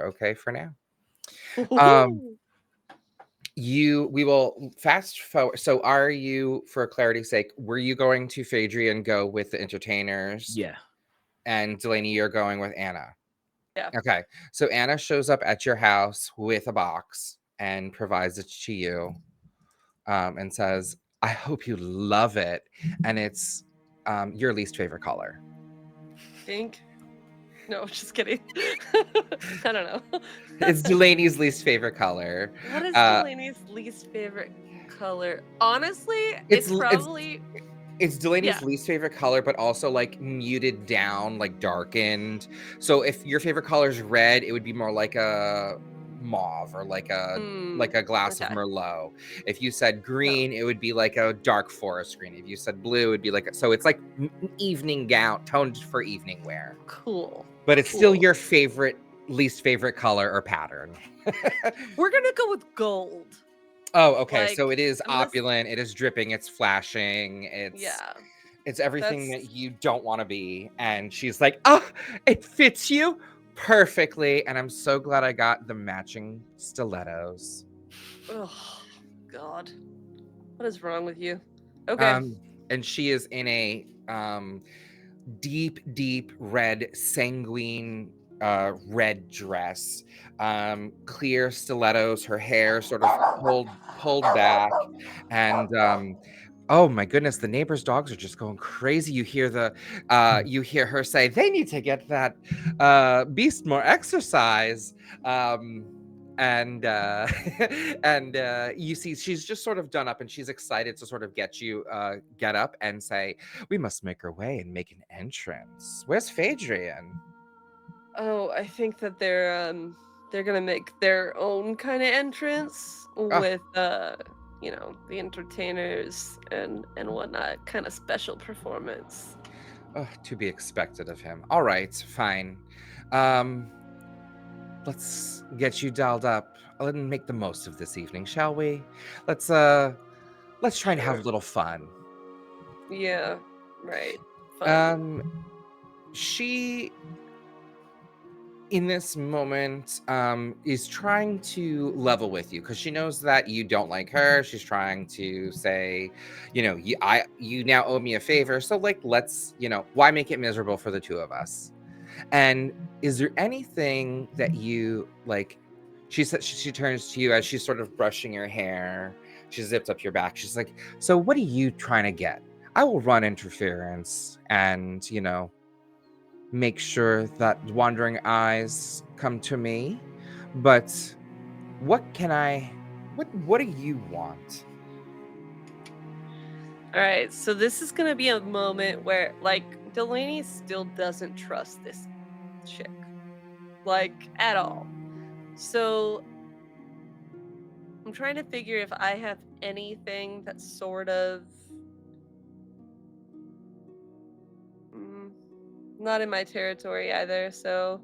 okay for now. Um, we will fast forward. So are you, for clarity's sake, were you going to Phaedrian and go with the entertainers, Yeah. and Delaney, you're going with Anna? Yeah. Okay. So Anna shows up at your house with a box and provides it to you, and says, I hope you love it. And it's your least favorite color. Pink? No, just kidding. I don't know. It's Delaney's least favorite color. What is Uh, Delaney's least favorite color? Honestly, it's it's it's probably it's yeah. Delaney's least favorite color, but also like muted down, like darkened. So if your favorite color is red, it would be more like a mauve or like a glass of Okay. Merlot. If you said No. green, it would be like a dark forest green. If you said blue, it'd be like so it's like evening gown, toned for evening wear. Cool. But it's still Cool. your least favorite color or pattern. We're gonna go with gold. Oh, okay. Like, So it is unless opulent, it is dripping, it's flashing, yeah. it's everything That's that you don't want to be. And she's like, "Oh, it fits you perfectly." And I'm so glad I got the matching stilettos. oh God. What is wrong with you? Okay. Um, and she is in a deep red sanguine red dress, clear stilettos, her hair sort of pulled back, and oh my goodness, the neighbors' dogs are just going crazy. You hear her say, they need to get that beast more exercise. And and you see she's just sort of done up, and she's excited to sort of get up and say, we must make our way and make an entrance. Where's Phaedrian? Oh, I think that they're gonna make their own kind of entrance Oh, with the entertainers and whatnot, kind of special performance. oh, to be expected of him. All right, fine. Um, let's get you dialed up. Let's make the most of this evening, shall we? Let's uh let's try and have a Sure. little fun. Yeah. Right. Fun. Um, she in this moment is trying to level with you because she knows that you don't like her. She's trying to say, you now owe me a favor, so like let's, why make it miserable for the two of us? And is there anything that you like? She said she turns to you as she's sort of brushing your hair. She zips up your back. She's like, so what are you trying to get? I will run interference and, make sure that wandering eyes come to me. But what do you want? All right. So this is gonna be a moment where like Delaney still doesn't trust this chick, like at all. So I'm trying to figure if I have anything that's sort of mm, not in my territory either. So,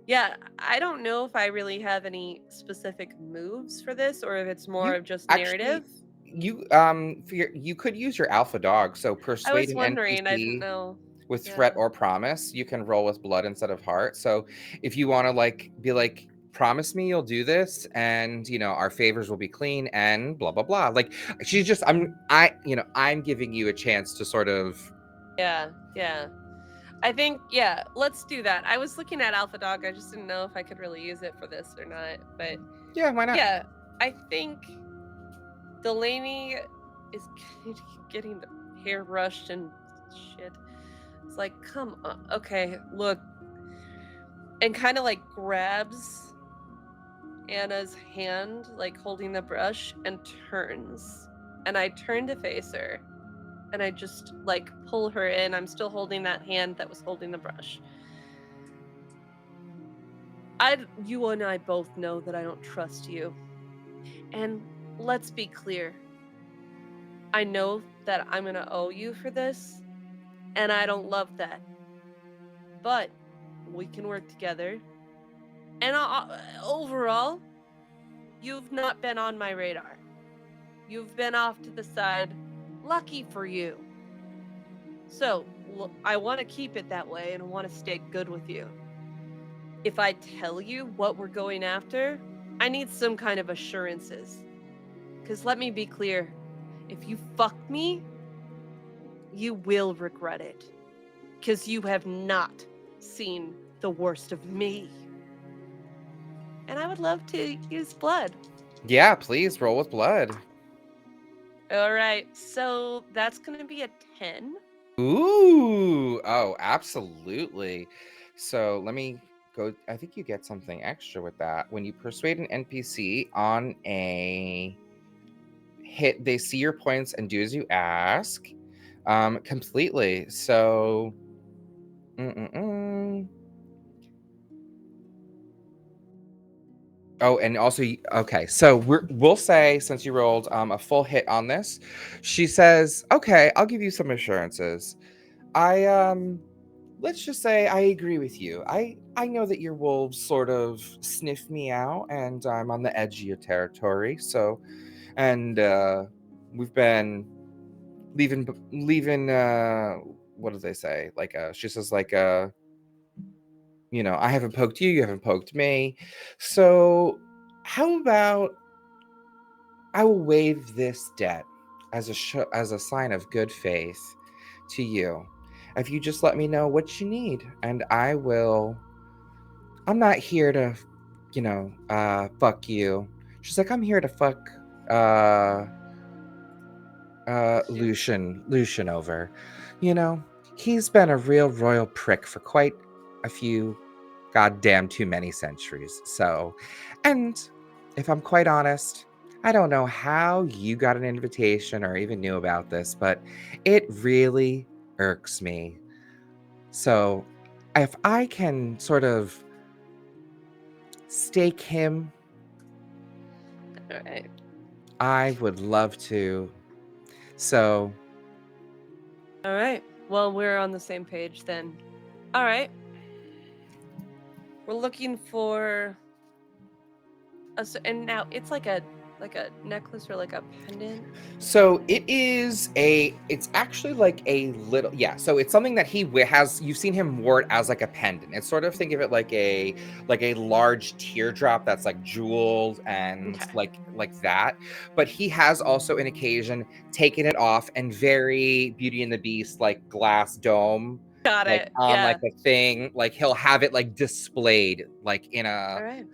yeah, I don't know if I really have any specific moves for this or if it's more You of just actually narrative. you could use your alpha dog. So I persuade was an wondering, I didn't NPC know. with threat Yeah. or promise. You can roll with blood instead of heart. So if you want to like be like, promise me you'll do this, and our favors will be clean and blah blah blah. Like she's just I'm giving you a chance to sort of. Yeah. Yeah. I think, yeah, let's do that. I was looking at Alpha Dog. I just didn't know if I could really use it for this or not. But Yeah, why not? yeah, I think Delaney is getting the hair brushed and shit. It's like, come on. Okay, look. And kind of like grabs Anna's hand, like holding the brush, and turns. And I turn to face her. And I just like pull her in. I'm still holding that hand that was holding the brush. You and I both know that I don't trust you. And let's be clear. I know that I'm going to owe you for this, and I don't love that. But we can work together. And overall, you've not been on my radar. You've been off to the side. Lucky for you. So, I want to keep it that way and I want to stay good with you. If I tell you what we're going after, I need some kind of assurances. Because let me be clear, if you fuck me, you will regret it. Because you have not seen the worst of me. And I would love to use blood. Yeah, please roll with blood. All right, so that's going to be a 10. Ooh. Oh, absolutely. So let me go. I think you get something extra with that. When you persuade an NPC on a hit, they see your points and do as you ask. Completely. So. Mm-mm-mm. Oh, and also, okay. So we'll say since you rolled a full hit on this, she says, "Okay, I'll give you some assurances. I let's just say I agree with you. I know that your wolves sort of sniff me out, and I'm on the edge of your territory. So, and we've been leaving. What do they say? Like, she says, like, I haven't poked you, you haven't poked me. So, how about I will waive this debt as as a sign of good faith to you. If you just let me know what you need, and I will. I'm not here to, fuck you. She's like, I'm here to fuck uh Shoot. Lucian over. You know, he's been a real royal prick for quite a few goddamn too many centuries. So, and if I'm quite honest, I don't know how you got an invitation or even knew about this, but it really irks me. So, if I can sort of stake him, All right. I would love to. So, All right. Well, we're on the same page then. All right. We're looking for and now it's like a necklace or like a pendant. So it's actually like a little, yeah. So it's something that has, you've seen him wear it as like a pendant. It's sort of, think of it like a large teardrop that's like jeweled and Okay. like that. But he has also an occasion taken it off and very Beauty and the Beast, like glass dome, Got like it. on like Yeah. a thing, like he'll have it like displayed like in All a, right.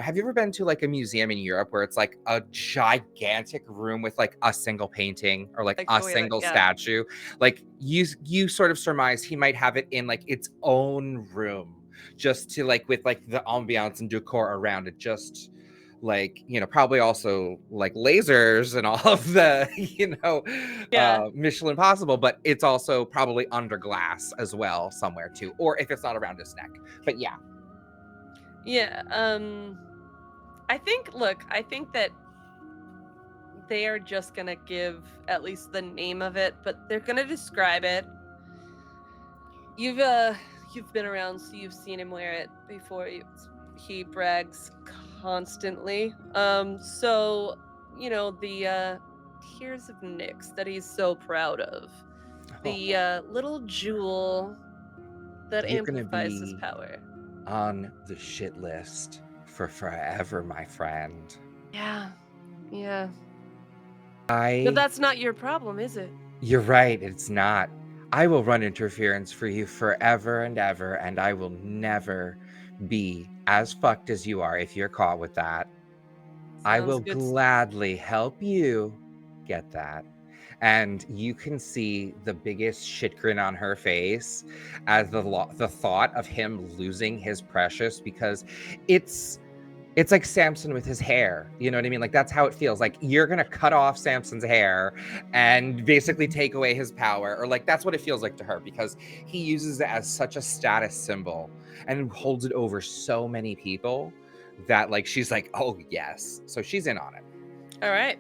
have you ever been to like a museum in Europe where it's like a gigantic room with like a single painting or like Like a the way that single yeah. statue? Like you sort of surmise he might have it in like its own room, just to like with like the ambiance and decor around it, just like, probably also like lasers and all of the, Yeah. Mission Impossible, but it's also probably under glass as well somewhere too, or if it's not around his neck. But yeah. Yeah. I think that they are just gonna give at least the name of it, but they're gonna describe it. You've been around, so you've seen him wear it before. He brags constantly. So the tears of Nyx that he's so proud of. The Oh, little jewel that you're gonna amplifies his be power. on the shit list for forever, my friend. Yeah, yeah. But I, that's not your problem, is it? you're right, it's not. I will run interference for you forever and ever, and I will never be as fucked as you are if you're caught with that. I Sounds will good. gladly help you get that. And you can see the biggest shit grin on her face as the thought of him losing his precious, because it's it's like Samson with his hair. You know what I mean? Like that's how it feels. Like you're gonna cut off Samson's hair and basically take away his power, or like that's what it feels like to her, because he uses it as such a status symbol and holds it over so many people that like she's like, oh yes. So she's in on it. All right.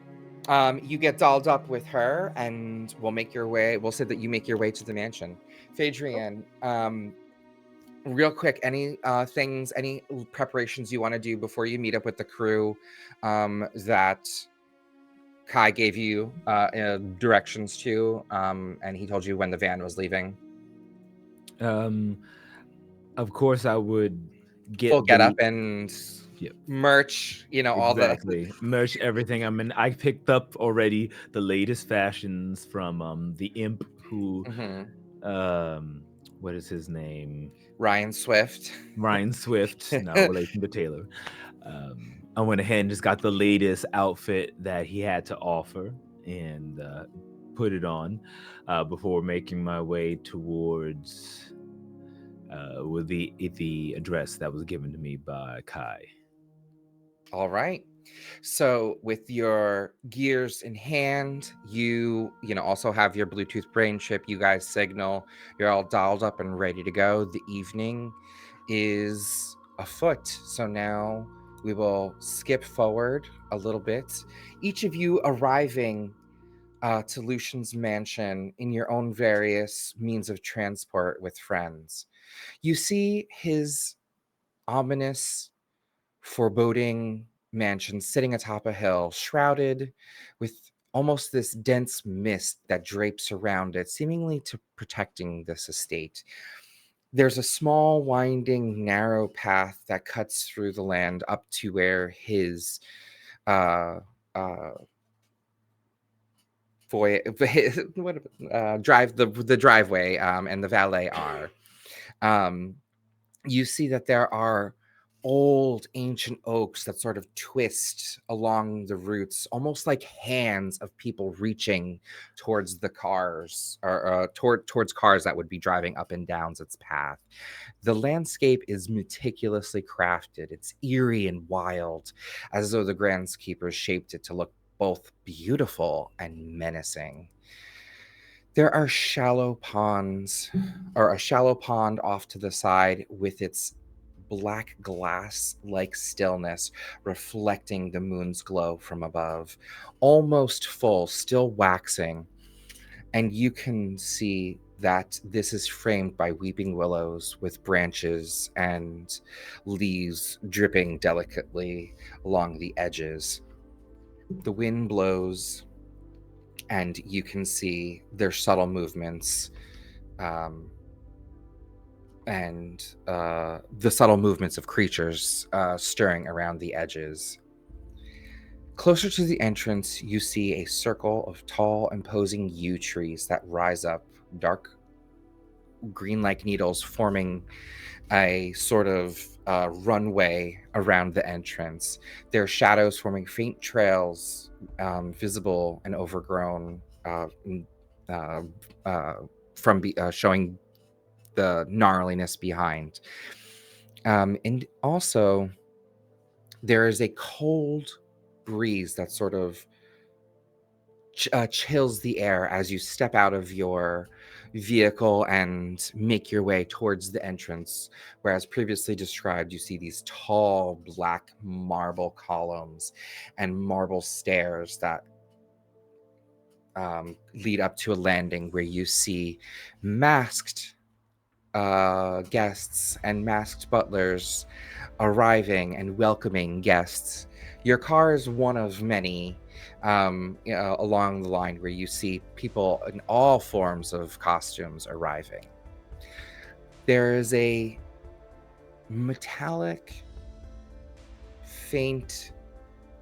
You get dolled up with her, and we'll say that you make your way to the mansion. Oh, Phaedrian, real quick, any preparations you want to do before you meet up with the crew that Kai gave you directions to, and he told you when the van was leaving. Um, of course, I would Full get get the up and yep, merch, all the exactly merch everything. I mean, I picked up already the latest fashions from the imp who Mhm. um what is his name? Ryan Swift. Ryan Swift, no relation to Taylor. I went ahead and just got the latest outfit that he had to offer and put it on before making my way towards with the address that was given to me by Kai. All right. So with your gears in hand, you also have your Bluetooth brain chip. You guys signal. You're all dialed up and ready to go. The evening is afoot. So now we will skip forward a little bit. Each of you arriving to Lucian's mansion in your own various means of transport with friends. You see his ominous, foreboding mansion sitting atop a hill, shrouded with almost this dense mist that drapes around it, seemingly to protecting this estate. There's a small, winding, narrow path that cuts through the land up to where his uh, uh, what, drive the driveway and the valet are. Um, you see that there are old ancient oaks that sort of twist along the roots, almost like hands of people reaching towards the cars or towards cars that would be driving up and down its path. The landscape is meticulously crafted. It's eerie and wild, as though the groundskeepers shaped it to look both beautiful and menacing. There are shallow ponds, or a shallow pond off to the side with its black glass like stillness reflecting the moon's glow from above, almost full, still waxing. And you can see that this is framed by weeping willows with branches and leaves dripping delicately along the edges. The wind blows, and you can see their subtle movements, um, and the subtle movements of creatures stirring around the edges. Closer to the entrance, you see a circle of tall, imposing yew trees that rise up, dark green like needles, forming a sort of runway around the entrance. There are shadows forming faint trails, visible and overgrown, uh, uh, showing the gnarliness behind. And also, there is a cold breeze that sort of chills the air as you step out of your vehicle and make your way towards the entrance. Whereas previously described, you see these tall black marble columns and marble stairs that lead up to a landing where you see masked guests and masked butlers arriving and welcoming guests. Your car is one of many along the line where you see people in all forms of costumes arriving. There is a metallic, faint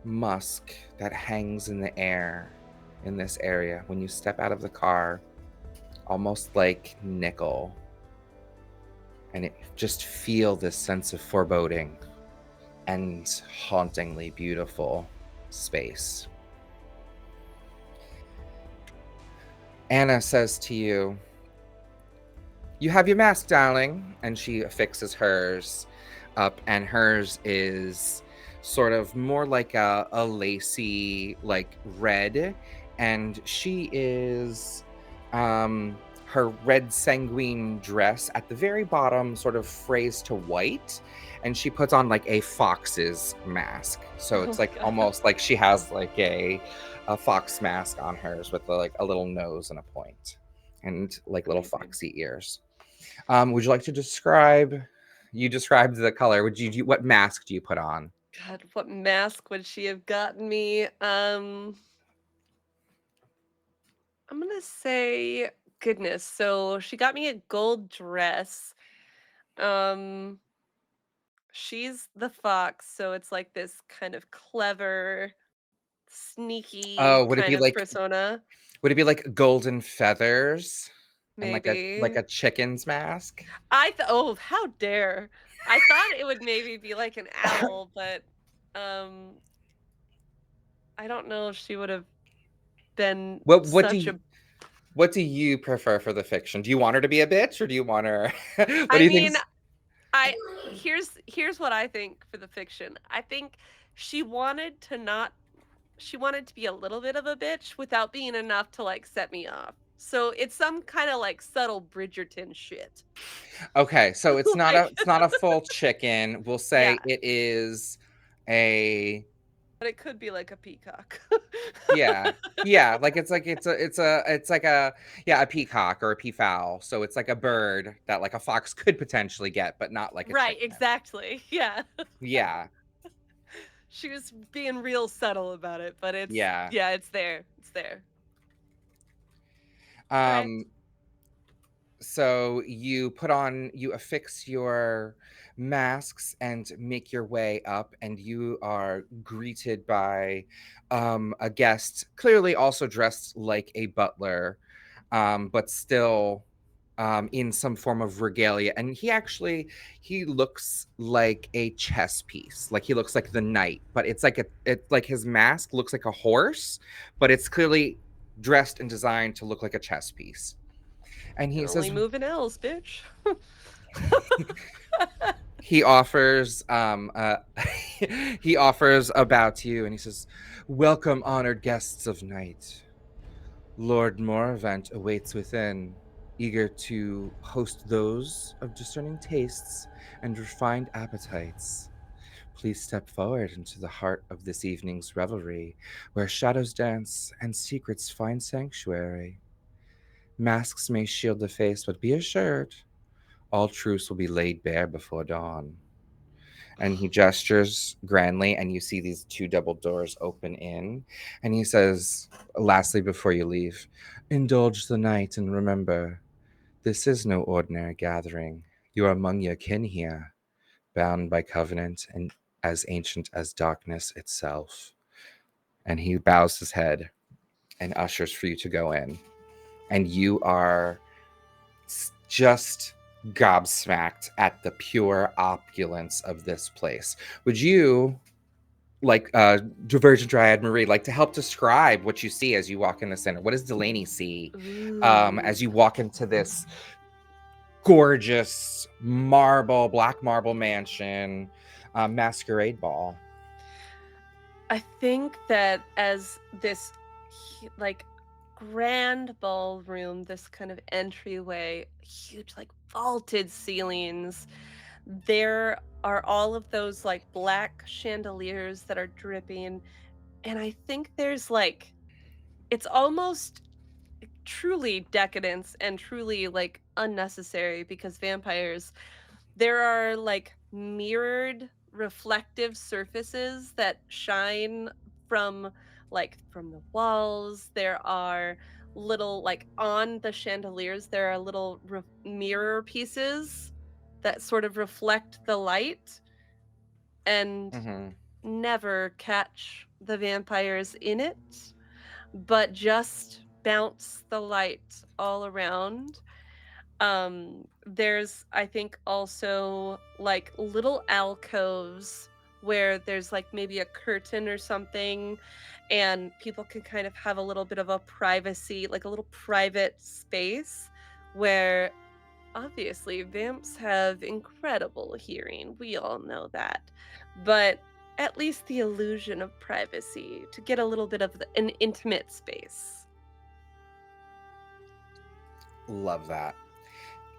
musk that hangs in the air in this area when you step out of the car, almost like nickel. And it just feel this sense of foreboding and hauntingly beautiful space. Anna says to you, "You have your mask, darling." And she affixes hers up, and hers is sort of more like a lacy, like red. And she is her red sanguine dress at the very bottom sort of frays to white, and she puts on like a fox's mask. So Oh it's my like god. almost like she has like a fox mask on hers with like a little nose and a point and like little Amazing. foxy ears. Would you like to describe? You described the color. What mask do you put on? God, what mask would she have gotten me? I'm gonna say goodness. So she got me a gold dress. Um, she's the fox, so it's like this kind of clever, Oh, sneaky kind of persona. would it be like golden feathers and like Maybe. a chicken's mask? Oh, how dare. I thought it would maybe be like an owl, but um I don't know if she would have been What what do such you, a what do you prefer for the fiction? Do you want her to be a bitch or do you want her what do I you think? mean, I here's what I think for the fiction. I think she wanted to not she wanted to be a little bit of a bitch without being enough to like set me off. So it's some kind of like subtle Bridgerton shit. Okay, so Like it's not a full chicken. We'll say yeah, it is a but it could be like a peacock. yeah. Yeah, like it's like a yeah, a peacock or a peafowl. So it's like a bird that like a fox could potentially get, but not like a Right, chicken. exactly. Yeah. Yeah. She was being real subtle about it, but it's Yeah. yeah, it's there. It's there. All right. Um so you affix your masks and make your way up and you are greeted by a guest clearly also dressed like a butler, but still in some form of regalia, and he looks like a chess piece, like he looks like the knight, but it's like his mask looks like a horse, but it's clearly dressed and designed to look like a chess piece. And Can he only says, move in L's, bitch. he offers he offers about you and he says, welcome honored guests of night. Lord Moravant awaits within, eager to host those of discerning tastes and refined appetites. Please step forward into the heart of this evening's revelry, where shadows dance and secrets find sanctuary. Masks may shield the face, but be assured, all truths will be laid bare before dawn. And he gestures grandly, and you see these two double doors open in. And he says, lastly, before you leave, indulge the night and remember, this is no ordinary gathering. You are among your kin here, bound by covenant and as ancient as darkness itself. And he bows his head and ushers for you to go in. And you are just gobsmacked at the pure opulence of this place. Would you, like Divergent Dryad Marie, like to help describe what you see as you walk in the center? What does Delaney see Ooh. as you walk into this gorgeous black marble mansion masquerade ball? I think that as this like grand ballroom, this kind of entryway, huge like vaulted ceilings, there are all of those like black chandeliers that are dripping, and I think there's like it's almost truly decadence and truly like unnecessary because vampires there are like mirrored reflective surfaces that shine from from the walls. There are little like on the chandeliers there are little mirror pieces that sort of reflect the light and Mm-hmm. never catch the vampires in it, but just bounce the light all around. There's I think also like little alcoves where there's like maybe a curtain or something, and people can kind of have a little bit of a privacy, like a little private space where obviously vamps have incredible hearing, we all know that, but at least the illusion of privacy to get a little bit of an intimate space. Love that.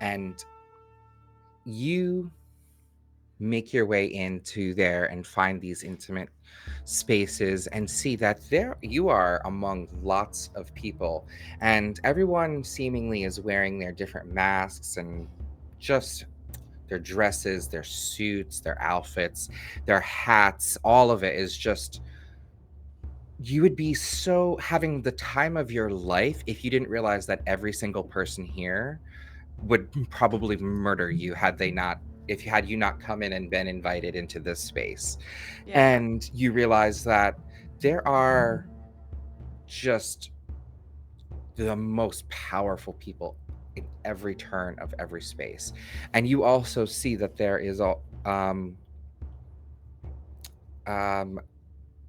And you make your way into there and find these intimate spaces and see that there you are among lots of people, and everyone seemingly is wearing their different masks and just their dresses, their suits, their outfits, their hats. All of it is just you would be so having the time of your life if you didn't realize that every single person here would probably murder you had you not come in and been invited into this space. Yeah. And you realize that there are just the most powerful people in every turn of every space. And you also see that there is um,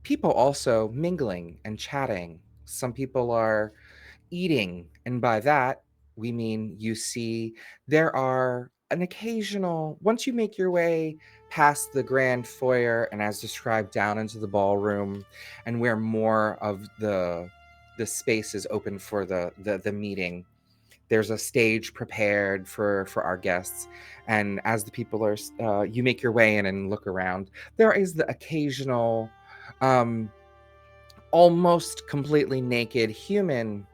people also mingling and chatting. Some people are eating, and by that we mean you see there are an occasional once you make your way past the grand foyer and as described down into the ballroom and where more of the space is open for the meeting. There's a stage prepared for our guests, and as the people are you make your way in and look around, there is the occasional um almost completely naked human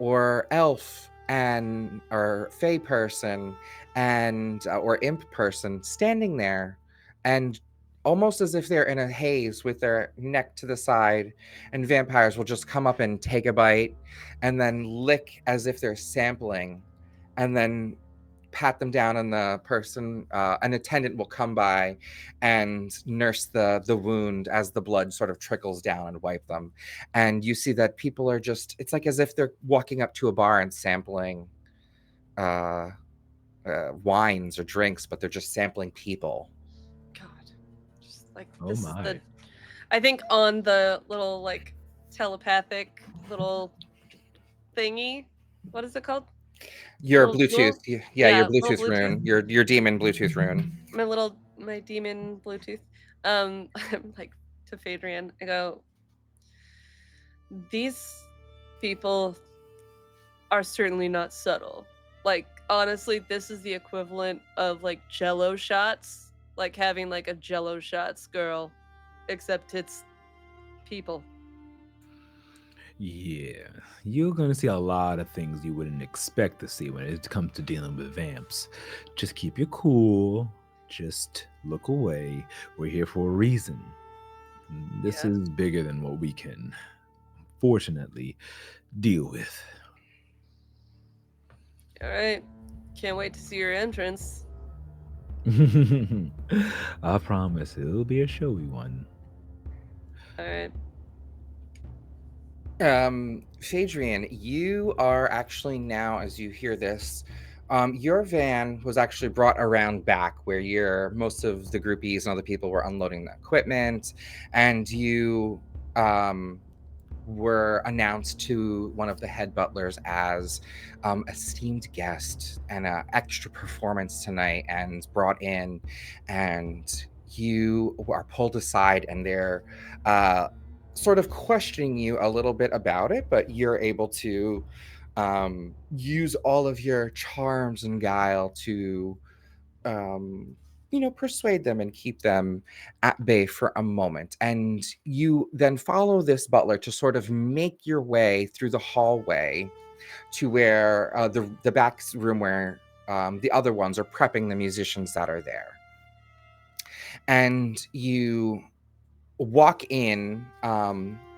or elf and or fey person and or imp person standing there, and almost as if they're in a haze with their neck to the side, and vampires will just come up and take a bite and then lick as if they're sampling, and then pat them down, and the person an attendant will come by and nurse the wound as the blood sort of trickles down and wipe them. And you see that people are just it's like as if they're walking up to a bar and sampling uh, wines or drinks, but they're just sampling people. God. Just like Oh this is the my. I think on the little like telepathic little thingy. What is it called? Your Little Bluetooth, jewel? yeah, your Yeah, little Bluetooth Bluetooth. rune, your demon Bluetooth rune. My demon Bluetooth. I'm like to Phaedrian. I go, these people are certainly not subtle. Like honestly, this is the equivalent of like jello shots. Like having like a jello shots girl. Except it's people. Yeah, you're gonna see a lot of things you wouldn't expect to see when it comes to dealing with vamps. Just keep your cool. Just look away. We're here for a reason. This Yeah. is bigger than what we can, fortunately, deal with. Alright. Can't wait to see your entrance. I promise it'll be a showy one. Alright. Phaedrian, you are actually now, as you hear this, your van was actually brought around back where most of the groupies and other people were unloading the equipment, and you um were announced to one of the head butlers as esteemed guest and a extra performance tonight, and brought in, and you are pulled aside, and they're uh, sort of questioning you a little bit about it, but you're able to use all of your charms and guile to um, persuade them and keep them at bay for a moment. And you then follow this butler to sort of make your way through the hallway to where the back room where the other ones are prepping the musicians that are there. And you walk in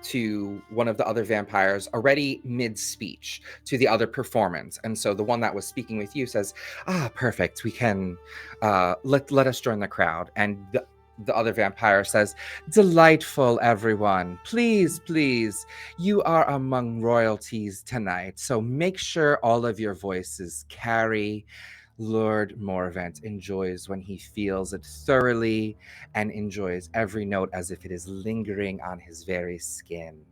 to one of the other vampires already mid speech to the other performance, and so the one that was speaking with you says, "Ah, perfect. We can let us join the crowd." And the other vampire says, "Delightful, everyone. Please, please, you are among royalties tonight, so make sure all of your voices carry. Lord Morvant enjoys when he feels it thoroughly and enjoys every note as if it is lingering on his very skin.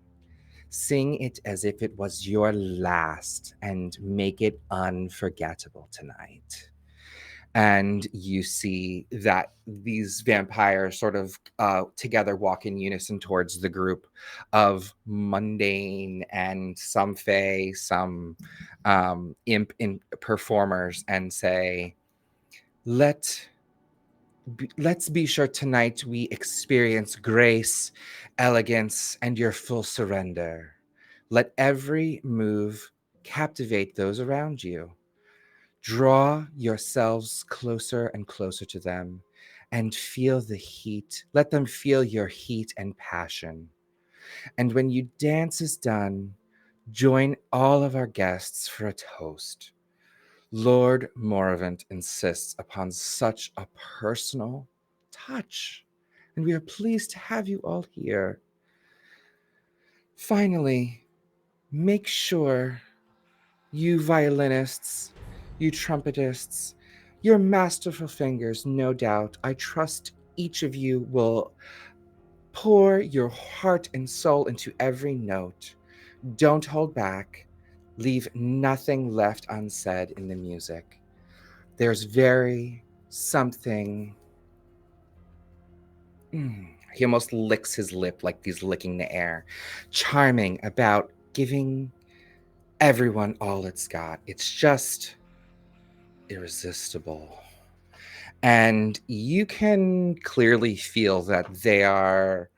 Sing it as if it was your last and make it unforgettable tonight." And you see that these vampires sort of together walk in unison towards the group of mundane and some fey, some imp in performers, and say, let let's be sure tonight we experience grace, elegance, and your full surrender. Let every move captivate those around you. Draw yourselves closer and closer to them and feel the heat. Let them feel your heat and passion. And when your dance is done, join all of our guests for a toast. Lord Moravant insists upon such a personal touch, and we are pleased to have you all here. Finally, make sure you violinists, you trumpetists, your masterful fingers, no doubt, I trust each of you will pour your heart and soul into every note. Don't hold back. Leave nothing left unsaid in the music. There's very something. He almost licks his lip like he's licking the air. Charming about giving everyone all it's got. It's just irresistible. And you can clearly feel that they are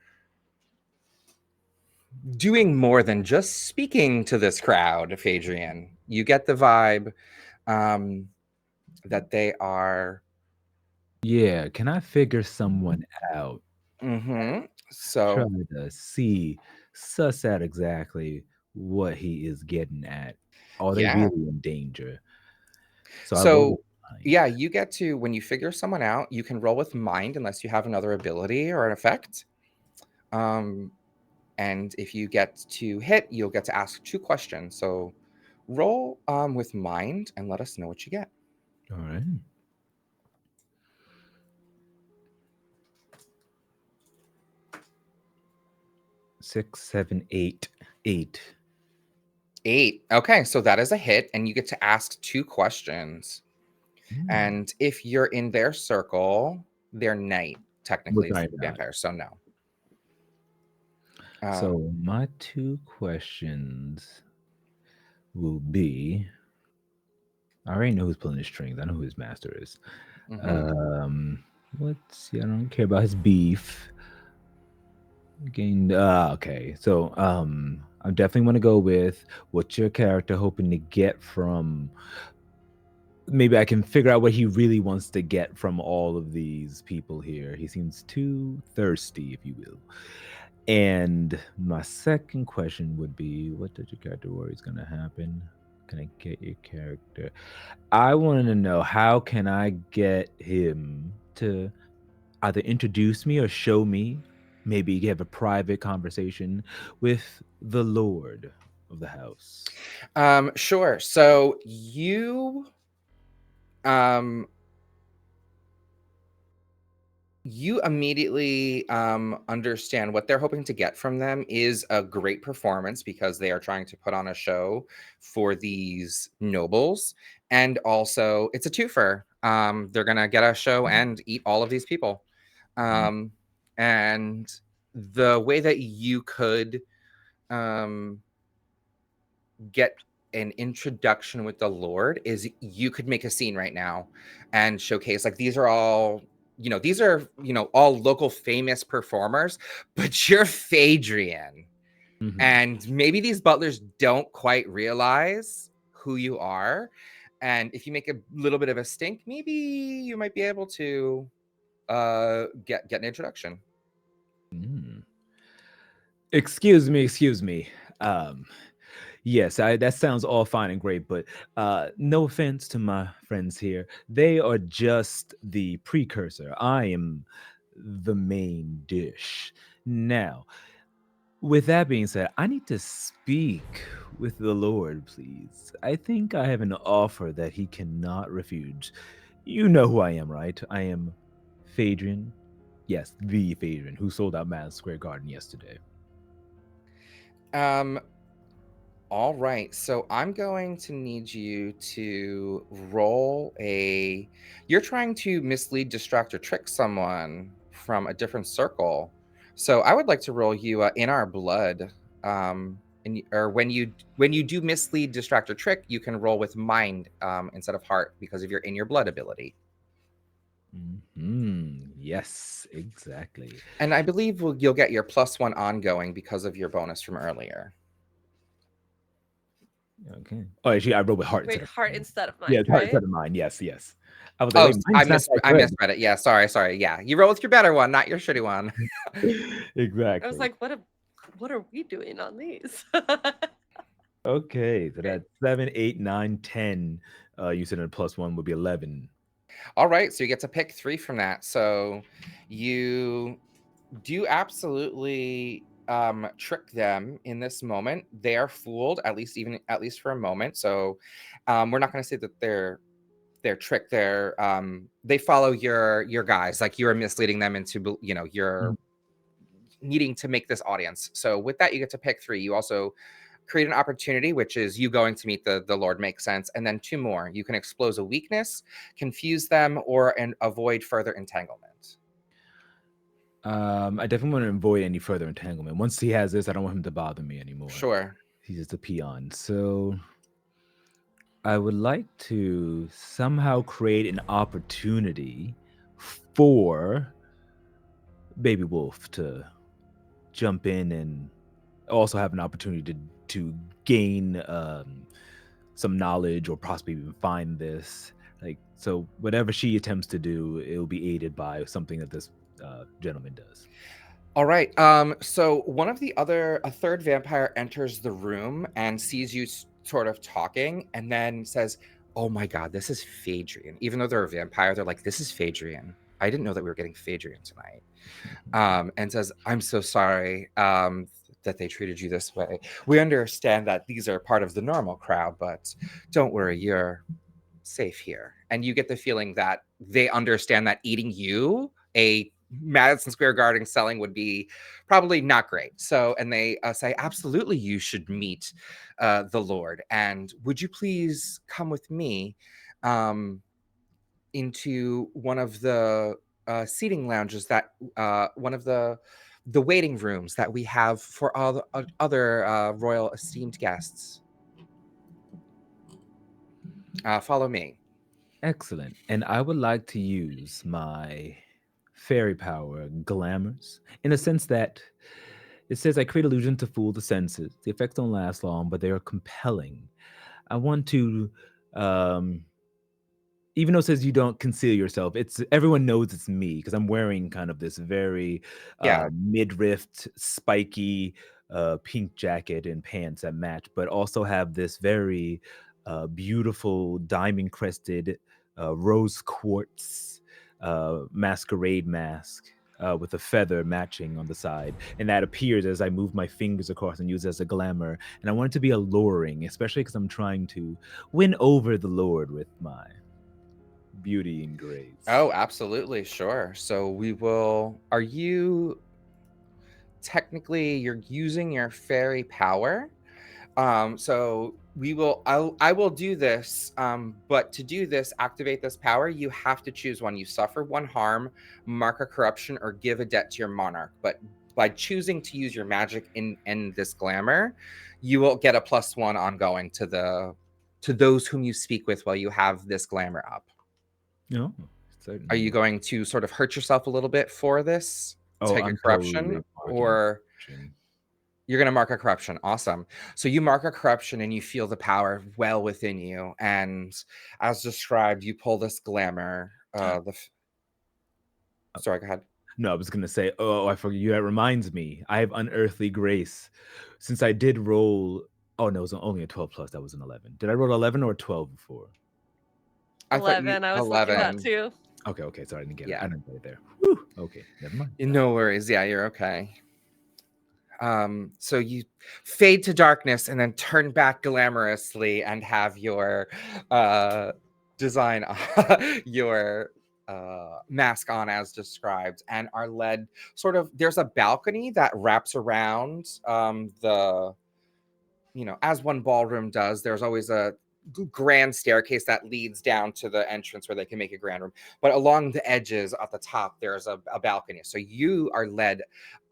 doing more than just speaking to this crowd, Phadrian. You get the vibe that they are. Yeah, can I figure someone out? So, Try to see, suss out exactly what he is getting at. Are they yeah. really in danger? So I roll with So, mind. yeah, you get to, when you figure someone out, you can roll with mind unless you have another ability or an effect. And if you get to hit, you'll get to ask 2 questions. So roll with mind and let us know what you get. All right. 6, 7, 8, 8. 8. Okay, so that is a hit, and you get to ask 2 questions. Mm. And if you're in their circle, they're knight, Which technically, I it's am not. vampire, so no. Um, So my 2 questions will be, I already know who's pulling the strings. I know who his master is. mhm. Um, let's see. I don't care about his beef. Gained. Okay. So, I definitely want to go with what's your character hoping to get from. Maybe I can figure out what he really wants to get from all of these people here. He seems too thirsty, if you will. And my second question would be, what does your character worry is going to happen? Can I get your character? I want to know, how can I get him to either introduce me or show me, maybe have a private conversation with the Lord of the house. Sure. So um you immediately understand what they're hoping to get from them is a great performance because they are trying to put on a show for these nobles, and also it's a twofer. They're gonna get a show and eat all of these people, Mm, um, and the way that you could um, get an introduction with the Lord is you could make a scene right now and showcase, like, these are all, these are, all local famous performers, but you're Phadrian. mhm, And maybe these butlers don't quite realize who you are. And if you make a little bit of a stink, maybe you might be able to get an introduction. mm. Excuse me, excuse me. Um, yes, that sounds all fine and great, but no offense to my friends here. They are just the precursor. I am the main dish. Now, with that being said, I need to speak with the Lord, please. I think I have an offer that he cannot refuse. You know who I am, right? I am Phaedrian. Yes, the Phaedrian who sold out Madison Square Garden yesterday. Um, All right, so I'm going to need you to roll a. You're trying to mislead, distract, or trick someone from a different circle. So I would like to roll you in our blood. Or when you do mislead, distract, or trick, you can roll with mind instead of heart because of your in your blood ability. Yes, exactly. And I believe you'll get your +1 ongoing because of your bonus from earlier. Okay. Oh, actually, I wrote with heart Wait, instead of heart mind. instead of Yeah, mind, it's heart right? instead of mind. Yes, yes. I was like, Oh, wait, mine's not that I good. misread it. Yeah, sorry. Yeah, you roll with your better one, not your shitty one. I was Exactly. like, what a what are we doing on these? Okay, so Okay. that's 7, 8, 9, 10. You said a plus one would be 11. All right, so you get to pick 3 from that. So you do absolutely trick them in this moment. They are fooled, at least for a moment. So we're not going to say that they're tricked. They follow your guys. Like you are misleading them into you're Mhm. needing to make this audience. So with that, you get to pick 3. You also create an opportunity, which is you going to meet the Lord makes sense, and then 2 more. You can expose a weakness, confuse them, and avoid further entanglement. I definitely want to avoid any further entanglement. Once he has this, I don't want him to bother me anymore. Sure. He's just a peon. So I would like to somehow create an opportunity for Baby Wolf to jump in and also have an opportunity to gain some knowledge or possibly even find this. Like so, whatever she attempts to do, it will be aided by something that this gentleman does. All right. So a third vampire enters the room and sees you sort of talking, and then says, "Oh my God, this is Phaedrian." Even though they're a vampire, they're like, "This is Phaedrian. I didn't know that we were getting Phaedrian tonight." And says, "I'm so sorry that they treated you this way. We understand that these are part of the normal crowd, but don't worry, you're safe here." And you get the feeling that they understand that eating you, a Madison Square Garden selling, would be probably not great. So, and they say, "Absolutely, you should meet the Lord. And would you please come with me into one of the seating lounges that one of the waiting rooms that we have for all the other royal esteemed guests. Follow me." Excellent. And I would like to use my fairy power, Glamours, in a sense that it says I create illusion to fool the senses. The effects don't last long, but they are compelling. I want to um even though it says you don't conceal yourself, it's everyone knows it's me because I'm wearing kind of this very Yeah. midriff, spiky pink jacket and pants that match, but also have this very beautiful diamond crested rose quartz masquerade mask. With a feather matching on the side, and that appears as I move my fingers across and use it as a glamour. And I want it to be alluring, especially because I'm trying to win over the Lord with my beauty and grace. Oh, absolutely. Sure. So we will. Are you technically you're using your fairy power? So I will do this. But to do this, activate this power, you have to choose one. You suffer 1 harm, mark a corruption, or give a debt to your monarch. But by choosing to use your magic in this glamour, you will get a +1 ongoing to those whom you speak with while you have this glamour up. No, Are certainly you will. going to sort of hurt yourself a little bit for this? Oh, Take a I'm corruption, totally marking or corruption. you're gonna mark a corruption. Awesome. So you mark a corruption and you feel the power well within you. And as described, you pull this glamour. Uh, Sorry, go ahead. No, I was gonna say, oh, I forgot you. That reminds me. I have unearthly grace. Since I did roll. Oh no, it was only a 12 plus. That was an 11. Did I roll 11 or 12 before? I thought you 11. I was looking that 11. too. Okay, okay. Sorry, I didn't get it. I Yeah. didn't get it there. Whew, okay, never mind. No worries. Yeah, you're okay. So you fade to darkness and then turn back glamorously and have your uh design your mask on as described, and are led sort of. There's a balcony that wraps around as one ballroom does. There's always a grand staircase that leads down to the entrance where they can make a grand room. But along the edges at the top, there's a balcony. So you are led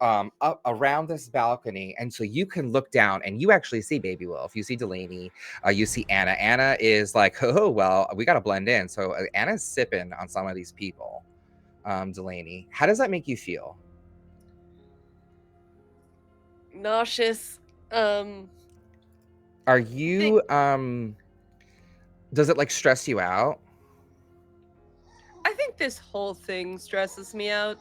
up around this balcony. And so you can look down and you actually see Baby Wolf. You see Delaney. You see Anna. Anna is like, oh, well, we got to blend in. So Anna's sipping on some of these people. Delaney, how does that make you feel? Nauseous. Are Think you, does it like stress you out? I think this whole thing stresses me out.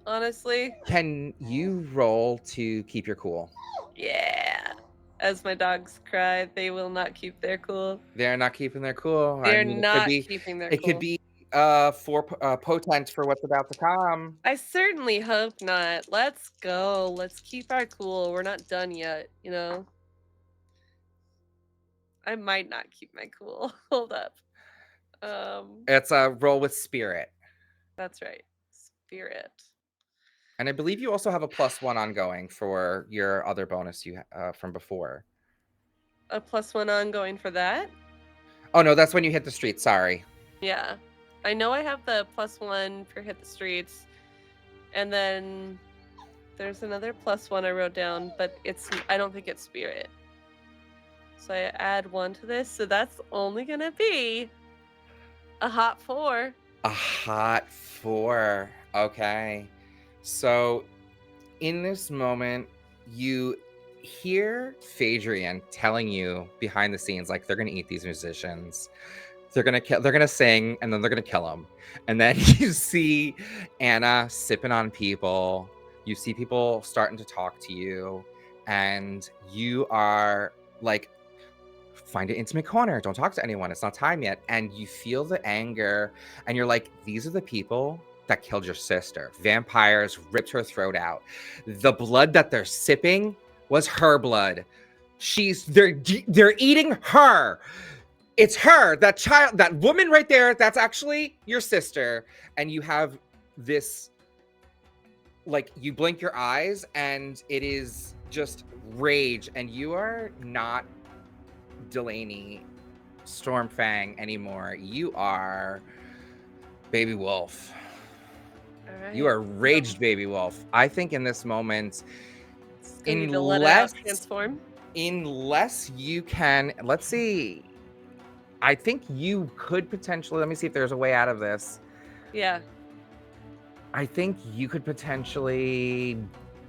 honestly. Can you roll to keep your cool? Yeah. As my dogs cry, they will not keep their cool. They're not keeping their cool. I They're mean, not keeping their it could cool. be for potent for what's about to come. I certainly hope not. Let's go. Let's keep our cool. We're not done yet, you know? I might not keep my cool. Hold up. Um, It's a roll with spirit. that's right. Spirit. And I believe you also have a +1 ongoing for your other bonus from before. A +1 ongoing for that? Oh no, that's when you hit the street. Sorry. Yeah. I know I have the +1 for hit the streets. And then there's another +1 I wrote down, but I don't think it's spirit. So I add 1 to this, so that's only gonna be a hot 4. A hot 4. Okay. So in this moment, you hear Phaedrian telling you behind the scenes, like they're gonna eat these musicians. They're gonna sing and then they're gonna kill them. And then you see Anna sipping on people. You see people starting to talk to you, and you are like, find an intimate corner. Don't talk to anyone. It's not time yet. And you feel the anger, and you're like, these are the people that killed your sister. Vampires ripped her throat out. The blood that they're sipping was her blood. They're eating her. It's her, that child, that woman right there. That's actually your sister. And you have this, like, you blink your eyes, and it is just rage. And you are not Delaney Stormfang anymore. You are Baby Wolf. All right. You are raged Baby Wolf. I think in this moment, It's gonna need to let it out, unless transform. unless you can, let's see. I think you could potentially, let me see if there's a way out of this. Yeah. I think you could potentially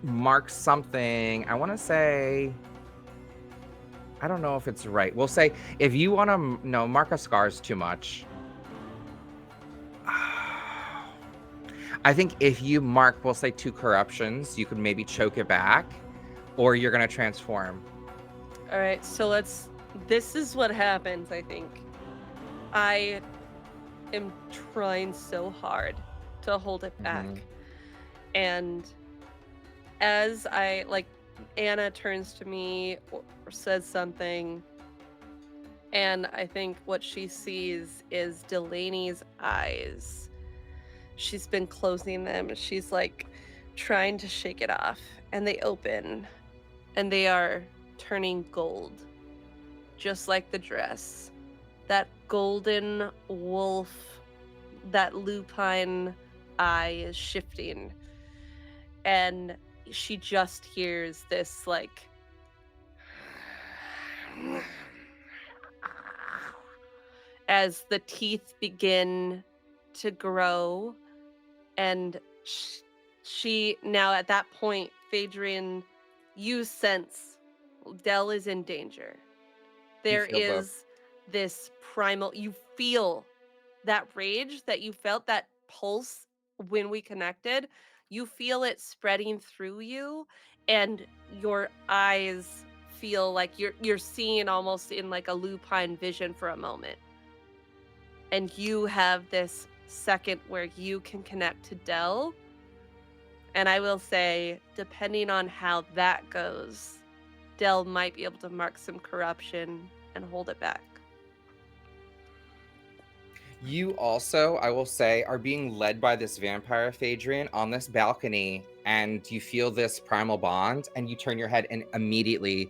mark something. I want to say, I don't know if it's right. We'll say if you want to, no, mark a scar's too much. I think if you mark, we'll say 2 corruptions, you could maybe choke it back, or you're going to transform. All right. So this is what happens, I think. I am trying so hard to hold it back. Mhm. And as Anna turns to me or says something, and I think what she sees is Delaney's eyes. She's been closing them. She's like trying to shake it off, and they open, and they are turning gold, just like the dress. That golden wolf, that lupine eye is shifting, and she just hears this like as the teeth begin to grow, and she now at that point, Phaedrian, you sense Dell is in danger. You There feel the, is this primal, you feel that rage that you felt, that pulse when we connected. You feel it spreading through you, and your eyes feel like you're seeing almost in like a lupine vision for a moment. And you have this second where you can connect to Dell. And I will say, depending on how that goes, Dell might be able to mark some corruption and hold it back. you also, I will say, are being led by this vampire Phaedrian on this balcony, and you feel this primal bond, and you turn your head and immediately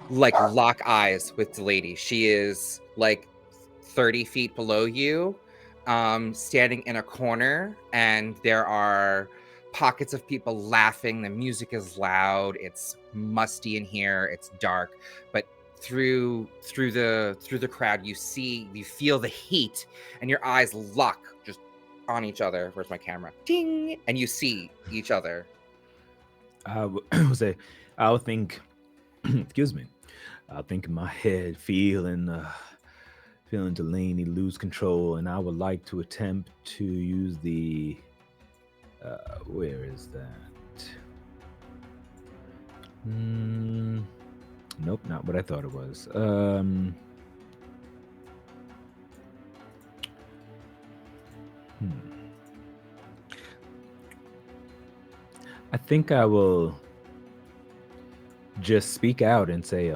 like lock eyes with the lady. She is like 30 feet below you, standing in a corner, and there are pockets of people laughing. The music is loud. It's musty in here. It's dark, but through the crowd, you feel the heat, and your eyes lock just on each other. Where's my camera? Ding! And you see each other. I would say, I would think, excuse me, I think in my head, feeling Delaney lose control, and I would like to attempt to use the Where is that? Mm, nope, not what I thought it was. Hmm. I think I will just speak out and say,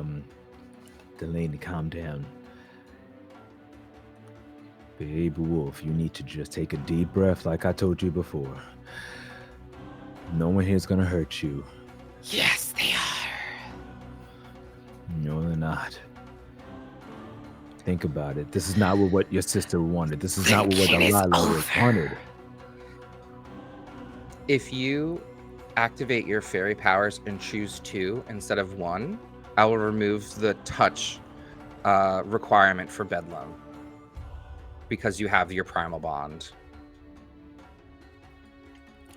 Delaney, calm down. Babe Wolf, you need to just take a deep breath like I told you before. No one here's gonna hurt you. Yes, they are. No, they're not. Think about it. This is not what your sister wanted. This is not what Thinking is Delilah wanted. over. If you activate your fairy powers and choose 2 instead of 1, I will remove the touch requirement for Bedlam because you have your primal bond.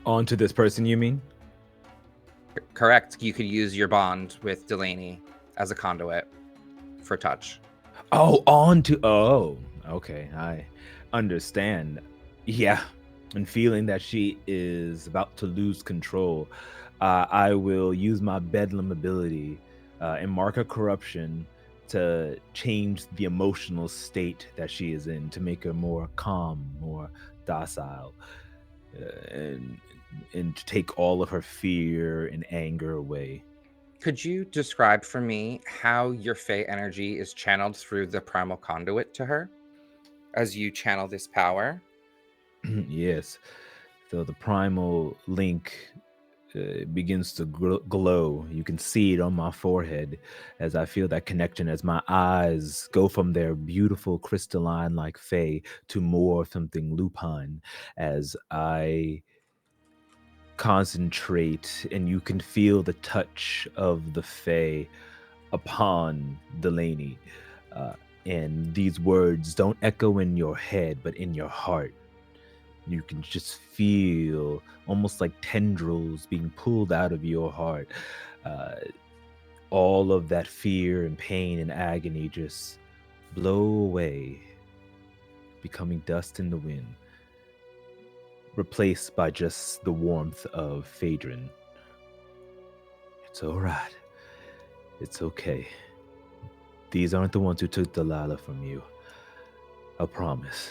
On to this person, you mean? Correct. You could use your bond with Delaney as a conduit for touch. Oh, on to. Oh, okay. I understand. Yeah. And feeling that she is about to lose control, I will use my Bedlam ability and mark a corruption to change the emotional state that she is in to make her more calm, more docile, and to take all of her fear and anger away. Could you describe for me how your Fey energy is channeled through the primal conduit to her as you channel this power? Yes. So the primal link begins to glow. You can see it on my forehead as I feel that connection as my eyes go from their beautiful crystalline like fey to more something lupine as I concentrate and you can feel the touch of the fey upon Delaney. Uh, and these words don't echo in your head, but in your heart. You can just feel almost like tendrils being pulled out of your heart. Uh, all of that fear and pain and agony just blow away, becoming dust in the wind, replaced by just the warmth of Phaedron. It's all right. It's okay. These aren't the ones who took Delilah from you. I promise.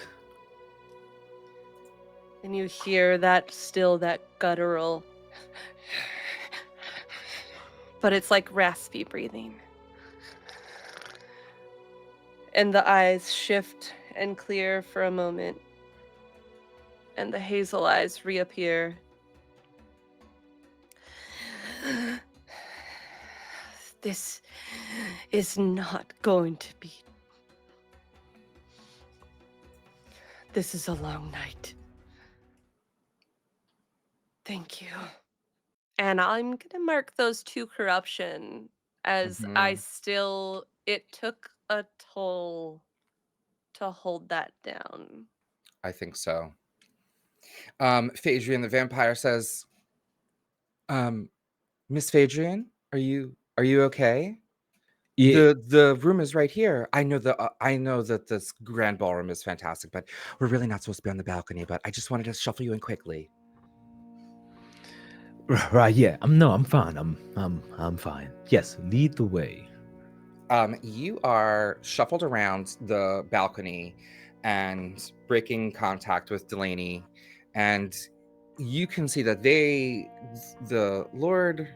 And you hear that guttural, but it's like raspy breathing. And the eyes shift and clear for a moment, and the hazel eyes reappear. This is not going to be. This is a long night. Thank you. And I'm gonna mark those 2 corruption as it took a toll to hold that down. I think so. Phaedrian the vampire says, Miss Phaedrian, are you okay? Yeah, The room is right here. I know that this grand ballroom is fantastic, but we're really not supposed to be on the balcony, but I just wanted to shuffle you in quickly. right. Yeah, I'm fine. I'm fine. Yes, lead the way. You are shuffled around the balcony and breaking contact with Delaney, and you can see that the Lord,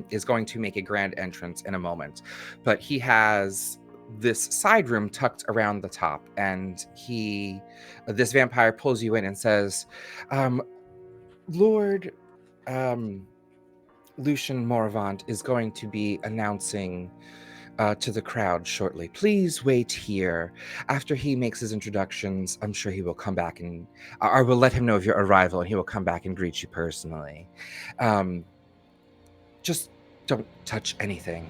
is going to make a grand entrance in a moment, but he has this side room tucked around the top, and this vampire pulls you in and says, Lord, um, Lucian Moravant is going to be announcing to the crowd shortly. Please wait here. After he makes his introductions, I'm sure he will come back and I will let him know of your arrival, and he will come back and greet you personally. Just don't touch anything.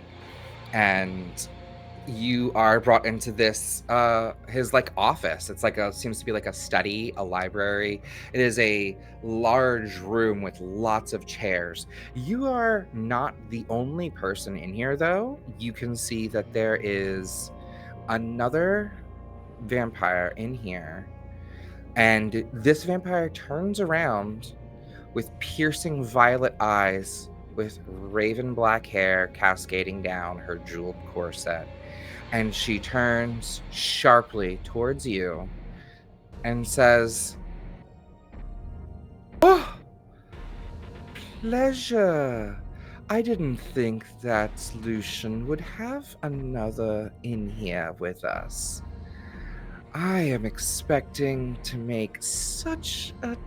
And you are brought into this his like office. It's like seems to be like a study, a library. It is a large room with lots of chairs. You are not the only person in here, though. You can see that there is another vampire in here, and this vampire turns around with piercing violet eyes, with raven black hair cascading down her jeweled corset. And she turns sharply towards you and says, "Oh, pleasure. I didn't think that Lucian would have another in here with us. I am expecting to make such a.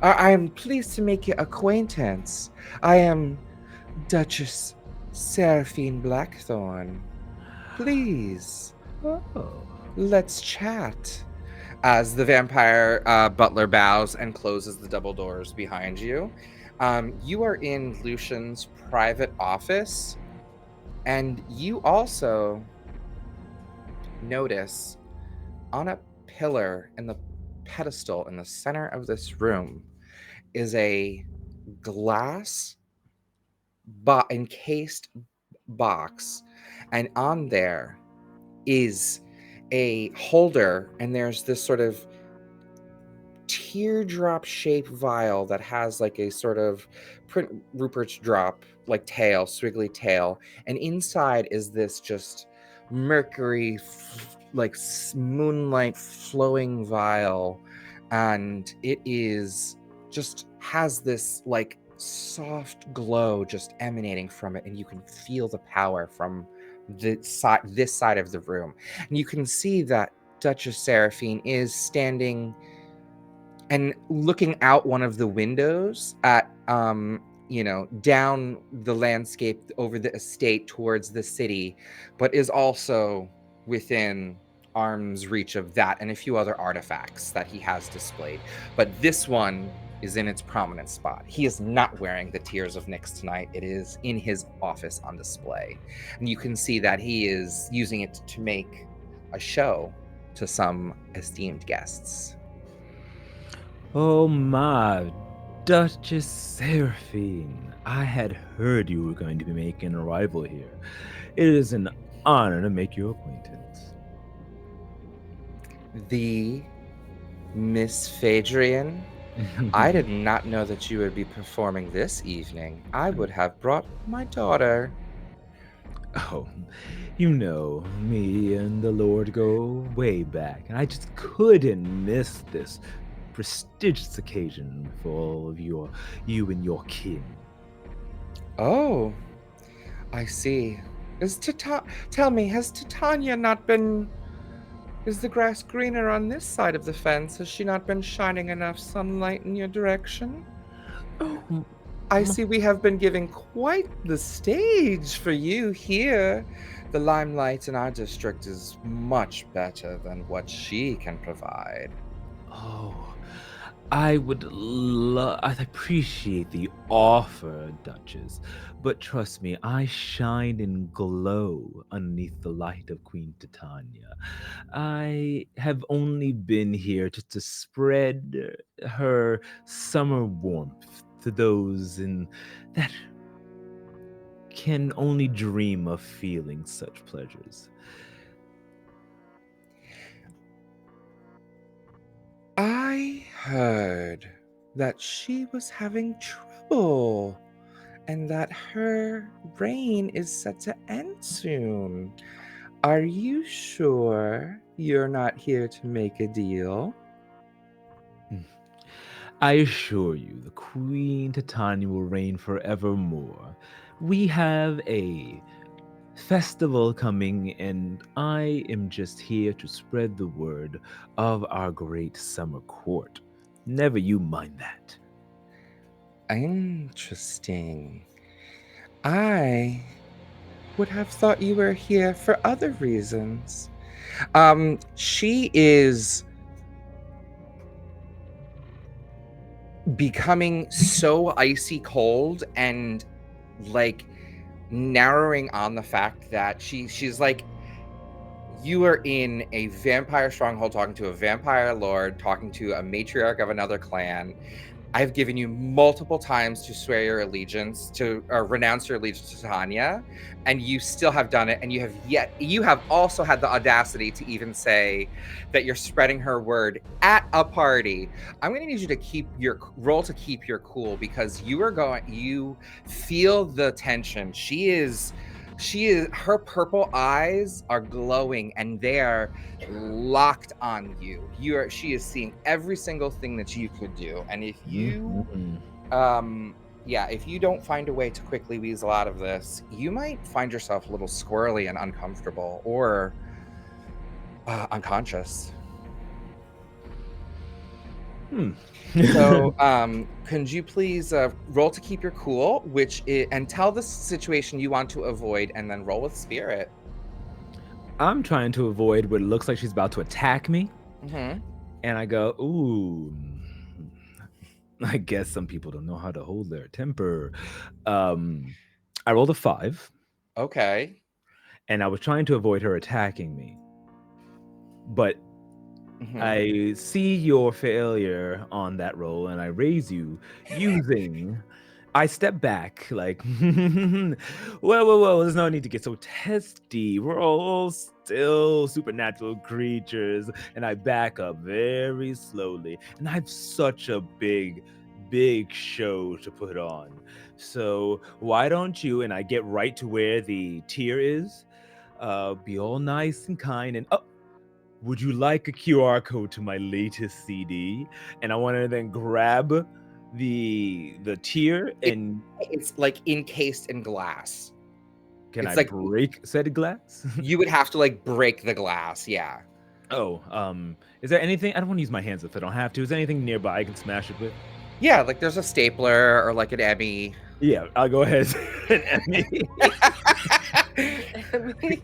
I am pleased to make your acquaintance. I am Duchess Seraphine Blackthorn. Please, Oh. let's chat." As the vampire butler bows and closes the double doors behind you, you are in Lucian's private office, and you also notice on a pillar in the pedestal in the center of this room is a glass encased box, and on there is a holder, and there's this sort of teardrop shaped vial that has like a sort of print Rupert's drop like tail, swiggly tail, and inside is this just mercury moonlight flowing vial, and it is just has this like soft glow just emanating from it, and you can feel the power from this side of the room, and you can see that Duchess Seraphine is standing and looking out one of the windows at down the landscape over the estate towards the city, but is also within arm's reach of that and a few other artifacts that he has displayed. But this one is in its prominent spot. He is not wearing the Tears of Nyx tonight. It is in his office on display, and you can see that he is using it to make a show to some esteemed guests. Oh my, Duchess Seraphine. I had heard you were going to be making an arrival here. It is an honor to make your acquaintance. The Miss Phaedrian, I did not know that you would be performing this evening. I would have brought my daughter. Oh, you know, me and the Lord go way back, and I just couldn't miss this prestigious occasion for all of you and your kin. Oh, I see. Tell me, has Titania not been... Is the grass greener on this side of the fence? Has she not been shining enough sunlight in your direction? Oh, I see we have been giving quite the stage for you here. The limelight in our district is much better than what she can provide. oh, I appreciate the offer, Duchess, but trust me, I shine and glow underneath the light of Queen Titania. I have only been here to spread her summer warmth to those in that can only dream of feeling such pleasures. I heard that she was having trouble and that her reign is set to end soon. Are you sure you're not here to make a deal? I assure you, the Queen Titania will reign forevermore. We have a festival coming, and I am just here to spread the word of our great summer court. Never you mind that. Interesting. I would have thought you were here for other reasons. She is becoming so icy cold and like narrowing on the fact that she's like You are in a vampire stronghold talking to a vampire lord, talking to a matriarch of another clan. I've given you multiple times to swear your allegiance to or renounce your allegiance to Tanya, and you still have done it. And you have also had the audacity to even say that you're spreading her word at a party. I'm going to need you to roll to keep your cool because you feel the tension. Her purple eyes are glowing and they are locked on you. She is seeing every single thing that you could do. And Mhm. if you don't find a way to quickly weasel out of this, you might find yourself a little squirrely and uncomfortable or unconscious. Hmm. So, could you please roll to keep your cool, and tell the situation you want to avoid, and then roll with spirit. I'm trying to avoid what looks like she's about to attack me, Hmm. and I go, "Ooh, I guess some people don't know how to hold their temper." Um, I rolled a 5, Okay. and I was trying to avoid her attacking me, but Hmm. I see your failure on that roll, and I raise you using I step back like, well, there's no need to get so testy. We're all still supernatural creatures. And I back up very slowly. And I have such a big show to put on. So why don't you, and I get right to where the tier is, be all nice and kind and would you like a QR code to my latest CD? And I want to then grab the tier and It's like encased in glass. can I It's like break said glass? you would have to like break the glass. Yeah. Oh, is there anything? I don't want to use my hands if I don't have to. Is there anything nearby I can smash it with? Yeah, like there's a stapler or like an Emmy. Yeah, I'll go ahead and Emmy. Emmy.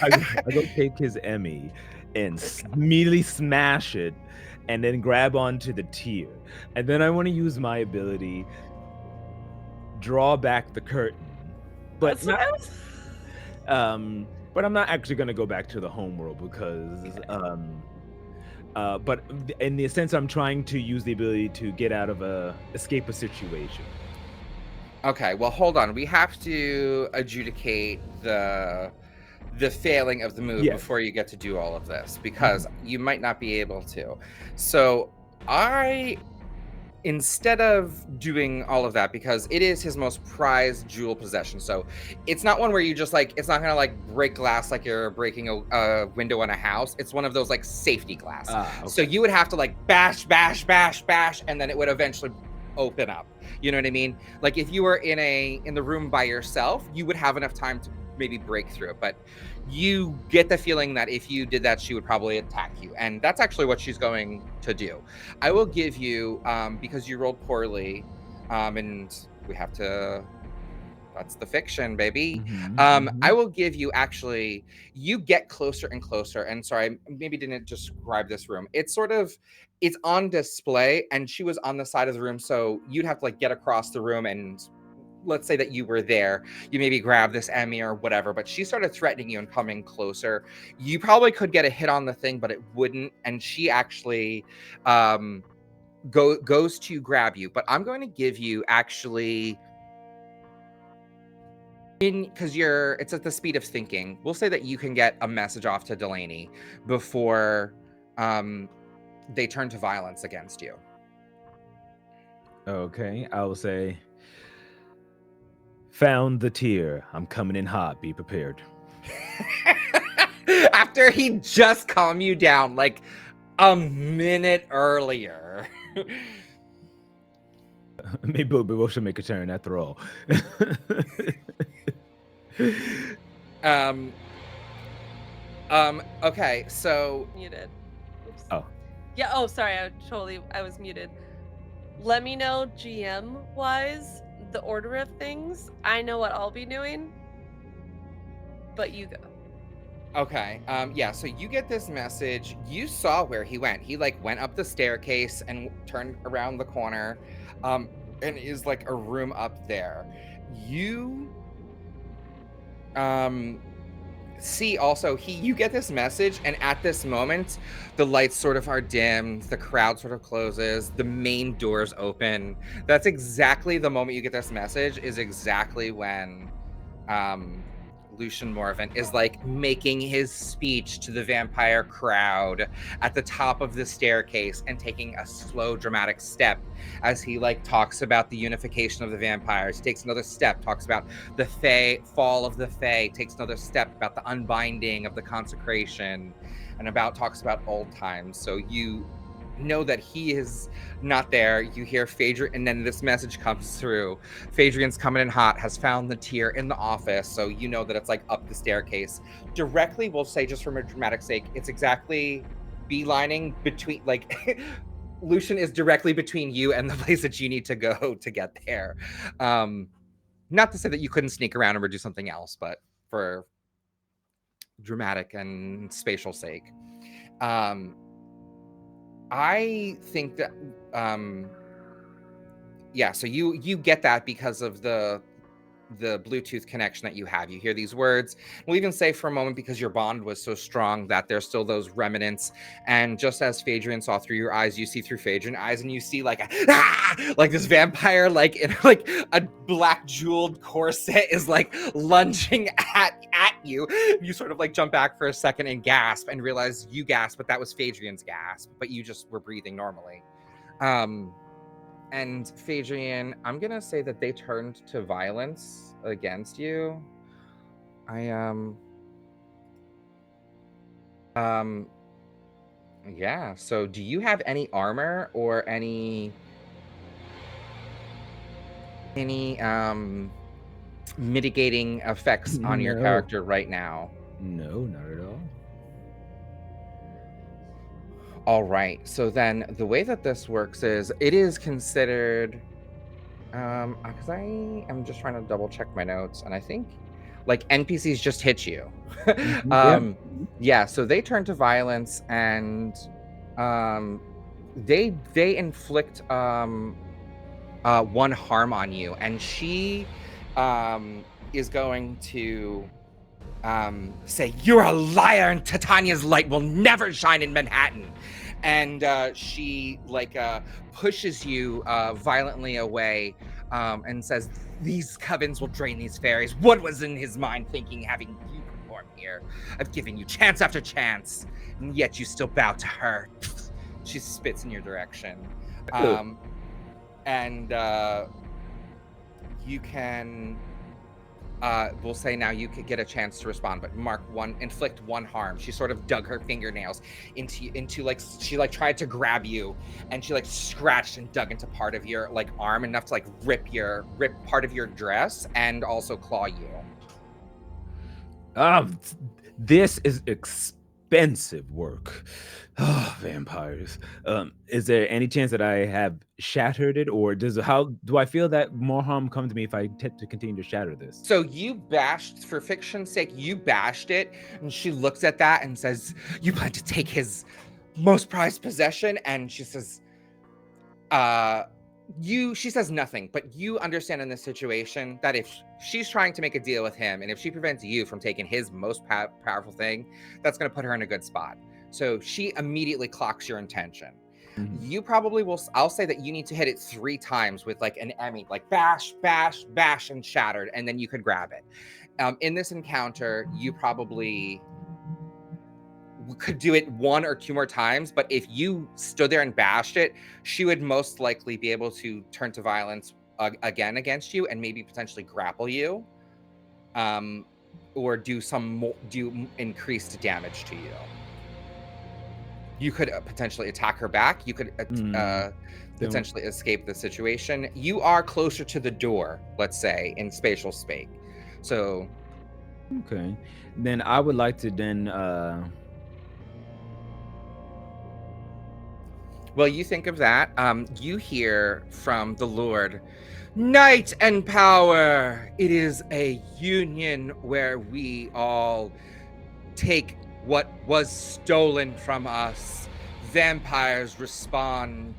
I go take his Emmy and immediately smash it, and then grab onto the tier. And then I want to use my ability, draw back the curtain, but That's what not I was. but I'm not actually gonna go back to the home world because but in the sense I'm trying to use the ability to get out of escape a situation. Okay, well, hold on. We have to adjudicate the failing of the move Yes. before you get to do all of this because Mhm. you might not be able to. So, I instead of doing all of that because it is his most prized jewel possession. So, it's not one where you just like it's not going to like break glass like you're breaking a window in a house. It's one of those like safety glass. So, Okay. you would have to like bash bash bash bash and then it would eventually open up. You know what I mean? Like if you were in the room by yourself, you would have enough time to maybe break through it, but you get the feeling that if you did that, she would probably attack you, and that's actually what she's going to do. I will give you, because you rolled poorly, and we have to. That's the fiction, baby. Mhm, I mhm. will give you actually. You get closer and closer, and sorry, I maybe didn't describe this room. It's on display, and she was on the side of the room, so you'd have to like get across the room and let's say that you were there, you maybe grab this Emmy or whatever, but she started threatening you and coming closer. You probably could get a hit on the thing, but it wouldn't. And she actually um, goes to grab you. But I'm going to give you actually because it's at the speed of thinking. We'll say that you can get a message off to Delaney before um, they turn to violence against you. Okay, I will say, found the tier. I'm coming in hot. Be prepared. After he just calmed you down like a minute earlier. Maybe we should make a turn after all. um okay, so Muted. Oops. Oh, Yeah. Oh, sorry. I was muted. Let me know GM wise the order of things. I know what I'll be doing, but you go. okay, yeah, so you get this message. You saw where he went. He like went up the staircase and turned around the corner, um and is like a room up there. You um see also you get this message, and at this moment the lights sort of are dimmed, the crowd sort of closes, the main doors open. That's exactly the moment you get this message, is exactly when um Lucian Morvant is like making his speech to the vampire crowd at the top of the staircase and taking a slow dramatic step as he like talks about the unification of the vampires. He takes another step, talks about the fall of the Fae, takes another step about the unbinding of the consecration, and talks about old times. So you know that he is not there. You hear Phaedrian, and then this message comes through. Phaedrian's coming in hot, has found the tier in the office, so you know that it's like up the staircase. Directly, we'll say, just from a dramatic sake, it's exactly beelining between, like, Lucian is directly between you and the place that you need to go to get there. Not to say that you couldn't sneak around or do something else, but for dramatic and spatial sake. I think that yeah, so you get that because of the Bluetooth connection that you have. You hear these words. We'll even say for a moment, because your bond was so strong, that there's still those remnants. And just as Phaedrian saw through your eyes, you see through Phaedrian's eyes, and you see like like this vampire, like in like a black jeweled corset, is like lunging at you. You sort of like jump back for a second and gasp, and realize you gasp, but that was Phaedrian's gasp. But you just were breathing normally. And Phaedrian, I'm gonna say that they turned to violence against you. Yeah. So, do you have any armor or any mitigating effects on your character right now? No, not at all. All right. So then the way that this works is it is considered because I am just trying to double check my notes, and I think like NPCs just hit you. Yeah. Yeah, so they turn to violence, and they inflict one harm on you, and she is going to say, "You're a liar, and Titania's light will never shine in Manhattan." And she like pushes you violently away, and says, "These covens will drain these fairies. What was in his mind thinking, having you perform here? I've given you chance after chance, and yet you still bow to her." She spits in your direction. And you can we'll say now you could get a chance to respond, but inflict one harm. She sort of dug her fingernails into like, she like tried to grab you, and she like scratched and dug into part of your like arm enough to like rip part of your dress and also claw you. This is expensive work. Oh, vampires. Is there any chance that I have shattered it, or how do I feel that more harm come to me if I tend to continue to shatter this? So you bashed, for fiction's sake, you bashed it, and she looks at that and says, "You plan to take his most prized possession?" And she says, she says nothing, but you understand in this situation that if she's trying to make a deal with him, and if she prevents you from taking his most powerful thing, that's going to put her in a good spot. So she immediately clocks your intention. You probably will. I'll say that you need to hit it 3 times with like an Emmy, like bash, bash, bash, and shattered, and then you could grab it. In this encounter, you probably could do it 1 or 2 more times, but if you stood there and bashed it, she would most likely be able to turn to violence again against you, and maybe potentially grapple you, or do increased damage to you. You could potentially attack her back. You could potentially escape the situation. You are closer to the door, let's say, in spatial space. So, okay, then I would like to then. Well, you think of that. You hear from the Lord, "Night and power. It is a union where we all take what was stolen from us. Vampires, respond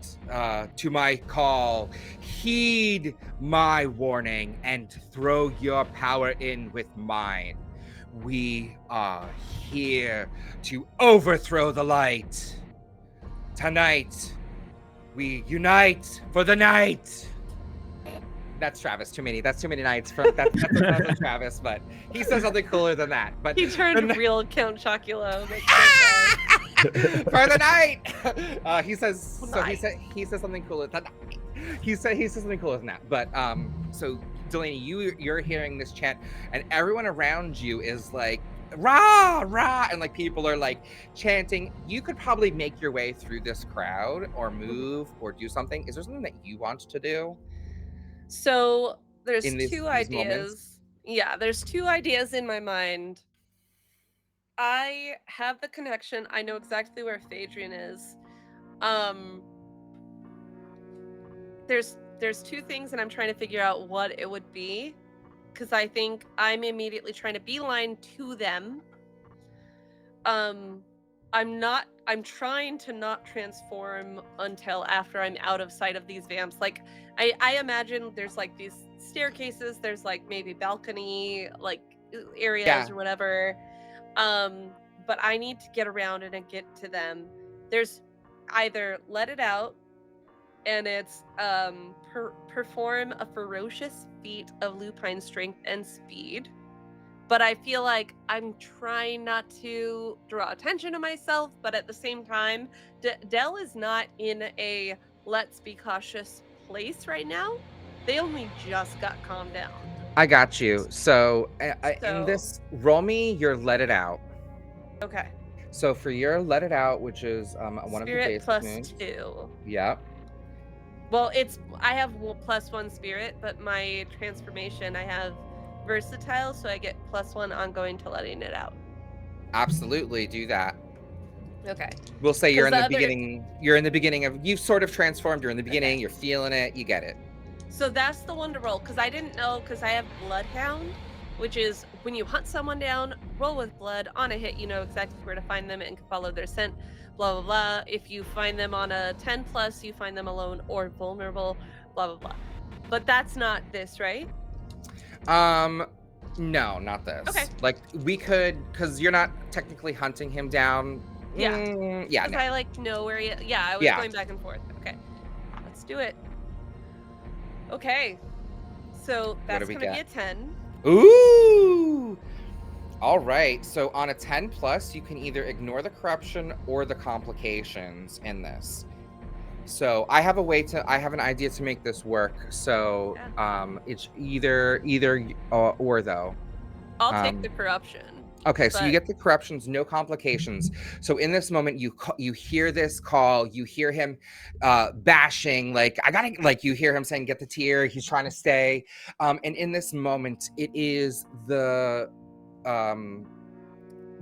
to my call. Heed my warning and throw your power in with mine. We are here to overthrow the light. Tonight, we unite for the night. That's Travis. Too many. That's too many nights. That's a Travis, but he says something cooler than that. But He the turned ni- real Count Chocula. Like, so for the night. He says bad. so. Night. He says something cooler than that. He says something cooler than that. But so Delaney, you're hearing this chant, and everyone around you is like rah rah, and like people are like chanting. You could probably make your way through this crowd, or move, or do something. Is there something that you want to do So there's in two these moments? ideas. Yeah, there's two ideas in my mind. I have the connection. I know exactly where Phaedrian is. Um there's two things and I'm trying to figure out what it would be cuz I think I'm immediately trying to beeline to them. Um I'm trying to not transform until after I'm out of sight of these vamps. Like I imagine there's like these staircases, there's like maybe balcony like areas Yeah, or whatever. Um but I need to get around it and get to them. There's either let it out and it's perform a ferocious feat of lupine strength and speed, but I feel like I'm trying not to draw attention to myself, but at the same time, Dell is not in a let's be cautious place right now. They only just got calmed down. I got you. So in So, this, roll me your let it out. okay. So for your let it out, which is one of your Spirit basic plus moves. 2. Yep. Well, it's I have plus 1 spirit, but my transformation I have versatile, so I get plus 1 ongoing to letting it out. Absolutely do that. Okay. We'll say you're 'Cause in the the other beginning. You're in the beginning of you've sort of transformed. You're in the beginning. Okay. You're feeling it. You get it. So that's the one to roll, because I didn't know, because I have Bloodhound, which is when you hunt someone down, roll with blood. On a hit, you know exactly where to find them and can follow their scent, blah, blah, blah. If you find them on a 10 plus, you find them alone or vulnerable, blah, blah, blah. But that's not this, right? No, not this. Okay. Like we could, because you're not technically hunting him down. Yeah. Yeah, Because no. I like know where you, yeah, I was Yeah. going back and forth. Okay. Let's do it. Okay. So What do that's we going to be a get? 10. Ooh. All right. So on a 10 plus, you can either ignore the corruption or the complications in this. So I have an idea to make this work. So Yeah. it's either or though. I'll take the Um corruption, okay, so you but get the corruptions, no complications. So in this moment you hear this call, you hear him bashing like I got to like you hear him saying get the tear, he's trying to stay. And in this moment it is um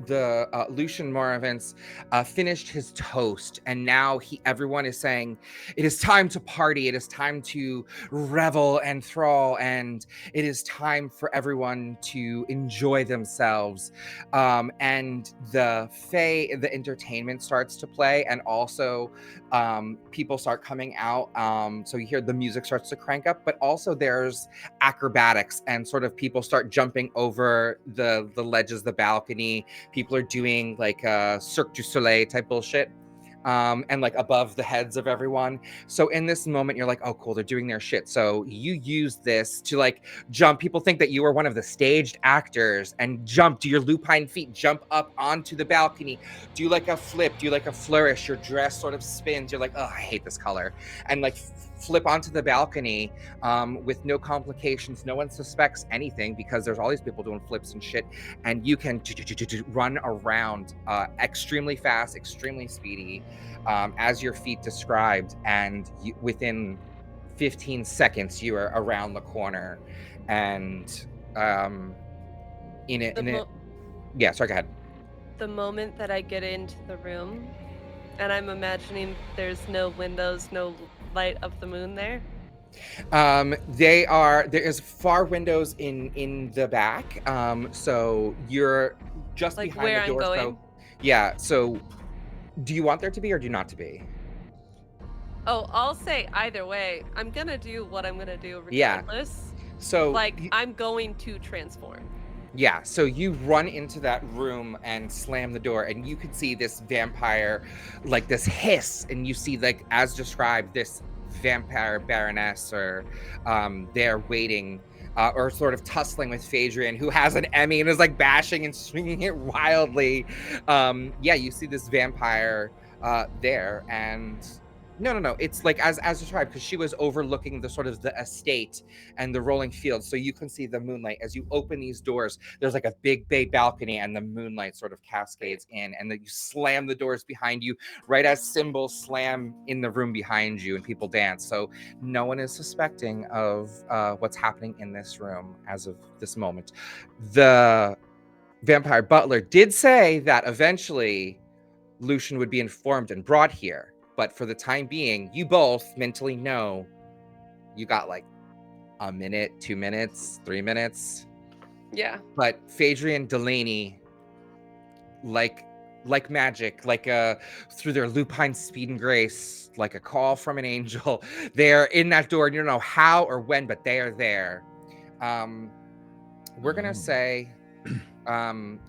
the Lucian Moravance finished his toast, and now everyone is saying, "It is time to party. It is time to revel and thrall, and it is time for everyone to enjoy themselves." And the entertainment starts to play, and also people start coming out. So you hear the music starts to crank up, but also there's acrobatics, and sort of people start jumping over the ledges, the balcony. People are doing like Cirque du Soleil type bullshit. And like above the heads of everyone. So in this moment, you're like, oh, cool, they're doing their shit. So you use this to like jump. People think that you are one of the staged actors and jump, do your lupine feet, jump up onto the balcony, do like a flip, do like a flourish. Your dress sort of spins. You're like, oh, I hate this color. And like flip onto the balcony with no complications. No one suspects anything because there's all these people doing flips and shit. And you can run around extremely fast, extremely speedy, as your feet described. And within 15 seconds, you are around the corner. And in it, yeah, sorry, go ahead. The moment that I get into the room, and I'm imagining there's no windows, no light of the moon there. There is far windows in the back. So you're just Like behind where the I'm door. going. So yeah. So do you want there to be or do not to be? Oh, I'll say either way. I'm gonna do what I'm gonna do Yeah. regardless. So Like I'm going to transform. Yeah, so you run into that room and slam the door, and you can see this vampire, like this hiss, and you see, like, as described, this vampire baroness, or they're waiting, or sort of tussling with Phaedrian, who has an Emmy and is like bashing and swinging it wildly. Yeah, you see this vampire there, and no, it's like as described, because she was overlooking the sort of the estate and the rolling fields, so you can see the moonlight as you open these doors. There's like a big bay balcony, and the moonlight sort of cascades in, and then you slam the doors behind you right as cymbals slam in the room behind you and people dance. So no one is suspecting of what's happening in this room as of this moment. The vampire butler did say that eventually Lucian would be informed and brought here, but for the time being, you both mentally know you got like a minute, 2 minutes, 3 minutes. Yeah. But Phaedrian Delaney, like magic, like through their lupine speed and grace, like a call from an angel, they're in that door, and you don't know how or when, but they are there. We're gonna say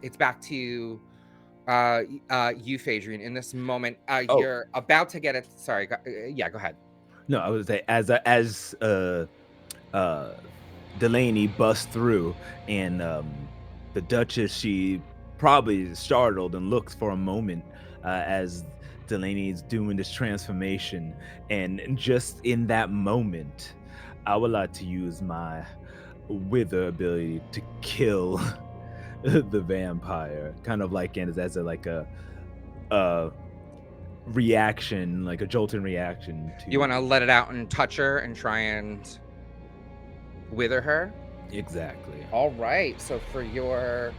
it's back to you, Phaedrian. In this moment, you're about to get it. Sorry, yeah, go ahead. No, I would say as Delaney busts through, and the Duchess, she probably is startled and looks for a moment as Delaney is doing this transformation, and just in that moment, I would like to use my wither ability to kill the vampire, kind of like as a reaction, like a jolting reaction to. You want to let it out and touch her and try and wither her? Exactly. All right. So for your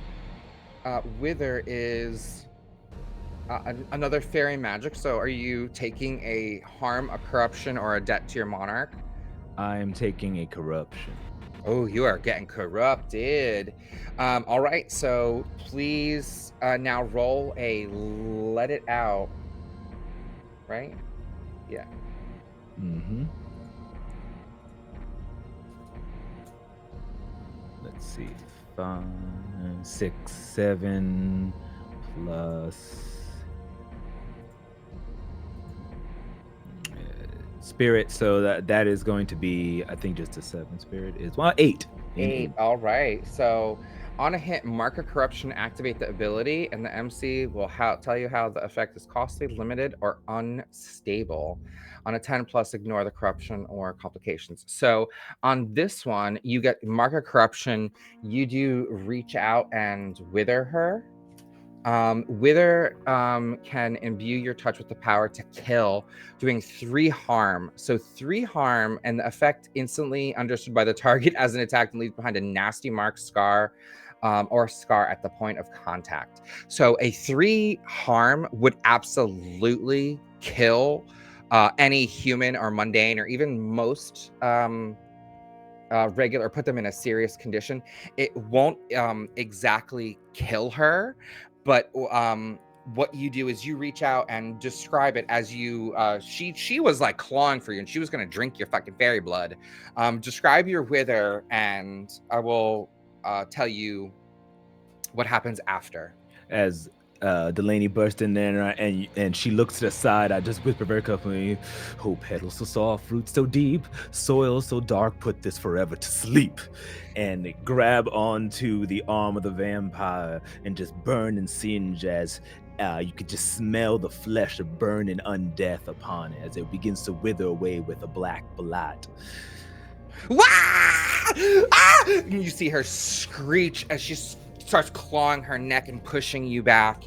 wither is another fairy magic. So are you taking a harm, a corruption, or a debt to your monarch? I'm taking a corruption. Oh, you are getting corrupted. All right. So please now roll a let it out. Right? Yeah. Mm-hmm. Let's see. 5, 6, 7 plus spirit. So that is going to be, I think, just a 7. Spirit is 8. 8. All right. So on a hit, mark a corruption, activate the ability, and the MC will tell you how the effect is costly, limited, or unstable. On a 10 plus, ignore the corruption or complications. So on this one, you get mark a corruption. You do reach out and wither her. Wither can imbue your touch with the power to kill, doing 3 harm. So 3 harm, and the effect instantly understood by the target as an attack and leaves behind a nasty mark, scar, or scar at the point of contact. So a 3 harm would absolutely kill any human or mundane or even most regular, or put them in a serious condition. It won't exactly kill her, but what you do is you reach out and describe it as you she was like clawing for you, and she was going to drink your fucking fairy blood. Describe your wither, and I will tell you what happens after. As Delaney burst in there, and she looks to the side, I just whisper very carefully, "Oh, petals so soft, roots so deep, soil so dark, put this forever to sleep." And grab onto the arm of the vampire and just burn and singe as you could just smell the flesh of burning undeath upon it as it begins to wither away with a black blight. Wah! Ah! And you see her screech as she starts clawing her neck and pushing you back.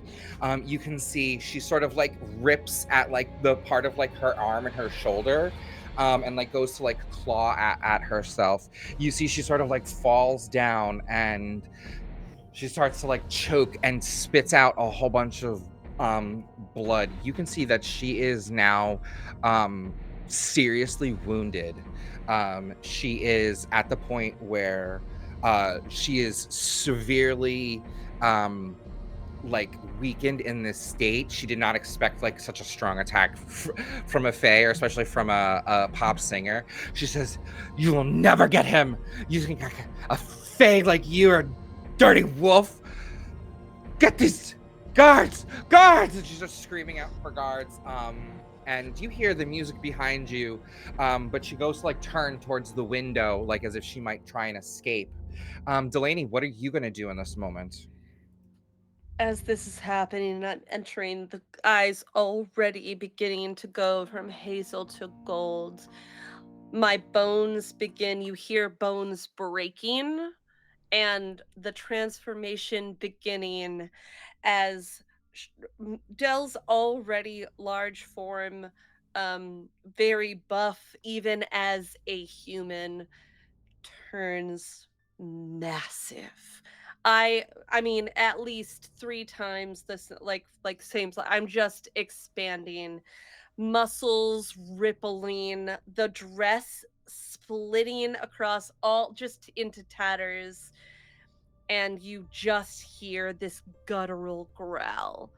You can see she sort of like rips at like the part of like her arm and her shoulder, and like goes to like claw at herself. You see she sort of like falls down, and she starts to like choke and spits out a whole bunch of blood. You can see that she is now seriously wounded. She is at the point where she is severely like weakened in this state. She did not expect like such a strong attack from a fae, or especially from a pop singer. She says, "You will never get him. You think a fae like you are dirty wolf! Get these guards! Guards! And she's just screaming out for guards. And you hear the music behind you, but she goes to like turn towards the window, like as if she might try and escape. Delaney, what are you gonna do in this moment? As this is happening and I'm entering, the eyes already beginning to go from hazel to gold. My bones begin, you hear bones breaking, and the transformation beginning as Dell's already large form, very buff, even as a human, turns massive. I mean at least 3 times this, like same I'm just expanding, muscles rippling, the dress splitting across all just into tatters, and you just hear this guttural growl.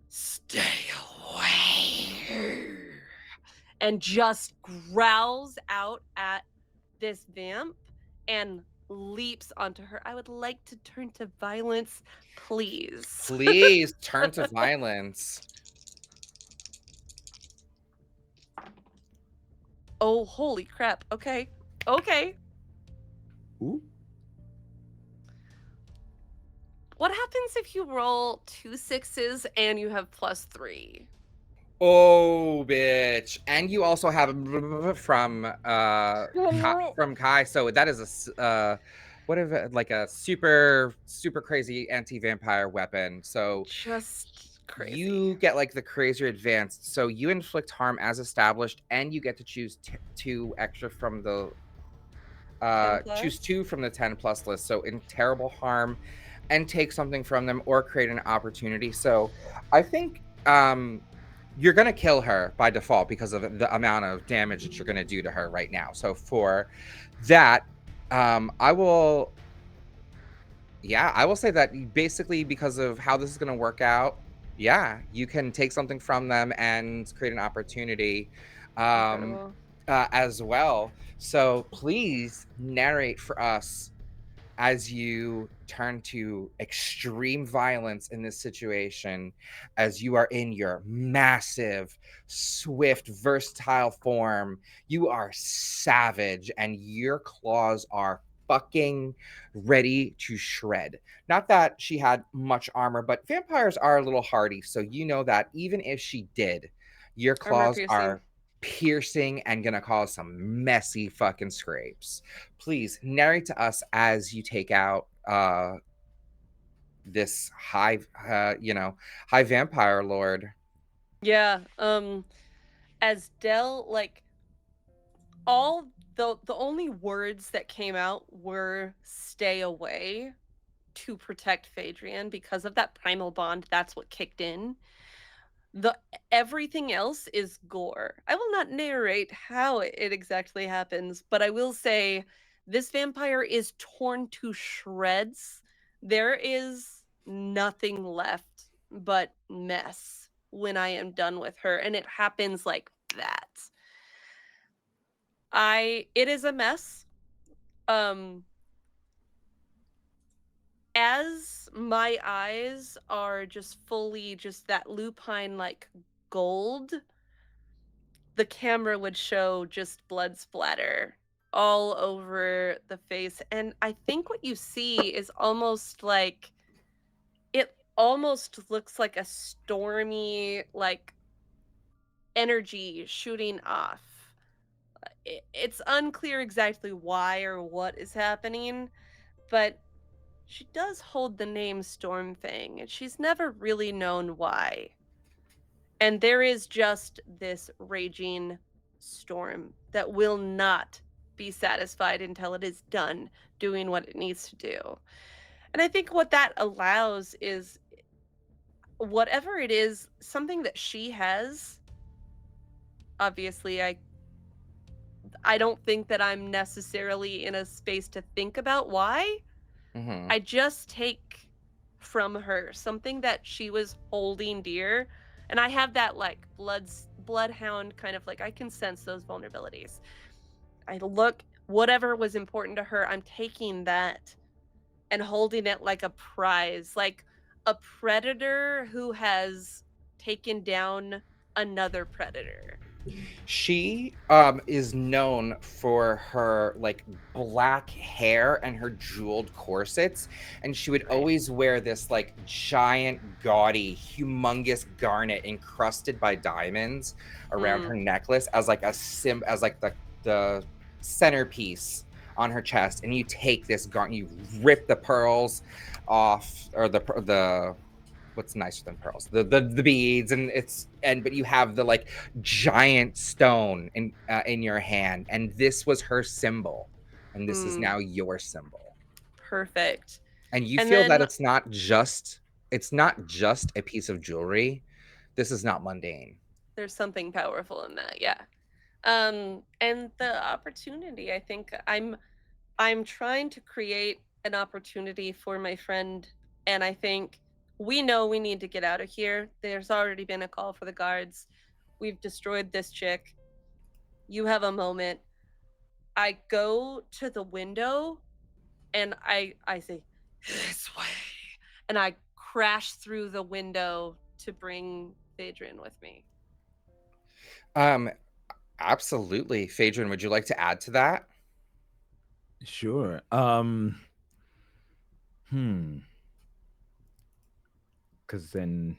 Stay away. And just growls out at this vamp and leaps onto her. I would like to turn to violence, please. Please turn to violence. Oh, holy crap. Okay. Okay. Ooh. What happens if you roll 2 sixes and you have +3? Oh, bitch. And you also have from from Kai. So that is what if like a super crazy anti-vampire weapon. So Just crazy. you get like the crazier advanced. So you inflict harm as established, and you get to choose two extra from the 10 choose plus? 2 from the 10 plus list. So in terrible harm and take something from them or create an opportunity. So I think you're going to kill her by default because of the amount of damage that you're going to do to her right now. So for that, I will I will say that basically because of how this is going to work out, yeah, you can take something from them and create an opportunity um Incredible. as well. So please narrate for us as you turn to extreme violence in this situation, as you are in your massive, swift, versatile form. You are savage, and your claws are fucking ready to shred. Not that she had much armor, but vampires are a little hardy. So you know that even if she did, your Armor claws piercing. are piercing and gonna cause some messy fucking scrapes. Please narrate to us as you take out this high vampire lord. Yeah, as Dell, like, all the only words that came out were "stay away" to protect Phaedrian because of that primal bond. That's what kicked in. The Everything else is gore. I will not narrate how it exactly happens, but I will say this vampire is torn to shreds. There is nothing left but mess when I am done with her, and it happens like that. It is a mess. Um as my eyes are just fully just that lupine like gold, the camera would show just blood splatter all over the face. And I think what you see is almost like, it almost looks like a stormy, like, energy shooting off. It's unclear exactly why or what is happening, but she does hold the name Stormfang, and she's never really known why. And there is just this raging storm that will not be satisfied until it is done doing what it needs to do. And I think what that allows is, whatever it is, something that she has, obviously I don't think that I'm necessarily in a space to think about why. Hmm. I just take from her something that she was holding dear, and I have that like bloodhound kind of, like, I can sense those vulnerabilities. I look, whatever was important to her, I'm taking that and holding it like a prize, like a predator who has taken down another predator. She is known for her like black hair and her jeweled corsets, and she would Right. always wear this like giant gaudy humongous garnet encrusted by diamonds around Mm, her necklace as like a as like the centerpiece on her chest. And you take this garnet, you rip the pearls off, or the what's nicer than pearls, the beads, and but you have the like giant stone in your hand, and this was her symbol, and this is mm, now your symbol. perfect. And you And feel that then it's not just a piece of jewelry. This is not mundane. there's something powerful in that, yeah. And the opportunity, I think I'm trying to create an opportunity for my friend, and I think we know we need to get out of here. There's already been a call for the guards. We've destroyed this chick. You have a moment. I go to the window and I say, "This way." And I crash through the window to bring Phaedron with me. um Absolutely. Phaedron, would you like to add to that? Sure. Hmm. Because then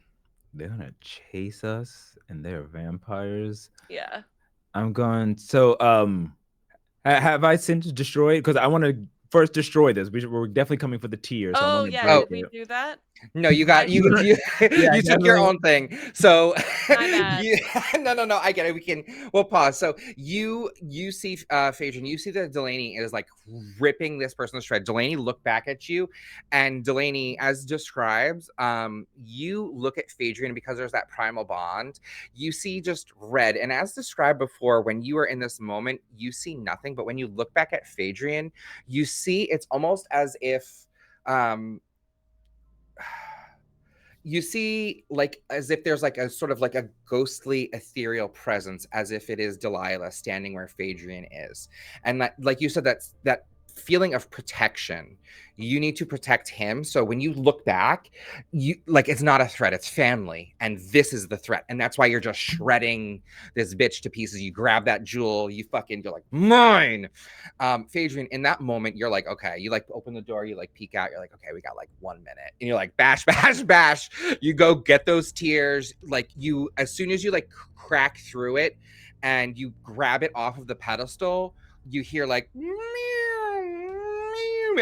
they're gonna chase us, and they're vampires. Yeah. I'm going. So, have I since destroyed? Because I want to first destroy this. We're definitely coming for the tier, so I want Oh, to yeah, break Oh, did we it. do that? no, you I got you Yeah, I you took your definitely. own thing. So My bad. you no, I get it. We'll pause. So you see Phaedron, you see that Delaney is like ripping this person to shreds. Delaney look back at you, and Delaney, as described, you look at Phaedron because there's that primal bond. You see just red. And as described before, when you are in this moment, you see nothing. But when you look back at Phaedron, you see it's almost as if um you see like as if there's like a sort of like a ghostly ethereal presence, as if it is Delilah standing where Phaedrian is. And that, like you said, that's that feeling of protection. You need to protect him, so when you look back, you like it's not a threat, it's family, and this is the threat, and that's why you're just shredding this bitch to pieces. You grab that jewel, you're like, mine. Phaedrian, in that moment, you're like, okay, you like open the door, you like peek out, you're like, okay, we got like 1 minute. And you're like, bash, bash, bash. You go get those tears. Like you, as soon as you like crack through it and you grab it off of the pedestal, you hear like,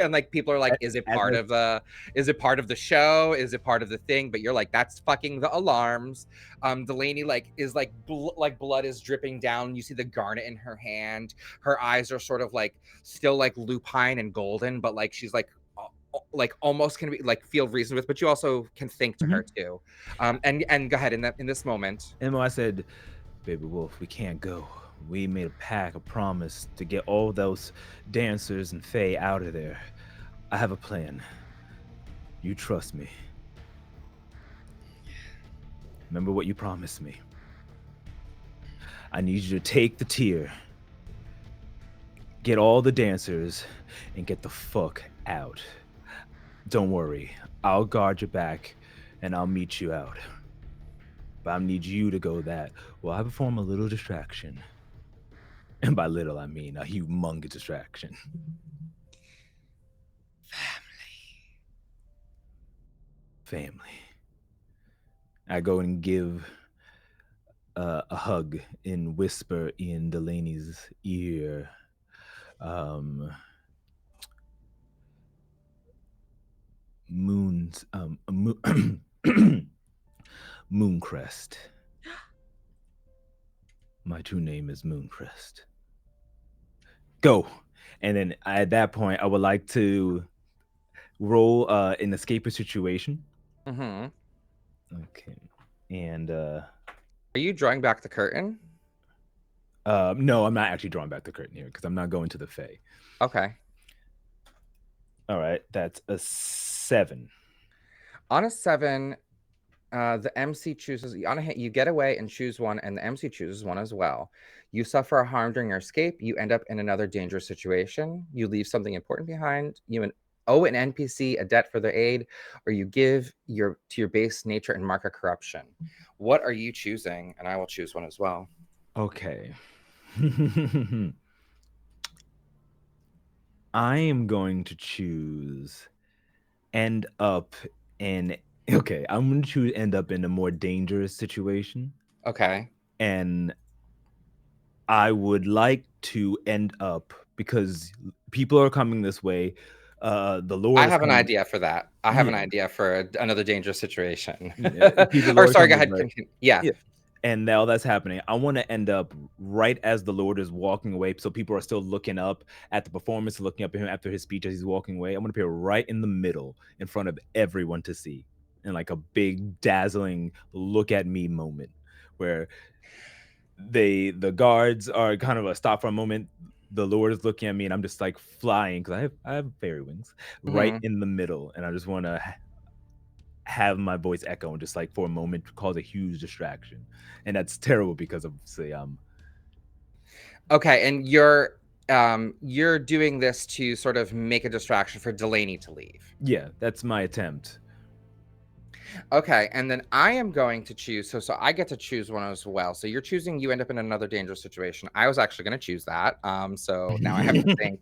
and like people are like, is it As part I, of the show? Is it part of the thing? But you're like, that's fucking the alarms. Delaney like is like like blood is dripping down. You see the garnet in her hand. Her eyes are sort of like still like lupine and golden, but like she's like almost can be like feel reason with, but you also can think to her Mhm. too. And go ahead in this moment. Emma, I said, "Baby Wolf, we can't go. We made a pact, a promise to get all those dancers and Fae out of there. I have a plan. You trust me. Remember what you promised me. I need you to take the tier, get all the dancers, and get the fuck out. Don't worry, I'll guard your back, and I'll meet you out. But I need you to go that while I perform a little distraction. And by little, I mean a humongous distraction. Family. I go and give a hug and whisper in Delaney's ear. Um, moons, Mooncrest. My true name is Mooncrest. Go. And then at that point, I would like to roll an escape situation. Mm-hmm. Okay. And Are you drawing back the curtain? no, I'm not actually drawing back the curtain here because I'm not going to the Fae. Okay. All right, that's a 7. On a 7, the MC chooses on a hit. You get away and choose one, and the MC chooses one as well. You suffer a harm during your escape. You end up in another dangerous situation. You leave something important behind. owe an NPC a debt for their aid, or you give to your base nature and mark a corruption. What are you choosing? And I will choose one as well. Okay. I am going to choose end up in okay, I'm gonna choose end up in a more dangerous situation, Okay. and I would like to end up because people are coming this way, the I Lord is have an coming. idea for that. I have an Yeah, idea for another dangerous situation. yeah, the Or Lord is sorry, go coming this ahead. way. Yeah. Yeah, and now that's happening. I wanna end up right as the Lord is walking away, so people are still looking up at the performance, looking up at him after his speech as he's walking away. I'm gonna appear right in the middle, in front of everyone to see, in like a big, dazzling look at me moment where the guards are kind of a stop for a moment. The Lord is looking at me, and I'm just like flying because I have fairy wings right Mhm. in the middle, and I just want to have my voice echo and just like for a moment cause a huge distraction, and that's terrible because of say Okay, and you're doing this to sort of make a distraction for Delaney to leave. yeah, that's my attempt. Okay, and then I am going to choose. So I get to choose one as well. So you're choosing. You end up in another dangerous situation. I was actually going to choose that. So now I have to think.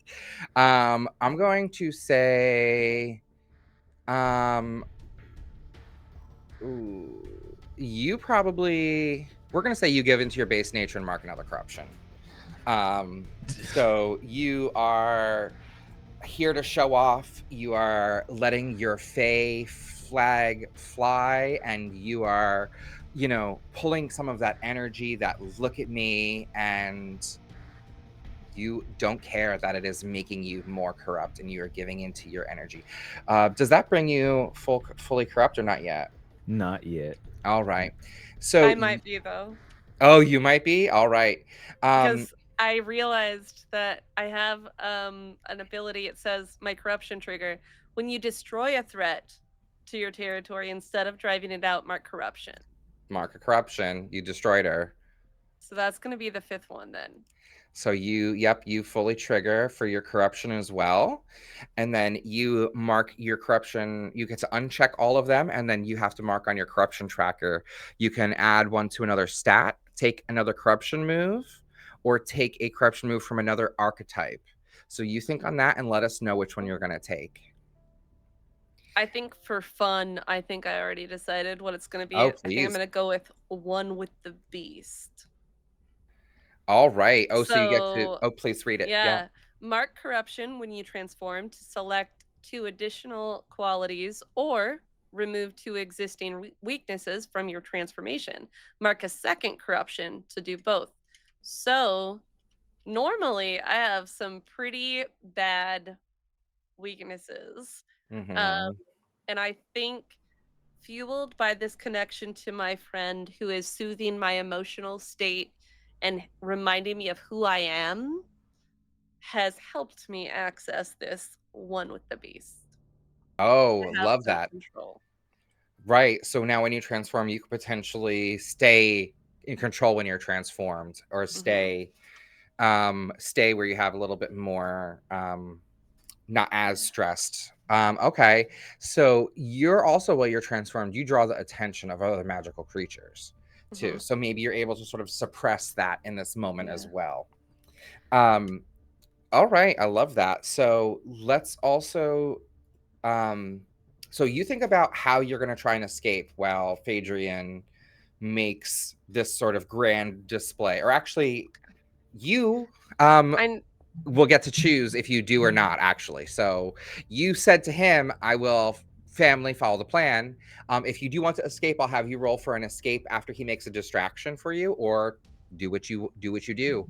I'm going to say. Um. Ooh, you probably. We're going to say you give into your base nature and mark another corruption. So you are here to show off. You are letting your Fey flag fly, and you are, pulling some of that energy, that look at me, and you don't care that it is making you more corrupt, and you are giving into your energy. Does that bring you fully corrupt or not yet? Not yet. All right. So, I might be though, oh, you might be. All right. Um, because I realized that I have an ability. It says my corruption trigger. When you destroy a threat to your territory instead of driving it out, mark corruption. mark of corruption. You destroyed her. So that's going to be the fifth one then. So you fully trigger for your corruption as well. And then you mark your corruption. You get to uncheck all of them, and then you have to mark on your corruption tracker. You can add one to another stat, take another corruption move, or take a corruption move from another archetype. So you think on that and let us know which one you're going to take. I think for fun, I think I already decided what it's going to be. Oh, I think I'm please. going to go with one with the beast. All right. Oh, so you get to, So, oh, please read it. Yeah. yeah, mark corruption when you transform to select two additional qualities or remove two existing weaknesses from your transformation. Mark a second corruption to do both. So, normally I have some pretty bad weaknesses. Um, Hmm. and I think fueled by this connection to my friend who is soothing my emotional state and reminding me of who I am has helped me access this one with the beast. Oh, I have love some that. control. Right. So now when you transform, you could potentially stay in control when you're transformed, or Hmm. stay where you have a little bit more not as stressed. Okay. So you're also, while you're transformed, you draw the attention of other magical creatures too. Hmm. So maybe you're able to sort of suppress that in this moment as Yeah. well. Um, all right, I love that. So let's also um, so you think about how you're going to try and escape while Phaedrian makes this sort of grand display, or actually, you I will get to choose if you do or not. Actually, so you said to him, "I will." Family follow the plan. If you do want to escape, I'll have you roll for an escape after he makes a distraction for you, or do what you do.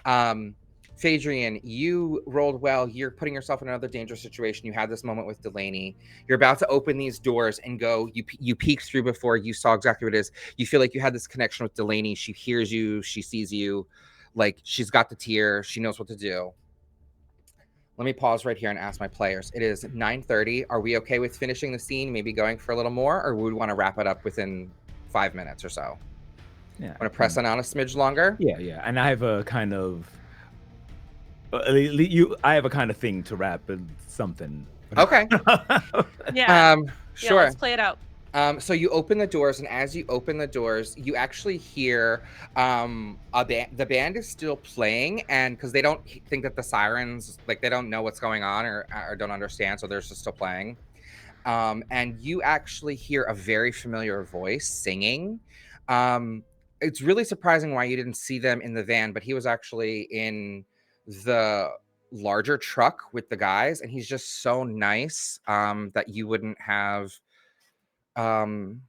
Um, Phaedrian, you rolled well. You're putting yourself in another dangerous situation. You had this moment with Delaney. You're about to open these doors and go. You peeked through before you saw exactly what it is. You feel like you had this connection with Delaney. She hears you. She sees you. Like she's got the tear. She knows what to do. Let me pause right here and ask my players. It is 9:30. Are we okay with finishing the scene? Maybe going for a little more, or would we want to wrap it up within 5 minutes or so? Yeah, Want to press on a smidge longer? yeah, yeah. And I have a kind of I have a kind of thing to rap something. Okay. Yeah. Um, Yeah, let's sure. play it out. So you open the doors, and as you open the doors, you actually hear the band is still playing, and because they don't think that the sirens, like they don't know what's going on or don't understand, so they're just still playing. And you actually hear a very familiar voice singing. Um, it's really surprising why you didn't see them in the van, but he was actually in the larger truck with the guys, and he's just so nice that you wouldn't have. Um,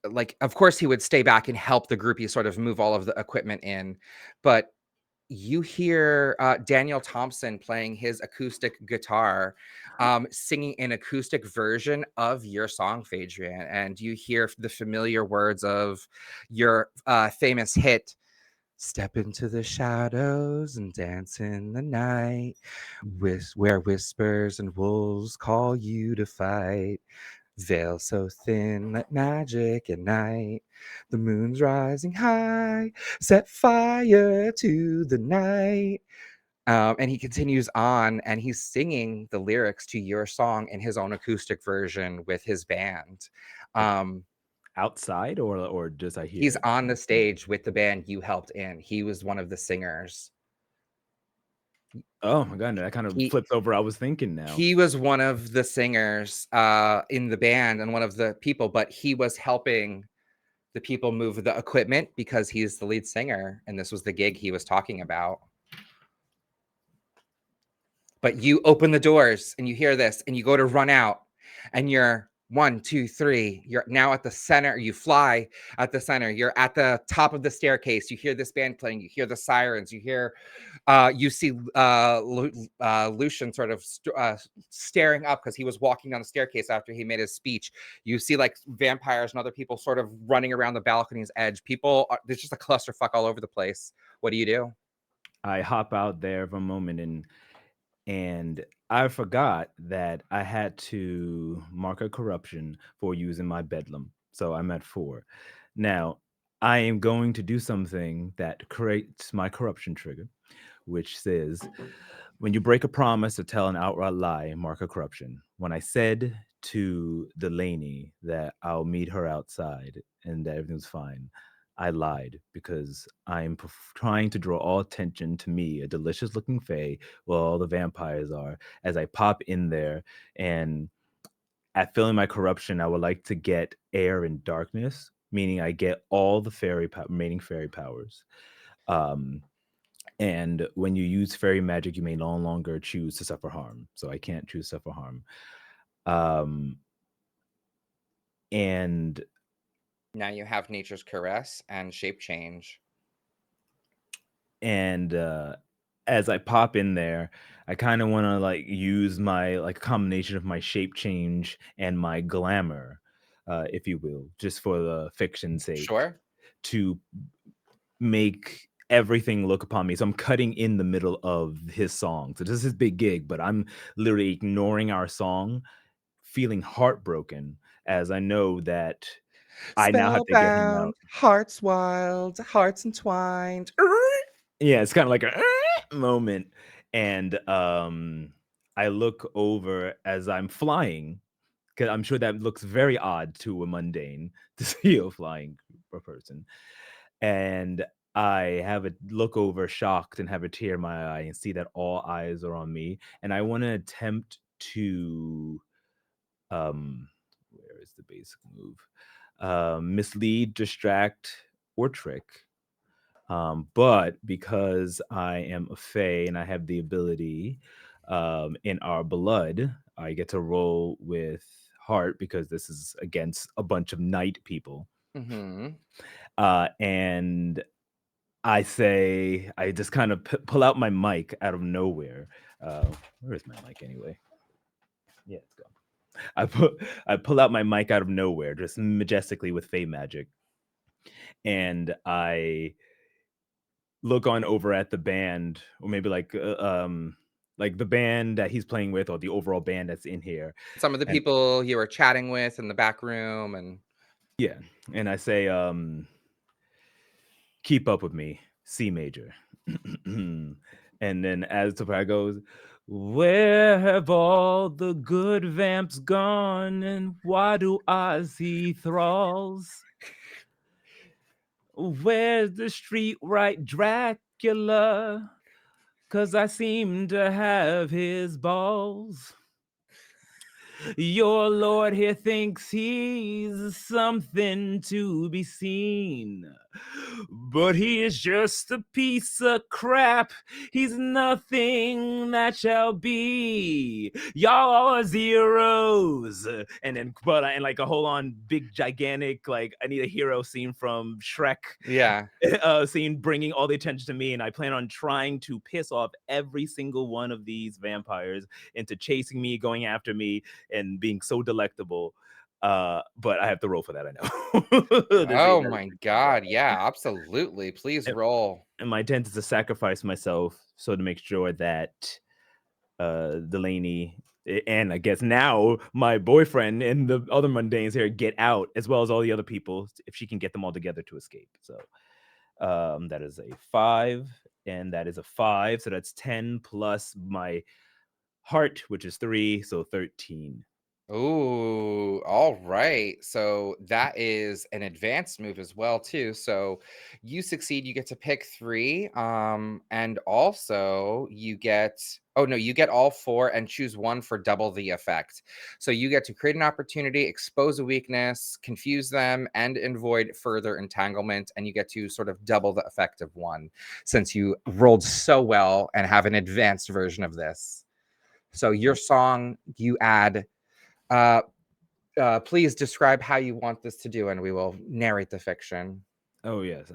like, of course, he would stay back and help the groupie sort of move all of the equipment in, but you hear Daniel Thompson playing his acoustic guitar, singing an acoustic version of your song, Phaedrian, and you hear the familiar words of your famous hit. Step into the shadows and dance in the night, where whispers and wolves call you to fight. Veil so thin that magic at night. The moon's rising high, set fire to the night. And he continues on, and he's singing the lyrics to your song in his own acoustic version with his band. Um, Outside or just I hear he's it? on the stage with the band you helped in. He was one of the singers. Oh my god, that kind of He flips over I was thinking now. he was one of the singers in the band and one of the people, but he was helping the people move the equipment because he's the lead singer, and this was the gig he was talking about. But you open the doors and you hear this and you go to run out, and you're 1, 2, 3. You're now at the center. You fly at the center. You're at the top of the staircase. You hear this band playing. You hear the sirens. You see Lucian sort of staring up because he was walking down the staircase after he made his speech. You see like vampires and other people sort of running around the balcony's edge. There's just a clusterfuck all over the place. What do you do? I hop out there for a moment and I forgot that I had to mark a corruption for using my bedlam. So I'm at 4. Now, I am going to do something that creates my corruption trigger, which says when you break a promise or tell an outright lie, mark a corruption. When I said to Delaney that I'll meet her outside and that everything's fine, I lied because I'm trying to draw all attention to me, a delicious looking fae, where all the vampires are. As I pop in there and at filling my corruption, I would like to get air and darkness, meaning I get all the remaining fairy powers. Um, and when you use fairy magic, you may no longer choose to suffer harm. So I can't choose suffer harm. Um, and Now you have Nature's Caress and Shape Change. and as I pop in there, I kind of want to like use my like combination of my shape change and my glamour, if you will, just for the fiction's sake, Sure. to make everything look upon me. So I'm cutting in the middle of his song. So this is his big gig, but I'm literally ignoring our song, feeling heartbroken as I know that I now have to get him Spellbound, out. hearts wild, hearts entwined. Yeah, it's kind of like a moment. And I look over as I'm flying, because I'm sure that looks very odd to a mundane to see a flying person. And I have a look over shocked and have a tear in my eye and see that all eyes are on me. And I want to attempt to where is the basic move? Mislead, distract, or trick. But because I am a fae and I have the ability in our blood, I get to roll with heart because this is against a bunch of night people. Mm-hmm. And I say, I just kind of pull out my mic out of nowhere. Where is my mic anyway? Yeah, let's go. I pull out my mic out of nowhere, just majestically with Fey magic, and I look on over at the band, or maybe like the band that he's playing with, or the overall band that's in here, Some of the and people you were chatting with in the back room, and yeah, and I say, "Keep up with me, C major," and then as the part goes, Where have all the good vamps gone, and why do I see thralls? Where's the street right Dracula? 'Cause I seem to have his balls. Your lord here thinks he's something to be seen, but he is just a piece of crap. He's nothing that shall be. Y'all are zeros. And then, and like a whole on big, gigantic, like, I need a hero scene from Shrek Yeah. scene bringing all the attention to me, and I plan on trying to piss off every single one of these vampires into chasing me, going after me, and being so delectable. But I have to roll for that. I know this ain't Oh that my easy. god, yeah, absolutely. Please And, roll. and my intent is to sacrifice myself so to make sure that Delaney and I guess now my boyfriend and the other mundanes here get out, as well as all the other people, if she can get them all together to escape. So that is a 5, and that is a 5. So that's 10 plus my heart, which is 3, so 13. Ooh, all right. So that is an advanced move as well too. So you succeed, you get to pick 3 and also you get oh no, you get all 4 and choose one for double the effect. So you get to create an opportunity, expose a weakness, confuse them and avoid further entanglement, and you get to sort of double the effect of one since you rolled so well and have an advanced version of this. So your song, you add uh, please describe how you want this to do, and we will narrate the fiction. Oh, yes.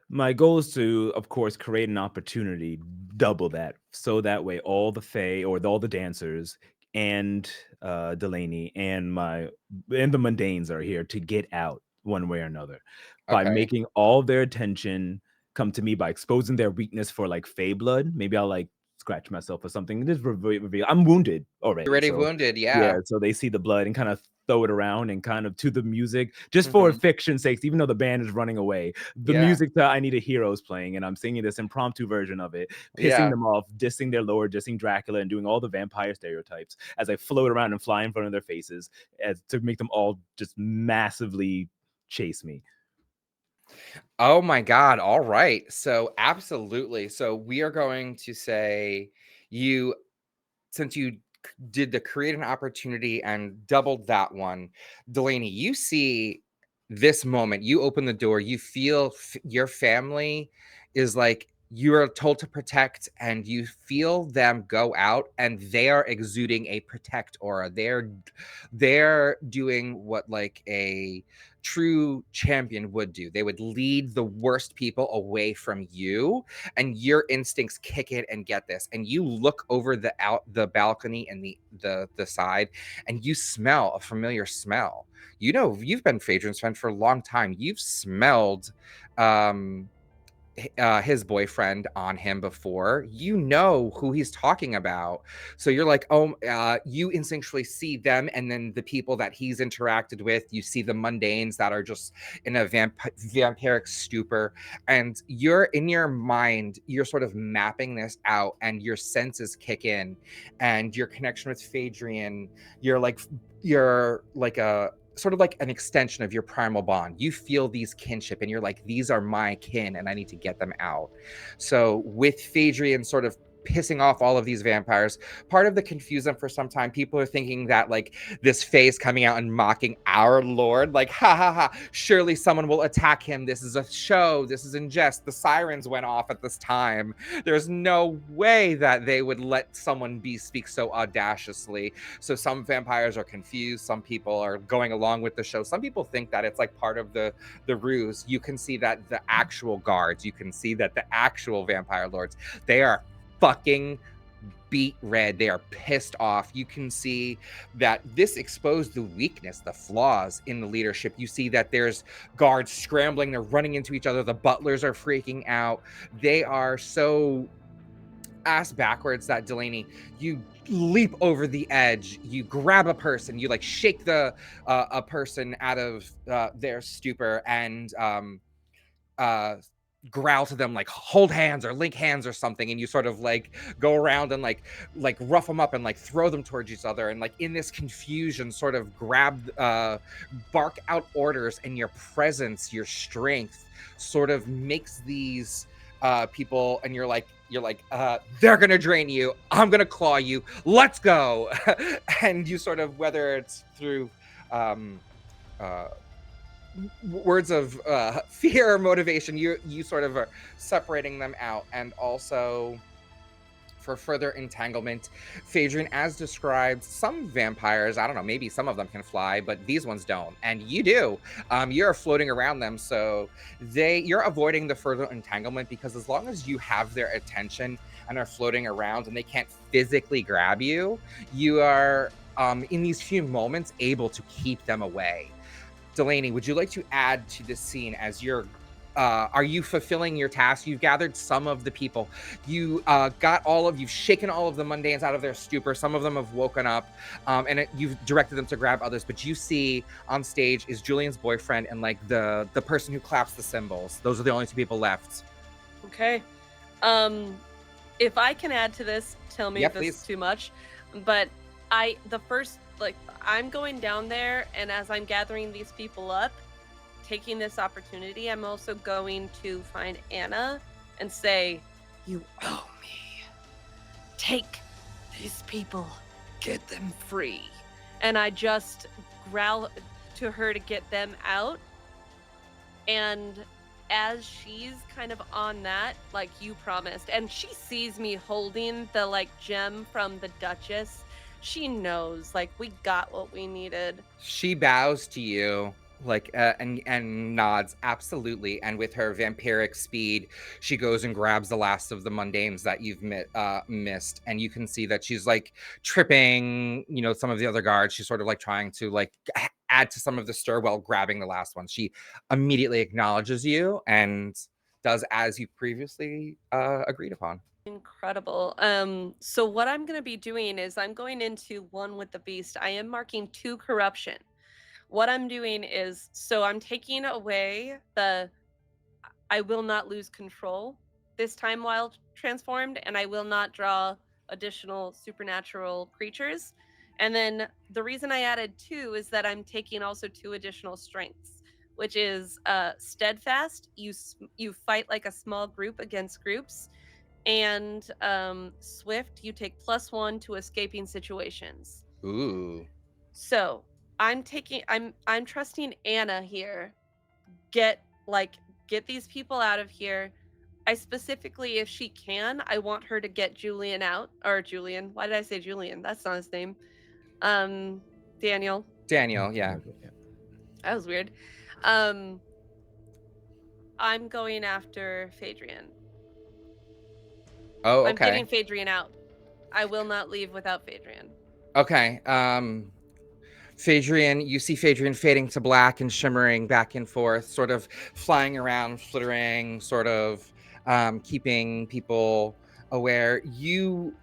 My goal is to, of course, create an opportunity, double that, so that way all the Fae or all the dancers and Delaney and the mundanes are here to get out one way or another by Okay. making all their attention come to me by exposing their weakness for like Fae blood. Maybe I'll like scratch myself or something. Just reveal. I'm wounded You're already, already so wounded, yeah. yeah. So they see the blood and kind of throw it around and kind of to the music just for Mhm. fiction's sake, even though the band is running away, the Yeah, music that I Need a Hero is playing, and I'm singing this impromptu version of it, pissing yeah. them off, dissing their lord, dissing Dracula, and doing all the vampire stereotypes as I float around and fly in front of their faces as to make them all just massively chase me. Oh my god, alright. So, absolutely. So, we are going to say you since you did the create an opportunity and doubled that one, Delaney, you see this moment, you open the door, you feel your family is like you are told to protect, and you feel them go out and they are exuding a protect aura. They're doing what like a true champion would do. They would lead the worst people away from you, and your instincts kick in and get this, and you look over the balcony and the side, and you smell a familiar smell. You know, you've been Phaedron's friend for a long time. You've smelled um his boyfriend on him before. You know who he's talking about. So you're like, oh, you instinctually see them, and then the people that he's interacted with. You see the mundanes that are just in a vampiric stupor, and you're in your mind, you're sort of mapping this out, and your senses kick in, and your connection with Phaedrian, you're like a sort of like an extension of your primal bond. You feel these kinship and you're like, these are my kin and I need to get them out. So with Phaedrian sort of pissing off all of these vampires, part of the confusion for some time, people are thinking that like this phase coming out and mocking our lord, like ha ha ha, surely someone will attack him, this is a show, this is in jest, the sirens went off at this time, there's no way that they would let someone be speak so audaciously. So some vampires are confused, some people are going along with the show, some people think that it's like part of the ruse. You can see that the actual guards, you can see that the actual vampire lords, they are fucking beat red. They are pissed off. You can see that this exposed the weakness, the flaws in the leadership. You see that there's guards scrambling, they're running into each other, the butlers are freaking out. They are so ass backwards that Delaney, you leap over the edge, you grab a person, you like shake the a person out of their stupor, and uh growl to them, like hold hands or link hands or something, and you sort of like go around and like rough them up and like throw them towards each other, and like in this confusion sort of bark out orders, and your presence, your strength sort of makes these people, and you're like they're gonna drain you, I'm gonna claw you, let's go. And you sort of, whether it's through um uh words of fear or motivation, you sort of are separating them out. And also, for further entanglement, Phaedrian, as described, some vampires, I don't know, maybe some of them can fly, but these ones don't, and you do. You're floating around them, so you're avoiding the further entanglement, because as long as you have their attention and are floating around and they can't physically grab you, you are in these few moments able to keep them away. Delaney, would you like to add to this scene as you're are you fulfilling your task? You've gathered some of the people. You've shaken all of the mundanes out of their stupor. Some of them have woken up, you've directed them to grab others. But you see on stage is Julian's boyfriend and like the person who claps the cymbals. Those are the only two people left. Okay. If I can add to this, tell me Yeah, if this is please. too much. But I'm going down there, and as I'm gathering these people up, taking this opportunity, I'm also going to find Anna and say, "You owe me. Take these people, get them free." And I just growl to her to get them out. And as she's kind of on that, like you promised, and she sees me holding the like gem from the Duchess, she knows like we got what we needed. She bows to you, like and nods absolutely, and with her vampiric speed she goes and grabs the last of the mundanes that you've missed, and you can see that she's like tripping, some of the other guards. She's sort of like trying to like add to some of the stir while grabbing the last one. She immediately acknowledges you and does as you previously agreed upon. Incredible. So what I'm going to be doing is I'm going into one with the beast. I am marking 2 corruption. What I'm doing is, so I'm taking away I will not lose control this time while transformed, and I will not draw additional supernatural creatures. And then the reason I added 2 is that I'm taking also 2 additional strengths, which is steadfast. You fight like a small group against groups, and swift. You take +1 to escaping situations. Ooh. So I'm trusting Anna here. Get get these people out of here. I specifically, if she can, I want her to get Julian out. Or Julian. Why did I say Julian? That's not his name. Daniel. Daniel, yeah. That was weird. I'm going after Phaedrian. Oh, I'm okay. getting Phaedrian out. I will not leave without Phaedrian. Okay. Phaedrian, you see Phaedrian fading to black and shimmering back and forth, sort of flying around, flittering, sort of keeping people aware. You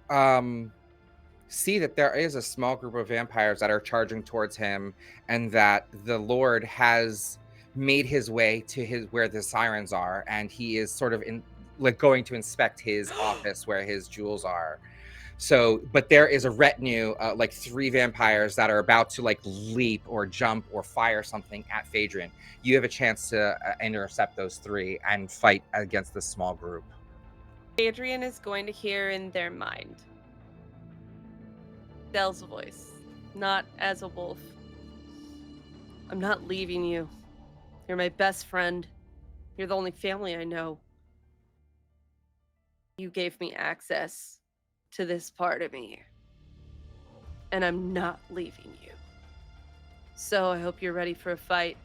see that there is a small group of vampires that are charging towards him, and that the Lord has made his way to where the sirens are, and he is sort of going to inspect his office where his jewels are. So, but there is a retinue, like 3 vampires that are about to like leap or jump or fire something at Phaedrian. You have a chance to intercept those 3 and fight against this small group. Phaedrian is going to hear in their mind. Dell's voice, not as a wolf. "I'm not leaving you. You're my best friend. You're the only family I know. You gave me access to this part of me, and I'm not leaving you. So I hope you're ready for a fight.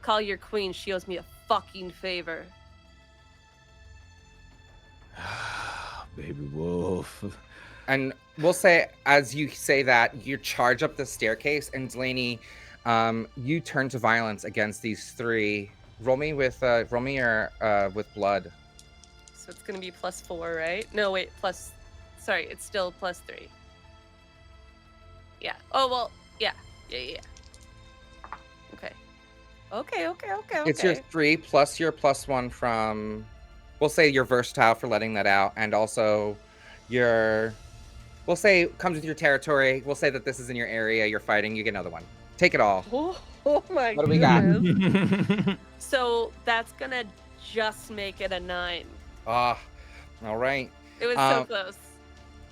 Call your queen. She owes me a fucking favor." Baby wolf. And we'll say, as you say that, you charge up the staircase, and Delaney, you turn to violence against these 3. Roll me with with blood. So it's gonna be +4, right? No, wait, sorry, it's still +3. Yeah. Oh, well, yeah. Yeah. Okay. Okay. It's your 3 plus your +1 from we'll say you're versatile for letting that out, and also you're, we'll say comes with your territory. We'll say that this is in your area. You're fighting. You get another one. Take it all. Oh my What do we got? goodness. So that's gonna just make it a 9. Ah, all right. It was so Um, close.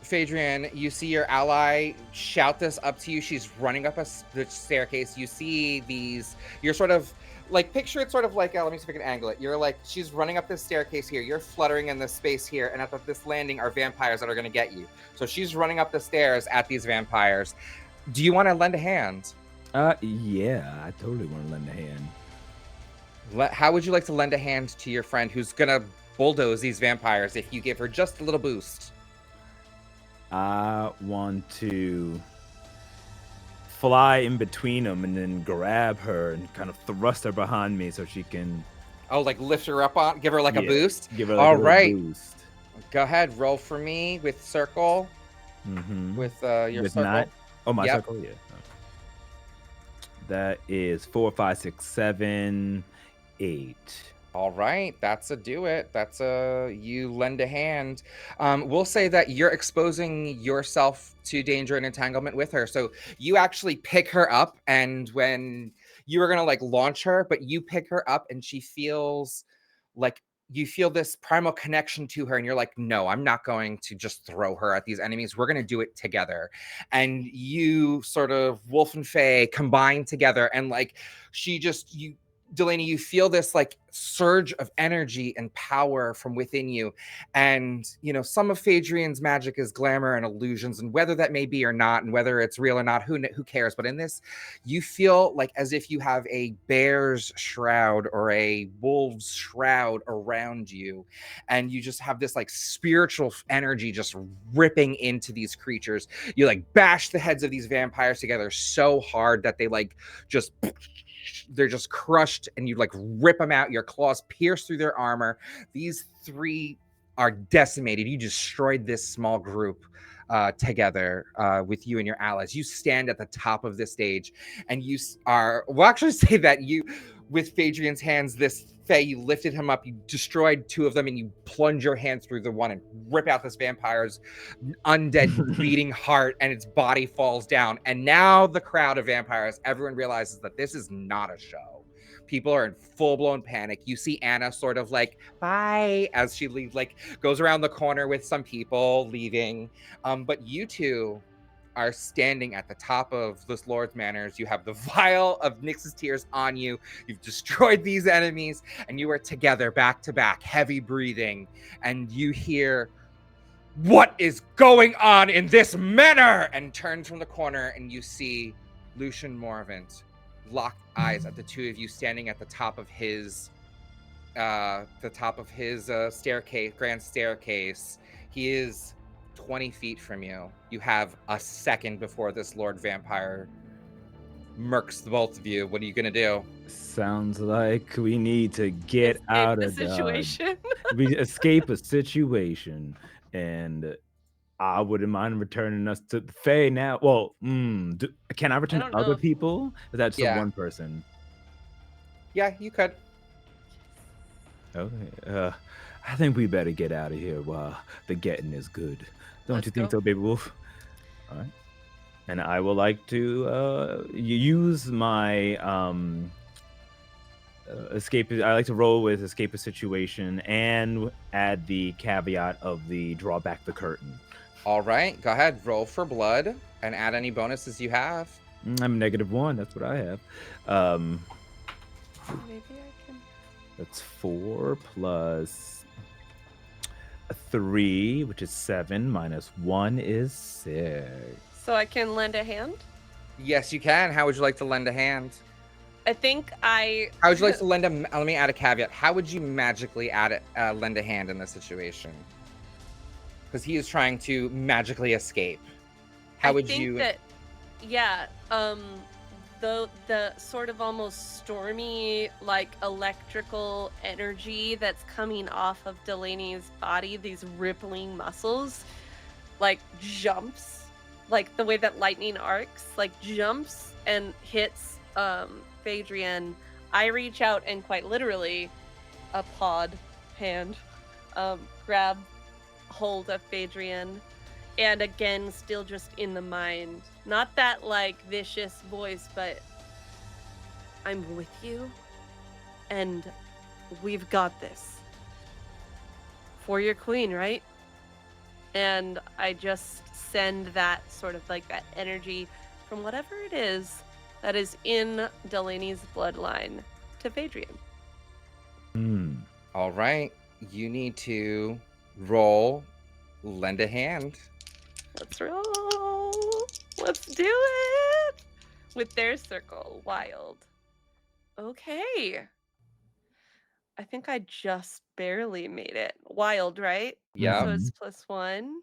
Phaedrian, you see your ally shout this up to you. She's running up the staircase. You see these, you're sort of like, picture it sort of like, let me see if I can angle it. You're like, she's running up this staircase here. You're fluttering in this space here. And at this landing are vampires that are going to get you. So she's running up the stairs at these vampires. Do you want to lend a hand? Yeah, I totally want to lend a hand. How would you like to lend a hand to your friend who's going to bulldoze these vampires if you give her just a little boost? I want to fly in between them and then grab her and kind of thrust her behind me so she can. Oh, like lift her up on, give her like a boost? Give her like All a right. boost. Go ahead, roll for me with circle. With your with circle. my circle, yeah. That is 4, 5, 6, 7, 8. All right, that's a do it. That's a you lend a hand. We'll say that you're exposing yourself to danger and entanglement with her. So you actually pick her up, and when you were gonna like launch her, but you pick her up, and she feels like you feel this primal connection to her, and you're like, no, I'm not going to just throw her at these enemies. We're going to do it together. And you sort of Wolf and Faye combine together, and like Delaney, you feel this like surge of energy and power from within you. And, you know, some of Phaedrian's magic is glamour and illusions, and whether that may be or not, and whether it's real or not, who cares? But in this, you feel like as if you have a bear's shroud or a wolf's shroud around you. And you just have this like spiritual energy just ripping into these creatures. You like bash the heads of these vampires together so hard that they like just they're just crushed, and you like rip them out. Your claws pierce through their armor. These 3 are decimated. You destroyed this small group together with you and your allies. You stand at the top of this stage, and you are, we'll actually say that you, with Phaedrian's hands, this Fae, you lifted him up, you destroyed 2 of them, and you plunge your hand through the one and rip out this vampire's undead beating heart, and its body falls down. And now the crowd of vampires, everyone realizes that this is not a show. People are in full-blown panic. You see Anna sort of like, bye, as she leaves, like goes around the corner with some people leaving. But you 2 are standing at the top of this Lord's Manors. You have the vial of Nyx's tears on you. You've destroyed these enemies, and you are together back to back, heavy breathing. And you hear, what is going on in this manor? And turn from the corner, and you see Lucian Morvant lock eyes at the 2 of you standing at the top of his staircase, grand staircase. He is 20 feet from you. You have a second before this Lord Vampire murks the both of you. What are you gonna do? Sounds like we need to get out of the situation. We escape a situation, and I wouldn't mind returning us to the Fae now. Well, can I return don't other know. people? Is that just one person? Yeah, you could. Okay. I think we better get out of here while the getting is good. Don't you think so, baby wolf? All right. And I would like to use my escape. I like to roll with escape a situation and add the caveat of the draw back the curtain. All right, go ahead. Roll for blood and add any bonuses you have. I'm -1. That's what I have. Maybe I can. That's 4 plus 3, which is 7, minus 1 is 6. So I can lend a hand? Yes, you can. How would you like to lend a hand? I think I. How would you like to lend a? Let me add a caveat. How would you magically lend a hand in this situation? Because he is trying to magically escape. How would you? That, yeah. The sort of almost stormy, like electrical energy that's coming off of Delaney's body, these rippling muscles, like jumps, like the way that lightning arcs, like jumps and hits Phaedrian. I reach out and quite literally a pod hand grab hold of Phaedrian, and again, still just in the mind. Not that like vicious voice, but I'm with you, and we've got this. For your queen, right? And I just send that sort of like that energy from whatever it is that is in Delaney's bloodline to Phaedrian. Hmm. All right. You need to roll lend a hand. Let's roll. Let's do it. With their circle, wild. Okay. I think I just barely made it. Wild, right? Yep. So Mhm. it's +1.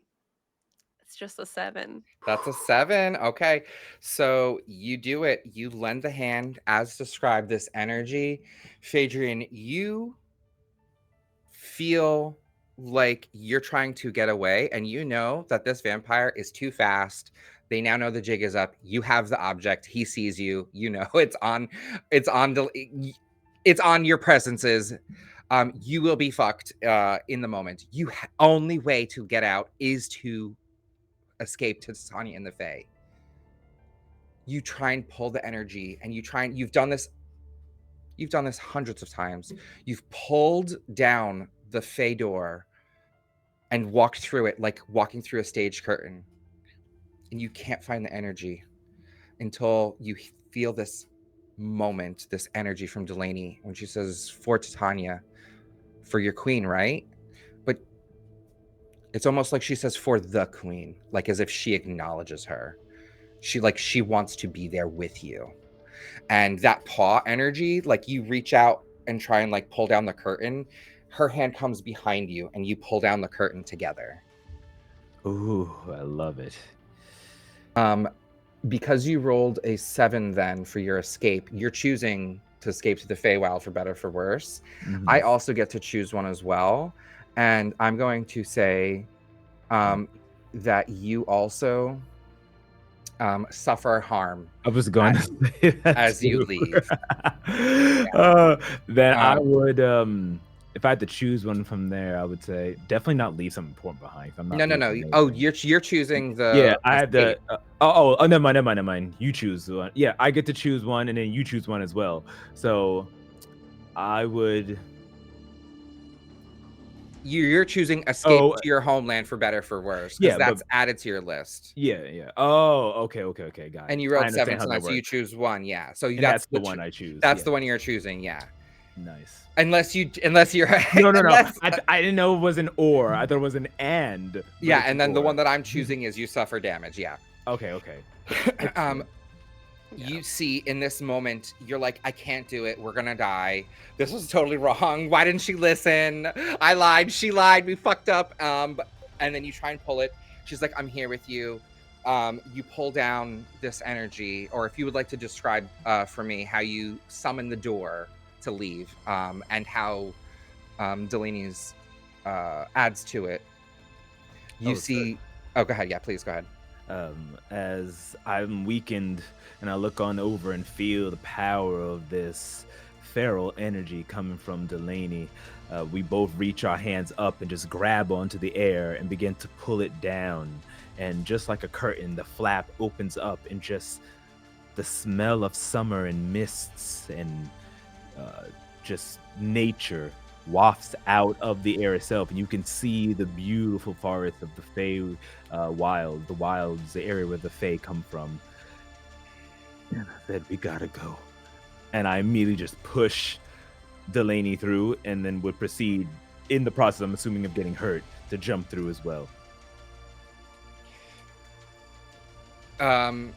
It's just a 7. That's a 7. Okay. So you do it. You lend the hand as described, this energy. Phaedrian, you feel like you're trying to get away, and you know that this vampire is too fast. They now know the jig is up. You have the object. He sees you. You know it's on your presences. You will be fucked in the moment. Only way to get out is to escape to Tanya and the Fae. You try and pull the energy, and you've done this hundreds of times. You've pulled down the Fae door and walked through it like walking through a stage curtain, and you can't find the energy until you feel this moment, this energy from Delaney when she says, "For Titania, for your queen," right? But it's almost like she says, "For the queen," like as if she acknowledges her. She wants to be there with you. And that paw energy, like you reach out and try and like pull down the curtain, her hand comes behind you and you pull down the curtain together. Ooh, I love it. Because you rolled a 7 then for your escape, you're choosing to escape to the Feywild for better for worse. I Mhm. also get to choose one as well, and I'm going to say that you also suffer harm I was going to say that as you too. leave. Then I Um, would, if I had to choose one from there, I would say definitely not leave something important behind. If I'm no, not no, no. losing Oh, anything. you're choosing Yeah, the I had escape. to. Never mind, never mind, never mind. You choose one. Yeah, I get to choose one, and then you choose one as well. So I would. You're choosing escape Oh, to your homeland for better for worse because yeah, but that's added to your list. yeah, yeah. Oh, okay, got And it. you I wrote 7 understand how that tonight, so you works, choose 1, yeah. So and that's the one I choose. that's Yeah, the one you're choosing, yeah. nice. Unless you're No, no, no. unless I didn't know it was an or. I thought it was an and, but yeah, it's an and then the or. one that I'm choosing is you suffer damage, yeah. Okay. um, Excellent. Yeah. you see in this moment, you're like, I can't do it. We're gonna die. This was totally wrong. Why didn't she listen? I lied. She lied. We fucked up. And then you try and pull it. She's like, I'm here with you. You pull down this energy, or if you would like to describe for me how you summon the door to leave, and how Delaney's adds to it. You Oh, so see. Oh, go ahead. Yeah, please go ahead. as I'm weakened and I look on over and feel the power of this feral energy coming from Delaney, we both reach our hands up and just grab onto the air and begin to pull it down. And just like a curtain, the flap opens up and just the smell of summer and mists and uh, just nature wafts out of the air itself, and you can see the beautiful forest of the Fey the wilds, the area where the Fey come from. And I said, "We gotta go," and I immediately just push Delaney through, and then would proceed in the process. I'm assuming of getting hurt to jump through as well. Um,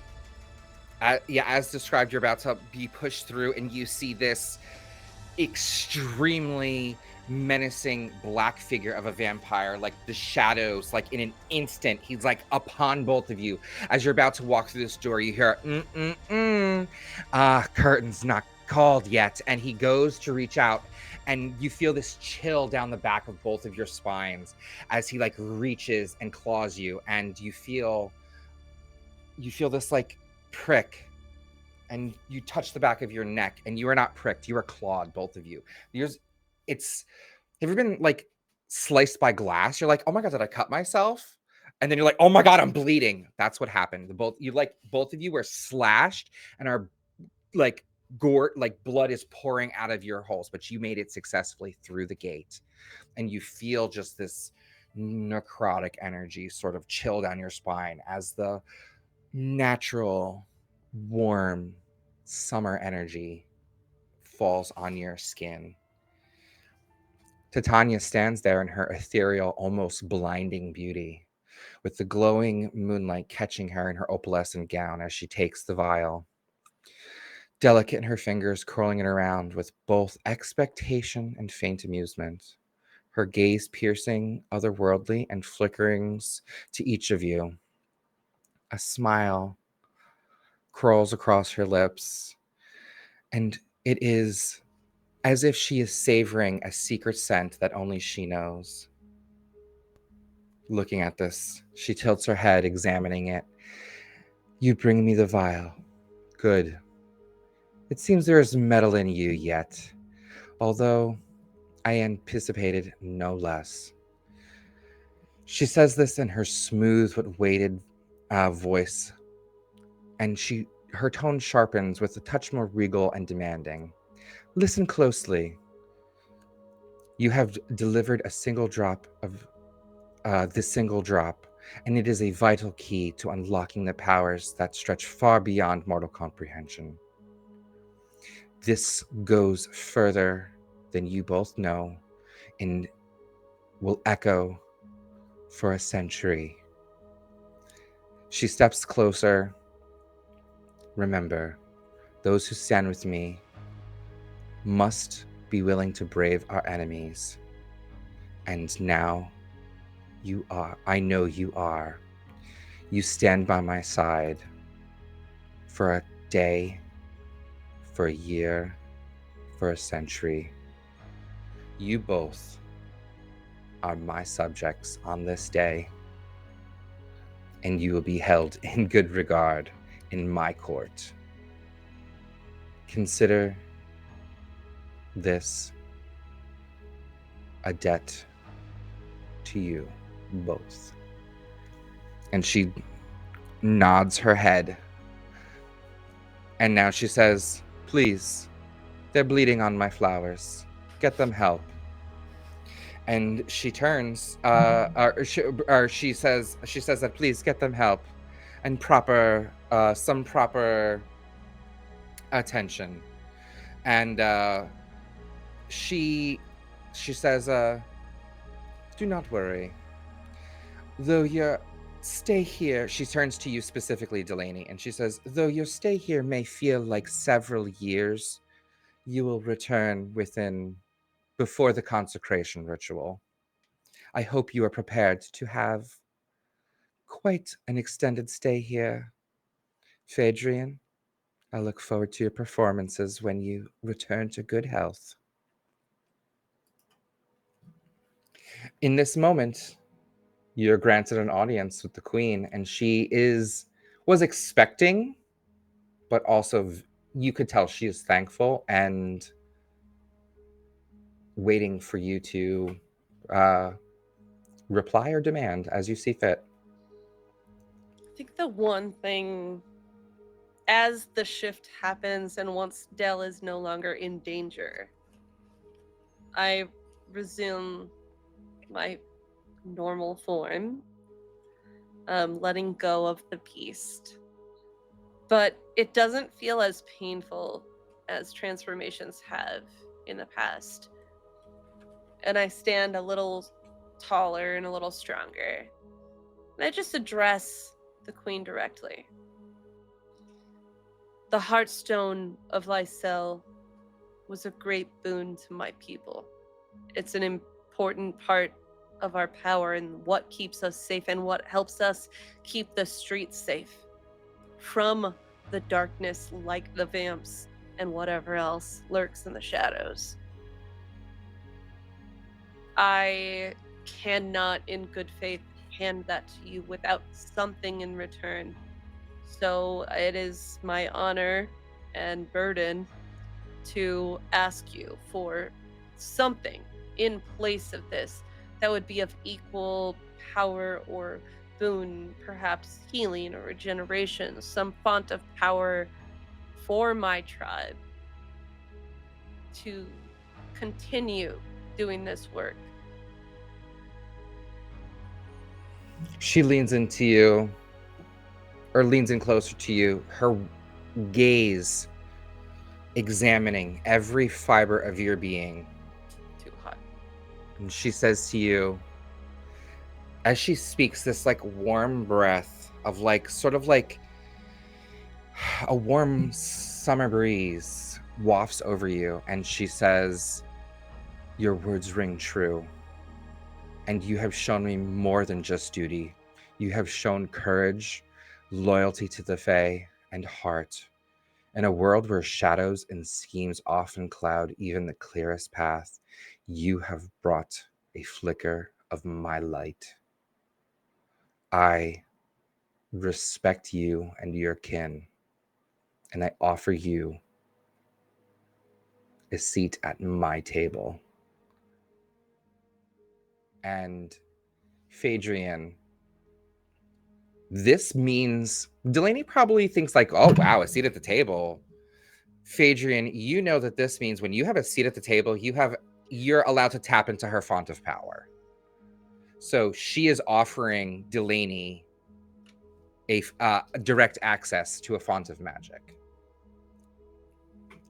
yeah, as described, you're about to be pushed through, and you see this extremely menacing black figure of a vampire, like the shadows, like in an instant, he's like upon both of you. As you're about to walk through this door, you hear, curtain's not called yet. And he goes to reach out, and you feel this chill down the back of both of your spines as he like reaches and claws you, and you feel this like prick, and you touch the back of your neck, and you are not pricked, you are clawed, both of you. Yours, it's, have you been like sliced by glass. You're like, "Oh my god, did I cut myself?" And then you're like, "Oh my god, I'm bleeding." That's what happened. Both of you were slashed and are like gore, like blood is pouring out of your holes, but you made it successfully through the gate. And you feel just this necrotic energy sort of chill down your spine as the natural, warm summer energy falls on your skin. Titania stands there in her ethereal, almost blinding beauty, with the glowing moonlight catching her in her opalescent gown as she takes the vial, delicate in her fingers, curling it around with both expectation and faint amusement, her gaze piercing, otherworldly, and flickerings to each of you. A smile crawls across her lips, and it is as if she is savoring a secret scent that only she knows. Looking at this, she tilts her head, examining it. You bring me the vial. Good. It seems there is metal in you yet, although I anticipated no less. She says this in her smooth but weighted voice, and her tone sharpens with a touch more regal and demanding. Listen closely. You have delivered a single drop of this single drop, and it is a vital key to unlocking the powers that stretch far beyond mortal comprehension. This goes further than you both know and will echo for a century. She steps closer. Remember, those who stand with me must be willing to brave our enemies. And now you are. I know you are. You stand by my side for a day, for a year, for a century. You both are my subjects on this day, and you will be held in good regard in my court. Consider this a debt to you both. And she nods her head. And now she says, please, they're bleeding on my flowers. Get them help. And she turns, she says that please get them help and some proper attention. And she says, do not worry. Though your stay here, she turns to you specifically, Delaney, and she says, though your stay here may feel like several years, you will return before the consecration ritual. I hope you are prepared to have quite an extended stay here. Phaedrian, I look forward to your performances when you return to good health. In this moment, you're granted an audience with the queen, and was expecting, but also you could tell she is thankful and waiting for you to reply or demand as you see fit. I think the one thing, as the shift happens and once Dell is no longer in danger, I resume my normal form, letting go of the beast. But it doesn't feel as painful as transformations have in the past. And I stand a little taller and a little stronger. And I just address the queen directly. The Heartstone of Lysel was a great boon to my people. It's an important part of our power and what keeps us safe and what helps us keep the streets safe from the darkness, like the vamps and whatever else lurks in the shadows. I cannot in good faith hand that to you without something in return. So it is my honor and burden to ask you for something in place of this, that would be of equal power or boon, perhaps healing or regeneration, some font of power for my tribe to continue doing this work. She leans into you, or leans in closer to you, her gaze examining every fiber of your being. Too hot. And she says to you, as she speaks, this like warm breath of like sort of like a warm summer breeze wafts over you, and she says, your words ring true, and you have shown me more than just duty. You have shown courage, loyalty to the Fae, and heart. In a world where shadows and schemes often cloud even the clearest path, you have brought a flicker of my light. I respect you and your kin, and I offer you a seat at my table. And Phaedrian, this means Delaney probably thinks like, oh wow, a seat at the table. Phaedrian, you know that this means when you have a seat at the table, you're allowed to tap into her font of power. So she is offering Delaney a direct access to a font of magic.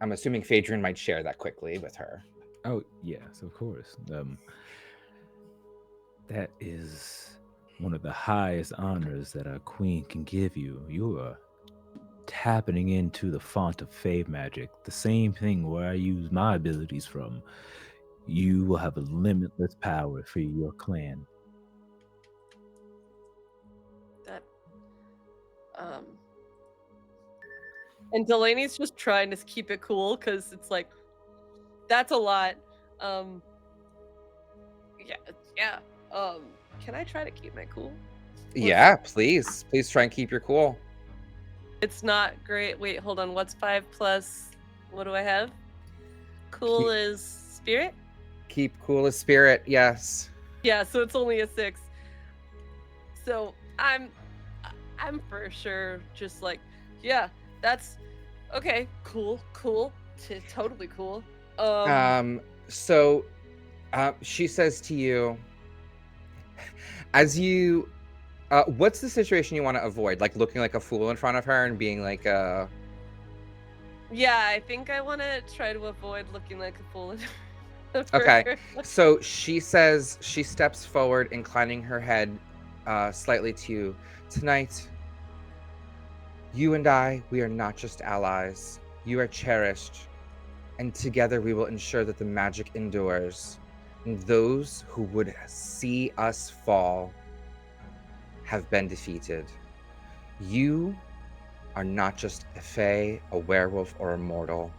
I'm assuming Phaedrian might share that quickly with her. Oh, yes, of course. That is one of the highest honors that a queen can give you. You are tapping into the font of fave magic, the same thing where I use my abilities from. You will have a limitless power for your clan. That um and Delaney's just trying to keep it cool because it's like that's a lot. Um yeah, yeah. Can I try to keep my cool? Yeah, please try and keep your cool. It's not great. Wait, hold on. What's 5 plus what do I have? Cool is spirit? Keep cool as spirit, yes. Yeah, so it's only a 6. So I'm for sure just like, yeah, that's okay, cool, totally cool. So she says to you, as you what's the situation you want to avoid? Like looking like a fool in front of her and being like yeah, I think I want to try to avoid looking like a fool. Okay. So she says, she steps forward, inclining her head slightly to you. Tonight, you and I, we are not just allies. You are cherished. And together we will ensure that the magic endures. And those who would see us fall have been defeated. You are not just a fae, a werewolf, or a mortal.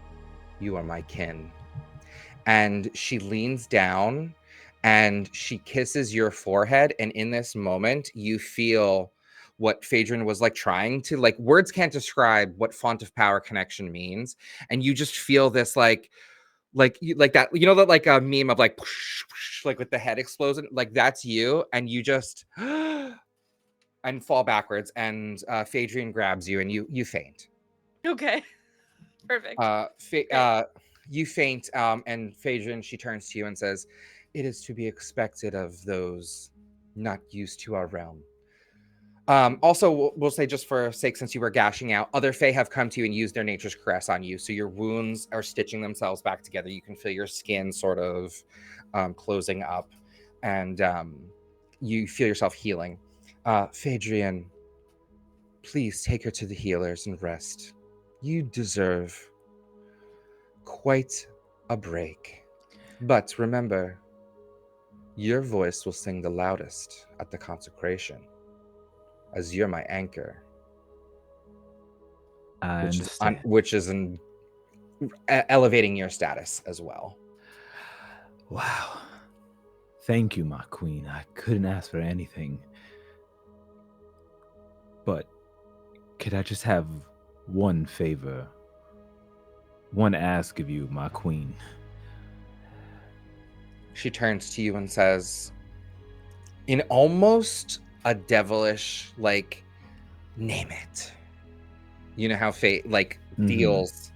You are my kin. And she leans down and she kisses your forehead. And in this moment, you feel what Phaedrian was like trying to, like, words can't describe what font of power connection means. And you just feel this like that, you know, that like a meme of like, like with the head explosion, like that's you. And you just and fall backwards. And Phaedrian grabs you and you faint. Okay. Perfect. You faint, and Phaedrian, she turns to you and says, it is to be expected of those not used to our realm. Also, we'll say, just for sake, since you were gashing out, other Fae have come to you and used their nature's caress on you. So your wounds are stitching themselves back together. You can feel your skin sort of closing up, and you feel yourself healing. Phaedrian, please take her to the healers and rest. You deserve quite a break. But remember, your voice will sing the loudest at the consecration, as you're my anchor. I understand. Which is elevating your status as well. Wow. Thank you, my queen. I couldn't ask for anything. But could I just have one favor? One ask of you, my queen. She turns to you and says, in almost a devilish, like, name it. You know how fate, like, Mhm. feels.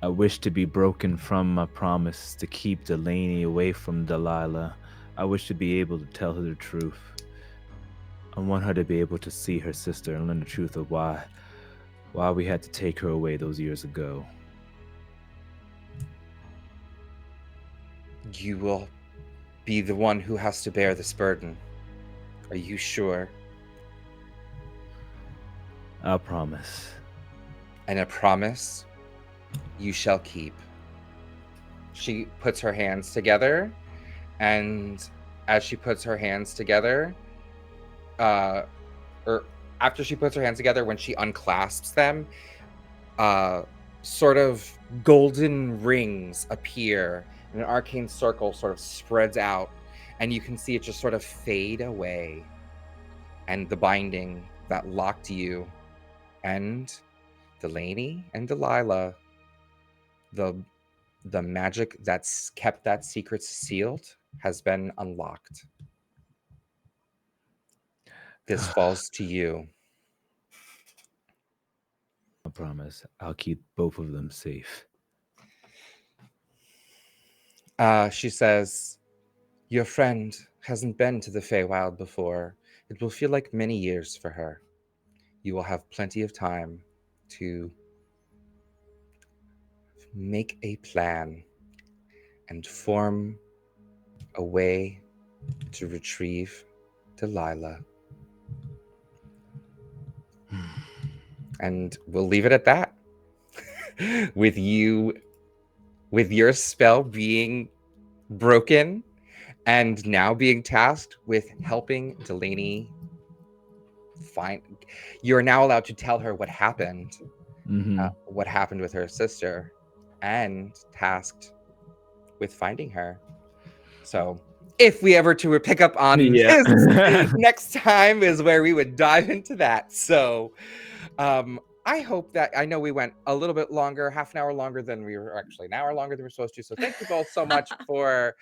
I wish to be broken from my promise to keep Delaney away from Delilah. I wish to be able to tell her the truth. I want her to be able to see her sister and learn the truth of why we had to take her away those years ago. You will be the one who has to bear this burden. Are you sure? I promise. And a promise you shall keep. She puts her hands together, and as she puts her hands together, or after she puts her hands together, when she unclasps them, uh, sort of golden rings appear, and an arcane circle sort of spreads out, and you can see it just sort of fade away. And the binding that locked you and Delaney and Delilah, the the magic that's kept that secret sealed, has been unlocked. This falls to you. I promise. I'll keep both of them safe. She says, your friend hasn't been to the Feywild before. It will feel like many years for her. You will have plenty of time to make a plan and form a way to retrieve Delilah. And we'll leave it at that. with your spell being broken and now being tasked with helping Delaney find, you're now allowed to tell her Mm-hmm. what happened with her sister, and tasked with finding her. So if we ever to pick up on Yeah. this, next time is where we would dive into that. So I hope that, I know we went a little bit longer, half an hour longer than we were, actually an hour longer than we were supposed to. So thank you both so much for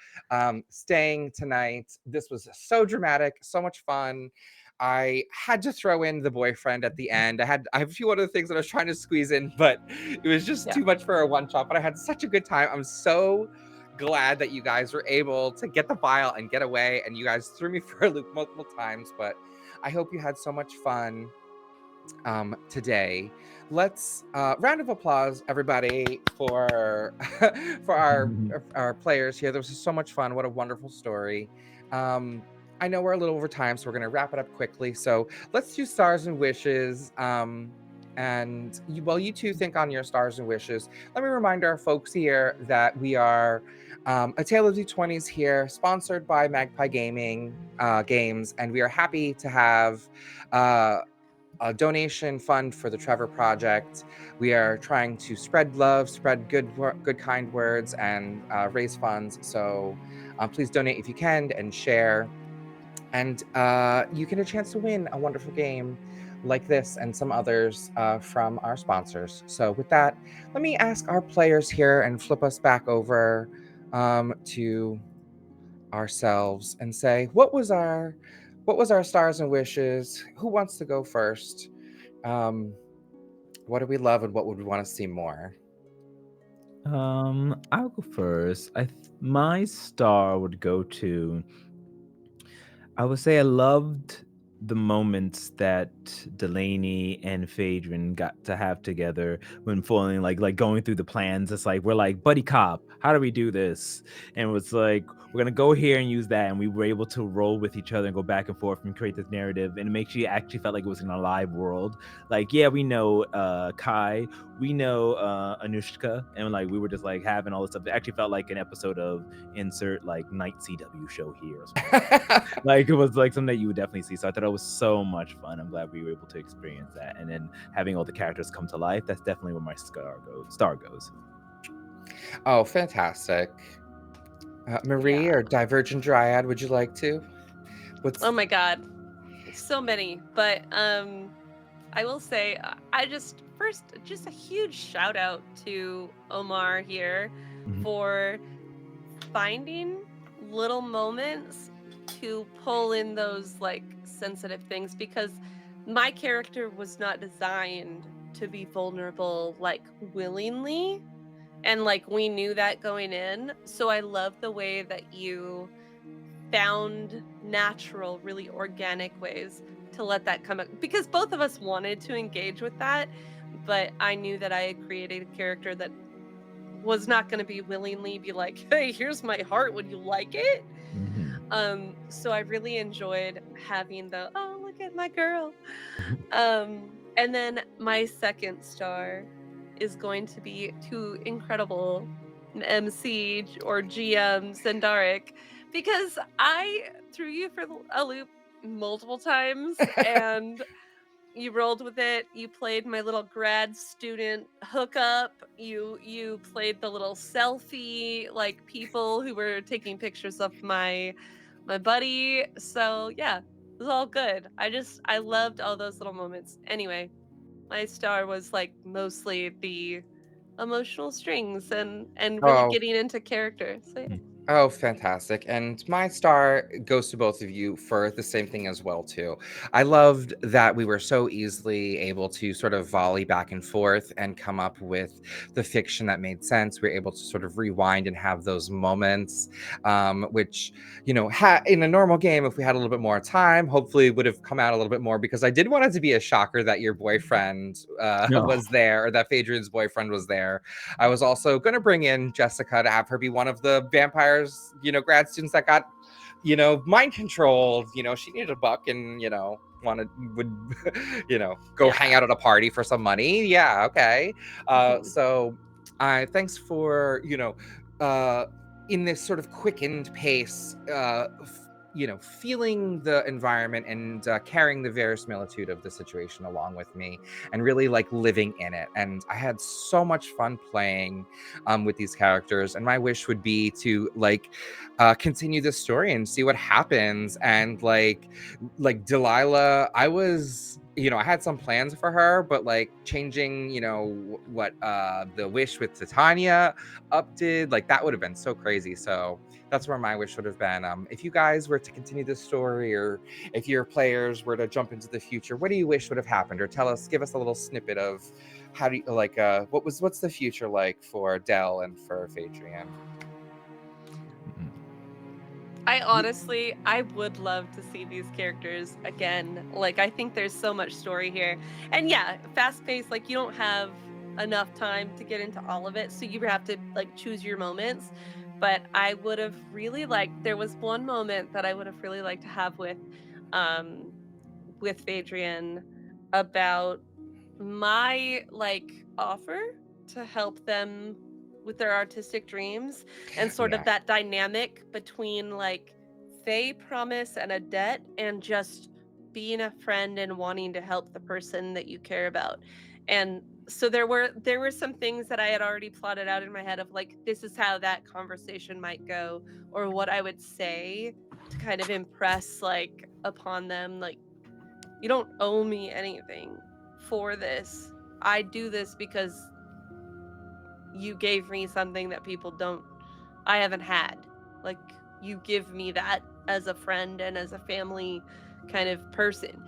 staying tonight. This was so dramatic, so much fun. I had to throw in the boyfriend at the end. I have a few other things that I was trying to squeeze in, but it was just Yeah. too much for a one shot. But I had such a good time. I'm so glad that you guys were able to get the file and get away. And you guys threw me for a loop multiple times, but I hope you had so much fun today. Let's round of applause, everybody, for for our players here. This was so much fun. What a wonderful story. I know we're a little over time, so we're going to wrap it up quickly. So let's do stars and wishes. And while you two think on your stars and wishes, let me remind our folks here that we are a Tale of D20s here, sponsored by Magpie Gaming Games, and we are happy to have a donation fund for the Trevor Project. We are trying to spread love, spread good, kind words, and raise funds. So please donate if you can and share. And you get a chance to win a wonderful game like this and some others from our sponsors. So with that, let me ask our players here and flip us back over to ourselves and say, what was our stars and wishes? Who wants to go first? um what do we love and what would we want to see more? I'll go first. My star would go to. I would say I loved the moments that Delaney and Phaedron got to have together when falling, like going through the plans. It's like we're like buddy cop. How do we do this? And it was like we're gonna go here and use that, and we were able to roll with each other and go back and forth and create this narrative, and it makes you actually felt like it was in a live world. Like yeah, we know Kai, we know Anushka, and like we were just like having all this stuff. It actually felt like an episode of insert like night CW show here or something like that. Like it was like something that you would definitely see. So I thought it was so much fun. I'm glad we were able to experience that, and then having all the characters come to life. That's definitely where my star goes. Oh, fantastic. Marie Yeah. or Divergent Dryad, would you like to? What's Oh my god. So many. But I will say I just first just a huge shout out to Omar here Mhm. for finding little moments to pull in those like sensitive things because my character was not designed to be vulnerable like willingly, and like we knew that going in. So I love the way that you found natural, really organic ways to let that come out, because both of us wanted to engage with that, but I knew that I had created a character that was not going to be willingly be like, "Hey, here's my heart, would you like it?" Mhm. So I really enjoyed having the, "Oh, look at my girl." And then my second star is going to be to incredible MC or GM Xendarik, because I threw you for a loop multiple times and you rolled with it. You played my little grad student hookup. You played the little selfie like people who were taking pictures of my buddy. So yeah, it was all good. I loved all those little moments. Anyway, my star was like mostly the emotional strings and really Oh, getting into character. So yeah. Mm. oh, fantastic. And my star goes to both of you for the same thing as well, too. I loved that we were so easily able to sort of volley back and forth and come up with the fiction that made sense. We were able to sort of rewind and have those moments, which, in a normal game, if we had a little bit more time, hopefully would have come out a little bit more, because I did want it to be a shocker that your boyfriend No. was there, or that Phaedrian's boyfriend was there. I was also going to bring in Jessica to have her be one of the vampires, grad students that got, mind controlled. She needed a buck and, would, go hang Yeah. out at a party for some money. Yeah. Okay. So I thanks for, uh, in this sort of quickened pace, feeling the environment and carrying the verisimilitude of the situation along with me, and really like living in it. And I had so much fun playing with these characters. And my wish would be to continue this story and see what happens. And like Delilah, I had some plans for her, but like changing, what the wish with Titania up did, like that would have been so crazy. So that's where my wish would have been. If you guys were to continue this story, or if your players were to jump into the future, what do you wish would have happened? Or give us a little snippet of how do you what's the future like for Dell and for Phaedrian? Mm. I would love to see these characters again. Like, I think there's so much story here. And yeah, fast paced, like, you don't have enough time to get into all of it. So you have to, like, choose your moments. But I would have really liked, there was one moment that I would have really liked to have um, with Phaedrian about my like offer to help them with their artistic dreams, and sort of Yeah. that dynamic between like Faye promise and a debt, and just being a friend and wanting to help the person that you care about. And so there were some things that I had already plotted out in my head of like, this is how that conversation might go, or what I would say to kind of impress like upon them, like, you don't owe me anything for this. I do this because you gave me something that people don't, I haven't had. Like, you give me that as a friend and as a family kind of person.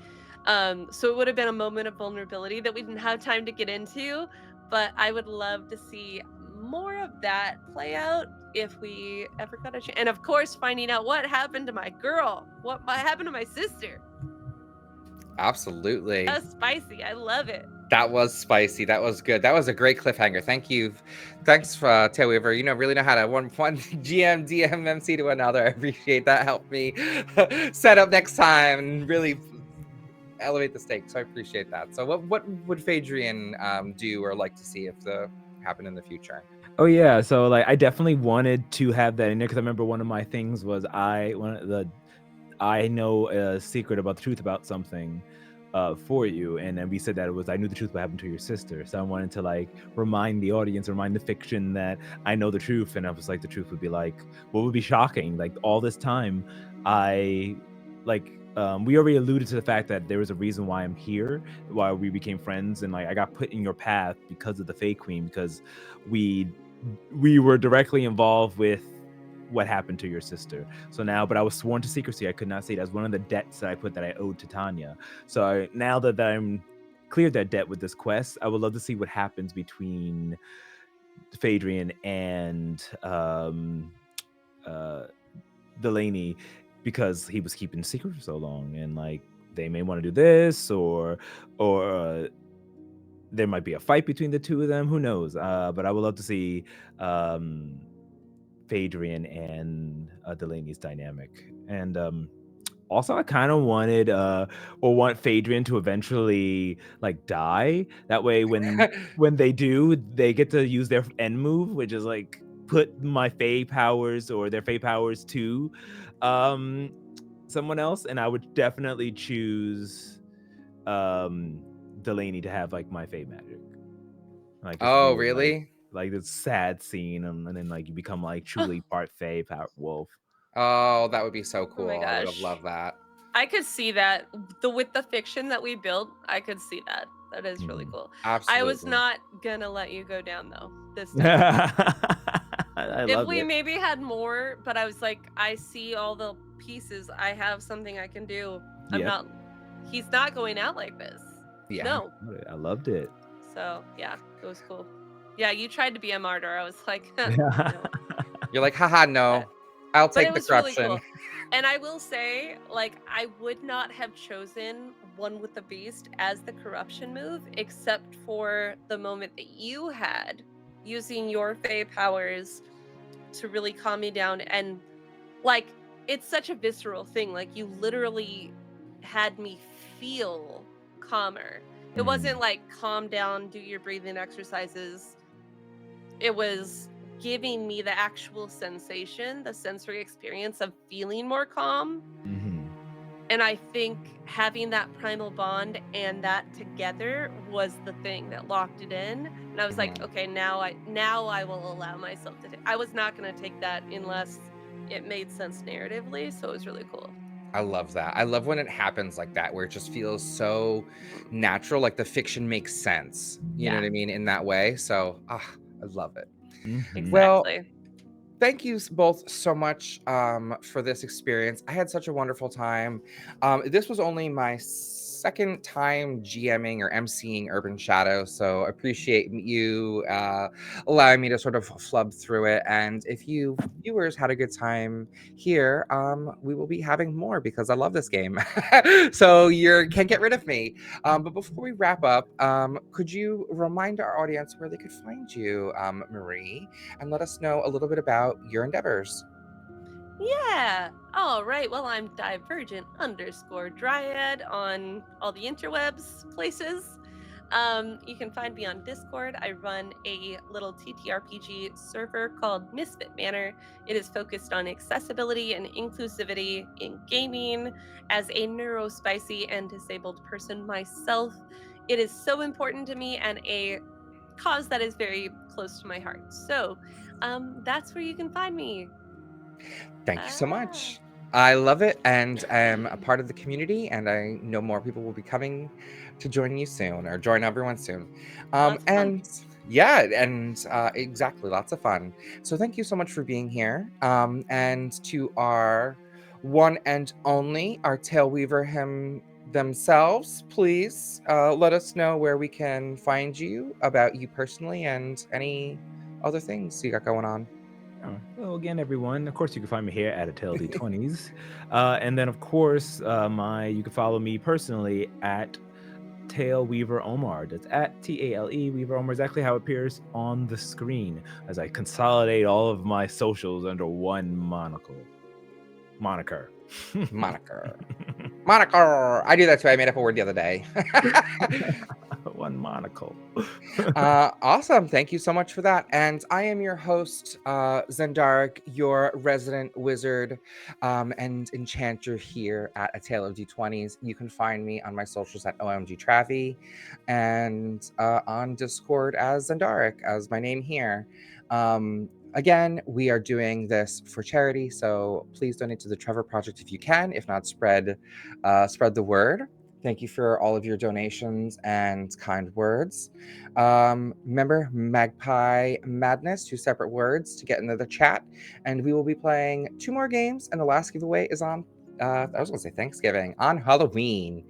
So it would have been a moment of vulnerability that we didn't have time to get into, but I would love to see more of that play out if we ever got a chance. And of course, finding out what happened to my girl, what happened to my sister. Absolutely. That's spicy. I love it. That was spicy. That was good. That was a great cliffhanger. Thank you. Thanks, Tail Weaver. Really know how to one GM, DM, MC to another. I appreciate that. Help me set up next time and really elevate the stakes. So I appreciate that. So what would Phaedrian do or like to see if the happen in the future? Oh yeah, so like I definitely wanted to have that in there because I remember one of my things was I know a secret about the truth about something for you, and then we said that it was I knew the truth what happened to your sister. So I wanted to like remind the audience, remind the fiction that I know the truth, and I was like the truth would be like what would be shocking like all this time I like we already alluded to the fact that there was a reason why I'm here, why we became friends, and like I got put in your path because of the Fey Queen, because we we were directly involved with what happened to your sister. So now, but I was sworn to secrecy. I could not say that's one of the debts that I put that I owed to Tanya. So now that I'm cleared that debt with this quest, I would love to see what happens between Phaedrian and uh, Delaney, because he was keeping secret for so long, and like they may want to do this, or there might be a fight between the two of them. Who knows? But I would love to see um, Phaedrian and Delaney's dynamic. And also, I kind of wanted or want Phaedrian to eventually like die. That way, when they do, they get to use their end move, which is like put my Fae powers or their Fae powers to um, someone else, and I would definitely choose Delaney to have like my Fae magic. Like just Oh, really really? like this sad scene, and then like you become like truly part Fae, part wolf. Oh, that would be so Oh my cool. I would have gosh. loved that. I could see that. With the fiction that we built, I could see that. That is really Mhm. cool. I was Absolutely. not gonna let you go down though this time. I If love we it. maybe had more, but I was like, I see all the pieces. I have something I can do. I'm Yep. not. He's not going out like this. Yeah. No. I loved it. So yeah, it was cool. Yeah, you tried to be a martyr. I was like, no. You're like, haha, no. I'll But take it the was really corruption. cool. And I will say, like, I would not have chosen One with the Beast as the corruption move, except for the moment that you had using your Fae powers to really calm me down. And, like, it's such a visceral thing. Like, you literally had me feel calmer. It wasn't like, calm down, do your breathing exercises. It was giving me the actual sensation, the sensory experience of feeling more calm. Mhm. And I think having that primal bond and that together was the thing that locked it in. And I was like, Mhm. okay, now I will allow myself to I was not going to take that unless it made sense narratively, so it was really cool. I love that. I love when it happens like that, where it just feels so natural, like the fiction makes sense. You know Yeah, what I mean? In that way. So, I love it. Mhm. Well, exactly. thank you both so much for this experience. I had such a wonderful time. This was only my second time GMing or MCing Urban Shadow, so appreciate you allowing me to sort of flub through it. And if you viewers had a good time here, we will be having more because I love this game. So you can't get rid of me. But before we wrap up, could you remind our audience where they could find you, Marie? And let us know a little bit about your endeavors. Yeah. All right. Well, I'm Divergent_Dryad on all the interwebs places. You can find me on Discord. I run a little TTRPG server called Misfit Manor. It is focused on accessibility and inclusivity in gaming. As a neurospicy and disabled person myself, it is so important to me and a cause that is very close to my heart. So, that's where you can find me. Thank you so Ah. much. I love it and am a part of the community, and I know more people will be coming to join you soon or join everyone soon. Lots of fun. And yeah, and exactly, lots of fun. So thank you so much for being here. And to our one and only, our tail weaver him themselves, please let us know where we can find you, about you personally, and any other things you got going on. Oh, well, again, everyone. Of course, you can find me here at Atelde 20s, and then of course, you can follow me personally at Tail Weaver Omar. That's at TALE Weaver Omar. Exactly how it appears on the screen as I consolidate all of my socials under one moniker. Moniker. Moniker. I do that too. I made up a word the other day. One monocle. Awesome. Thank you so much for that. And I am your host, Xendarik, your resident wizard and enchanter here at A Tale of D20s. You can find me on my socials at OMG Travi and on Discord as Xendarik, as my name here. Again, we are doing this for charity, so please donate to the Trevor Project if you can. If not, spread the word. Thank you for all of your donations and kind words. Remember Magpie Madness, 2 separate words to get into the chat. And we will be playing 2 more games. And the last giveaway is on, I was going to say Thanksgiving, on Halloween.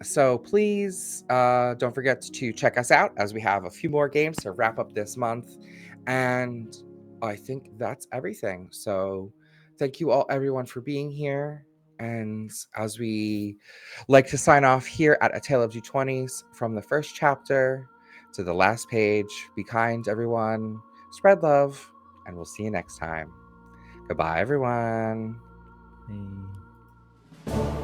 So please don't forget to check us out as we have a few more games to wrap up this month. And I think that's everything. So thank you all, everyone, for being here. And as we like to sign off here at A Tale of D20s, from the first chapter to the last page, be kind, everyone, spread love, and we'll see you next time. Goodbye, everyone. Hey.